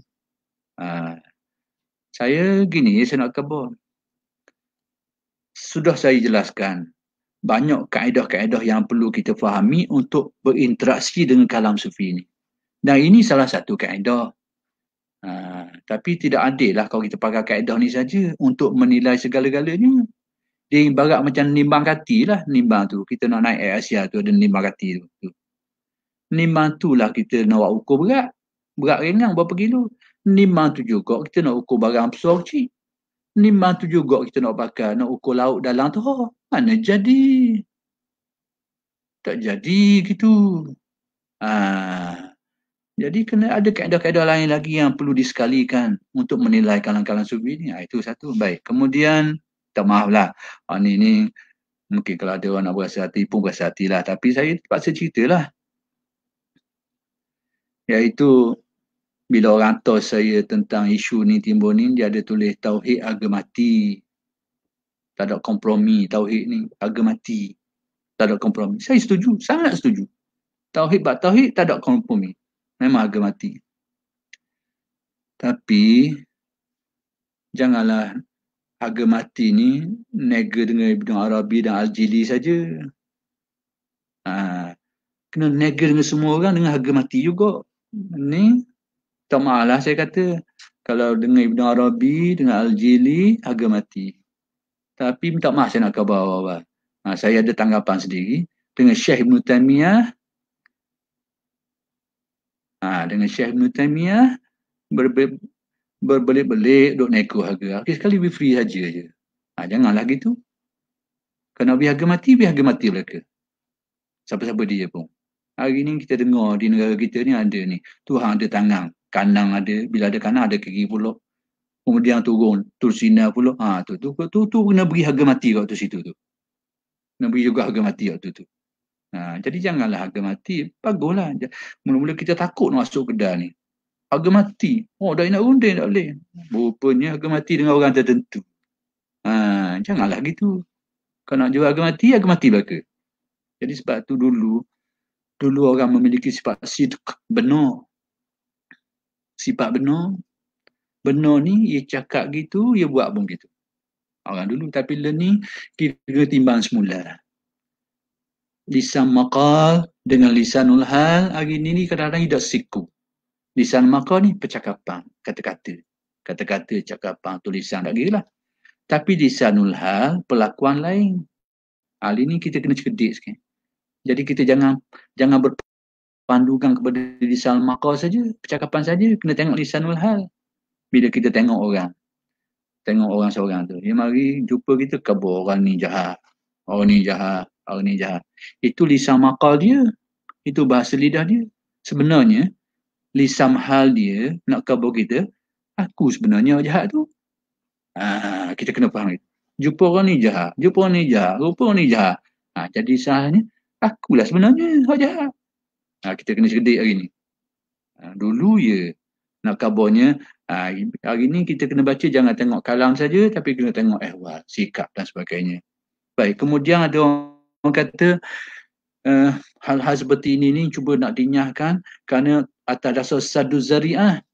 Saya nak khabar. Sudah saya jelaskan, banyak kaedah-kaedah yang perlu kita fahami untuk berinteraksi dengan kalam sufi ni. Dan ini salah satu kaedah. Tapi tidak adil lah kalau kita pakai kaedah ni saja untuk menilai segala-galanya. Dia ibarat macam nimbang kati lah. Nimbang tu, kita nak naik Air Asia tu ada nimbang kati tu. Nimbang tu lah kita nak ukur berat. Berat ringan berapa kilo. Nimbang tu juga kita nak ukur barang besar kecil. Nimbang tu juga kita nak pakai, nak ukur laut dalam tu. Mana jadi? Tak jadi gitu. Jadi kena ada kaedah-kaedah lain lagi yang perlu disekalikan untuk menilai kalang-kalang sufi ni. Itu satu. Baik. Kemudian, tak maaf lah. Ni mungkin kalau ada orang nak berasa hati pun berasa hatilah. Tapi saya terpaksa ceritalah. Iaitu bila orang tahu saya tentang isu ni timbul ni, dia ada tulis tauhid harga mati. Tak ada kompromi tauhid ni. Harga mati. Tak ada kompromi. Saya setuju. Sangat setuju. Tauhid tak ada kompromi. Memang harga mati. Tapi janganlah harga mati ni nega dengan Ibn Arabi dan Al-Jili saja. Kena nega dengan semua orang dengan harga mati juga. Ni tak maaf lah saya kata. Kalau dengan Ibn Arabi, dengan Al-Jili, harga mati. Tapi minta maaf saya nak khabar awal-awal. Saya ada tanggapan sendiri. Dengan Syekh Ibn Taymiyah, dengan Syekh Ibn Taymiyah berbelik-belik duk nego harga. Akhir sekali we free saja je. Janganlah gitu. Kalau biar harga mati mereka. Siapa-siapa dia pun. Hari ni kita dengar di negara kita ni ada ni. Tuhan ada tangan. kanang ada, bila ada kanang ada kaki pula. Kemudian turun, tursina pula. Tu kena beri harga mati waktu situ tu. Kena beri juga harga mati waktu tu. Jadi janganlah harga mati. Baguslah. Mula-mula kita takut nak masuk kedai ni. Harga mati. Dah nak runding tak boleh. Rupanya harga mati dengan orang tertentu. Janganlah gitu. Kalau nak jual harga mati belaka. Jadi sebab tu dulu orang memiliki sifat sidq, benar. Sifat benar. Benar ni, ia cakap gitu, ia buat pun gitu. Orang dulu. Tapi bila ni, kira timbang semula. Lisan maqal dengan lisanul hal, hari ni kadang-kadang tidak siku. Lisan maqal ni percakapan, kata-kata. Kata-kata, cakapan, tulisan, tak kira lah. Tapi lisanul hal, perlakuan lain. Hal ini kita kena cerdik sikit. Jadi kita jangan berpandukan kepada lisan maqal saja, percakapan saja, kena tengok lisanul hal. Bila kita tengok orang seorang tu, dia mari jumpa kita, kabur orang ni jahat, orang ni jahat. Itu lisan maqal dia, itu bahasa lidah dia. Sebenarnya lisan hal dia nak kabur kita, aku sebenarnya jahat tu. Kita kena faham itu. Jumpa orang ni jahat, rupa orang ni jahat. Jadi salahnya akulah sebenarnya orang jahat. Kita kena cerdik hari ni. Dulu ya nak kabarnya, hari ni kita kena baca, jangan tengok kalam saja, tapi kena tengok ehwal, sikap dan sebagainya. Baik, kemudian ada orang kata hal-hal seperti ini cuba nak dinyahkan kerana atas dasar saddu zari'ah,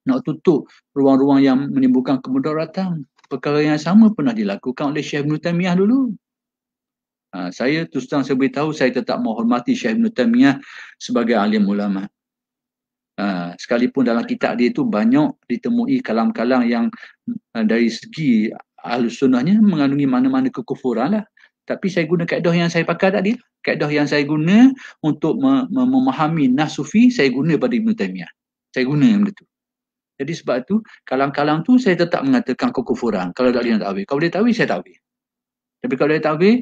nak tutup ruang-ruang yang menimbulkan kemudaratan. Perkara yang sama pernah dilakukan oleh Syekh Ibn Taymiyah dulu. Saya terus terang saya beritahu, saya tetap menghormati Syekh Ibn Taymiyah sebagai alim ulama. Sekalipun dalam kitab dia itu banyak ditemui kalam-kalam yang dari segi Ahlus Sunnahnya mengandungi mana-mana kekufuran lah. Tapi saya guna kaedah yang saya pakai tadi. Kaedah yang saya guna untuk memahami nas sufi, saya guna pada Ibn Taymiyah. Saya guna yang betul. Jadi sebab tu, kalam-kalam tu saya tetap mengatakan kekufuran. Kalau tak boleh nak takwil. Kalau boleh takwil, saya takwil. Tapi kalau dia takwil,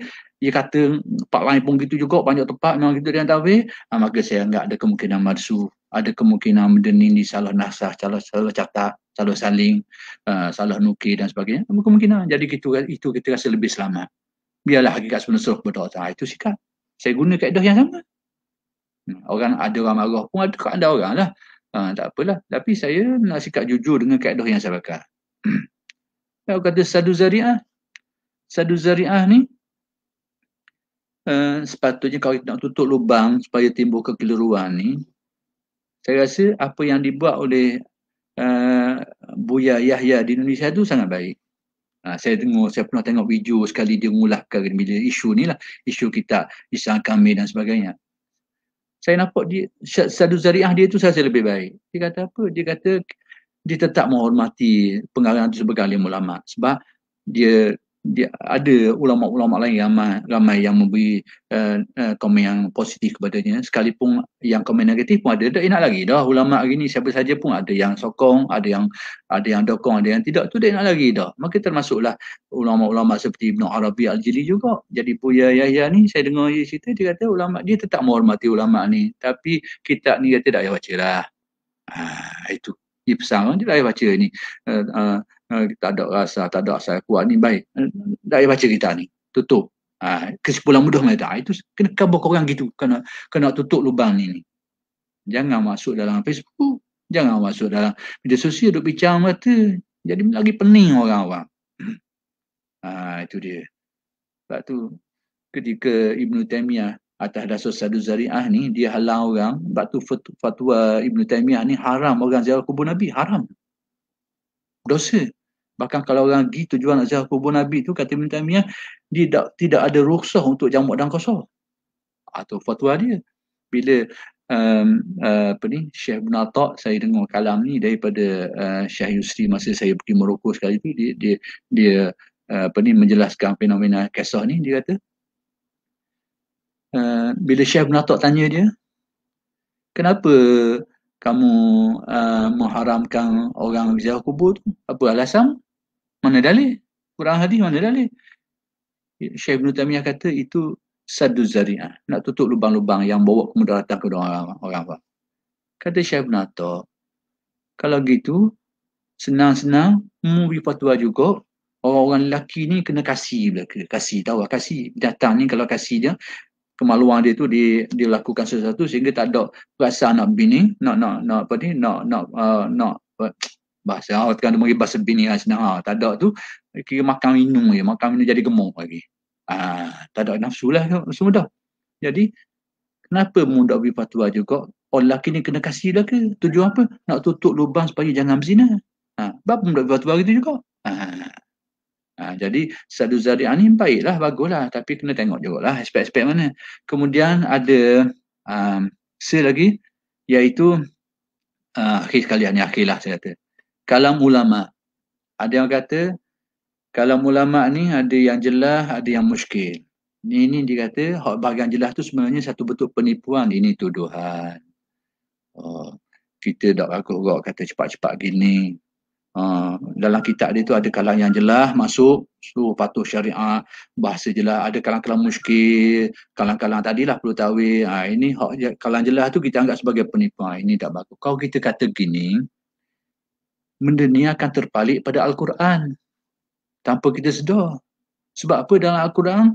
dia kata tempat lain pun gitu juga, banyak tempat memang gitu dia takwil, maka saya anggap ada kemungkinan madsu, ada kemungkinan benda ni salah nasah, salah catat, salah saling, salah nukil dan sebagainya. Kemungkinan. Jadi itu kita rasa lebih selamat. Biarlah hakikat sebenarnya suruh kepada Allah. Itu sikap. Saya guna kaedah yang sama. Ada orang marah pun ada orang lah. Tak apalah. Tapi saya nak sikap jujur dengan kaedah yang saya pakai. Saya kata saddu zari'ah. Saddu zari'ah ni sepatutnya kalau kita nak tutup lubang supaya timbul kekeliruan ni, saya rasa apa yang dibuat oleh Buya Yahya di Indonesia tu sangat baik. Saya pernah tengok video sekali dia mengulahkan bila isu ni lah, isu kitab Islam Kamil dan sebagainya. Saya nampak saddu zari'ah dia tu saya rasa lebih baik. Dia kata apa? Dia kata dia tetap menghormati pengarang itu sebagai alim ulama sebab dia ada ulama-ulama lain ramai yang memberi komen yang positif kepadanya, sekalipun yang komen negatif pun ada. Tak nak lagi dah ulama hari ni, siapa saja pun ada yang sokong, ada yang dokong, ada yang tidak, tu tak nak lagi dah. Maka termasuklah ulama-ulama seperti Ibn Arabi Al-Jili juga. Jadi Buya Yahya ni saya dengar dia cerita, dia kata ulama dia tetap menghormati ulama ni, tapi kitab ni kata tak payah baca lah. Itu dia pesan, dia tak payah baca ni. Tak ada rasa, tak ada asal kuat ni, baik. Tak payah baca kita ni, tutup. Kesimpulan mudah macam itu. Kena kabar korang gitu, kena tutup lubang ni. Jangan masuk dalam Facebook, jangan masuk dalam media sosial, duk bincang mata. Jadi lagi pening orang-orang. Itu dia. Sebab tu ketika Ibn Taymiyah atas dasar saddu zari'ah ni, dia halang orang. Sebab tu fatwa Ibn Taymiyah ni haram orang ziarah kubur Nabi, haram. Dosa. Bahkan kalau orang pergi tujuan nak ziarah kubur Nabi tu, kata Ibn Taymiyah, dia tidak ada rukhsah untuk jamak dan qasar. Atau fatwa dia. Bila Syekh Ibn Atta', saya dengar kalam ni daripada Syekh Yusri masa saya pergi Morocco sekali tu, dia menjelaskan fenomena kisah ni. Dia kata bila Syekh Ibn Atta' tanya dia, kenapa kamu mengharamkan orang ziarah kubur tu? Apa alasan? Mana dalil? Quran hadis mana dalil? Syekh Ibn Taymiyah kata itu saddu zari'ah, nak tutup lubang-lubang yang bawa kemudaratan kepada orang. Kata Syekh Ibn Atta', Kalau gitu, senang-senang memberi fatwa juga, orang-orang lelaki ni kena kasih belaka. Kasih, tahu lah kasih. Binatang ni kalau kasih dia, kemaluan dia tu dia lakukan sesuatu sehingga tak ada perasaan nak bini, nak apa ni, nak bahasa awak kan mari bahasa bini lah senang. Tak ada tu, kira makan minum je, makan minum jadi gemuk lagi. Tak ada nafsu lah semua dah. Jadi, kenapa mu tak beri fatwa juga? Orang lelaki ni kena kasih dah ke? Tujuan apa? Nak tutup lubang supaya jangan berzina. Bapa mu tak beri fatwa gitu juga. Jadi sadu zari'ah ni baiklah, baguslah, tapi kena tengok jugalah aspek-aspek mana. Kemudian ada lagi, iaitu akhir sekalian, akhirlah saya kata. Kalam ulama. Ada yang kata, kalam ulama ni ada yang jelas, ada yang muskil. Ini dia kata, bahagian jelas tu sebenarnya satu bentuk penipuan, ini tuduhan. Kita tak ragu-ragu kata cepat-cepat gini. Dalam kitab dia tu ada kalam yang jelas masuk, patuh syariah, bahasa jelas, ada kalam-kalam muskil, kalam-kalam tadilah perlu takwil. Ini kalam jelas tu kita anggap sebagai penipuan. Ini tak bagus. Kalau kita kata gini, benda ni akan terpalit pada Al-Quran tanpa kita sedar. Sebab apa dalam Al-Quran?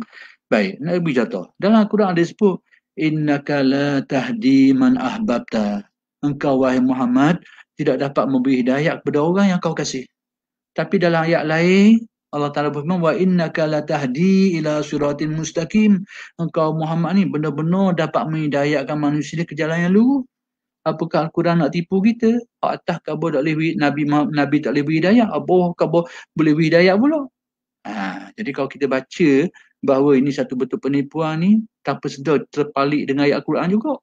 Baik, nak beri contoh. Dalam Al-Quran ada sebut, innaka la tahdi man ahbabta. Engkau wahai Muhammad tidak dapat memberi hidayah kepada orang yang kau kasih. Tapi dalam ayat lain, Allah Ta'ala berfirman, wa innaka la tahdi ila siratin mustaqim. Engkau Muhammad ni benar-benar dapat menghidayahkan manusia ke jalan yang lurus. Apakah Al-Quran nak tipu kita? Atas khabar tak boleh Nabi tak boleh beri hidayah, bawah khabar boleh beri hidayah pula. Jadi kalau kita baca bahawa ini satu bentuk penipuan ni, tanpa sedar terpalit dengan ayat Al-Quran juga.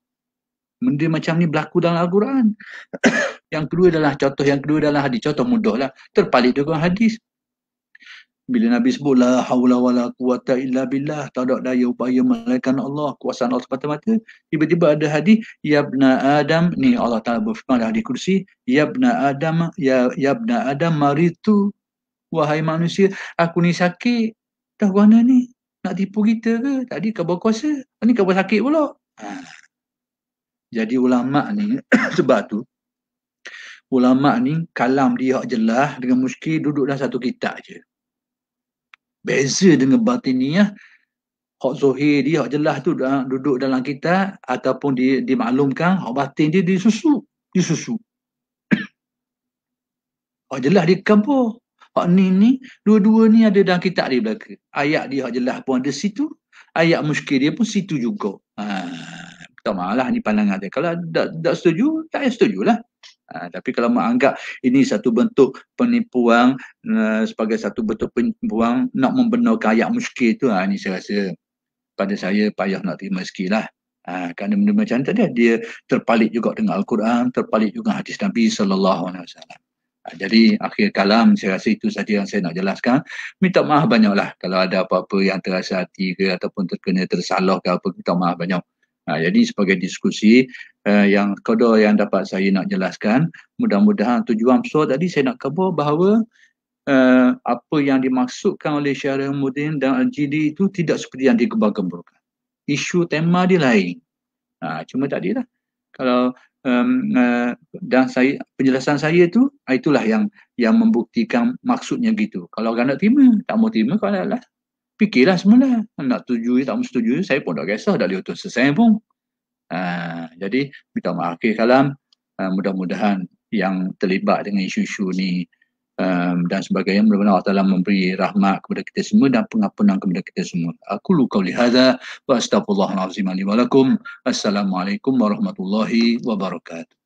Benda macam ni berlaku dalam Al-Quran. Yang kedua adalah hadis. Contoh mudahlah, terpalit dengan hadis. Bila Nabi sebut la haula wala quwata illa billah, tak ada daya upaya melainkan Allah, kuasa Allah semata-mata. Tiba-tiba ada hadis, ya ibna Adam, ni Allah Taala berfirman dalam hadis kursi, ya ibna Adam, ya ibna Adam maritu, wahai manusia, aku ni sakit. Dah mana ni? Nak tipu kita ke? Tadi khabar kuasa, ni khabar sakit pula. Jadi ulama ni sebab tu ulama ni kalam dia jelas dengan muskil duduk dalam satu kitab je. Beza dengan batiniyah, hak zahir dia hak jelas tu duduk dalam kitab ataupun dimaklumkan, hak batin dia disusu. Hak jelas dia kabur. Hak ni dua-dua ni ada dalam kitab dia belaka. Ayat dia hak jelas pun ada situ, ayat muskil dia pun situ juga. Tak malah ni pandangan dia. Kalau tak setuju, tak setujulah. Tapi kalau menganggap ini satu bentuk penipuan, sebagai satu bentuk penipuan nak membenarkan ayat muskil tu, ni saya rasa pada saya payah nak terima sikit lah. Kerana benda macam tadi dia terpalit juga dengan Al-Quran, terpalit juga hadis Nabi SAW. Jadi akhir kalam saya rasa itu saja yang saya nak jelaskan. Minta maaf banyaklah kalau ada apa-apa yang terasa hati ke ataupun tersalah ke apa, minta maaf banyak. Jadi sebagai diskusi yang kedua yang dapat saya nak jelaskan, mudah-mudahan tujuan besar tadi saya nak khabar bahawa apa yang dimaksudkan oleh Syarihuddin dan Al-Jili itu tidak seperti yang digembar-gemburkan. Isu tema dia lain. Cuma tadilah kalau dan penjelasan saya tu itulah yang membuktikan maksudnya gitu. Kalau orang nak terima, tak mau terima, kalau lah fikirlah semula. Nak setuju, tak setuju, saya pun tak kisah, dah lihat selesai pun. Jadi, minta maaf akhir kalam. Mudah-mudahan yang terlibat dengan isu-isu ni dan sebagainya, mudah-mudahan Allah Ta'ala memberi rahmat kepada kita semua dan pengampunan kepada kita semua. Aku qawli hadza wa astaghfirullahalazim li wa lakum. Assalamualaikum warahmatullahi wabarakatuh.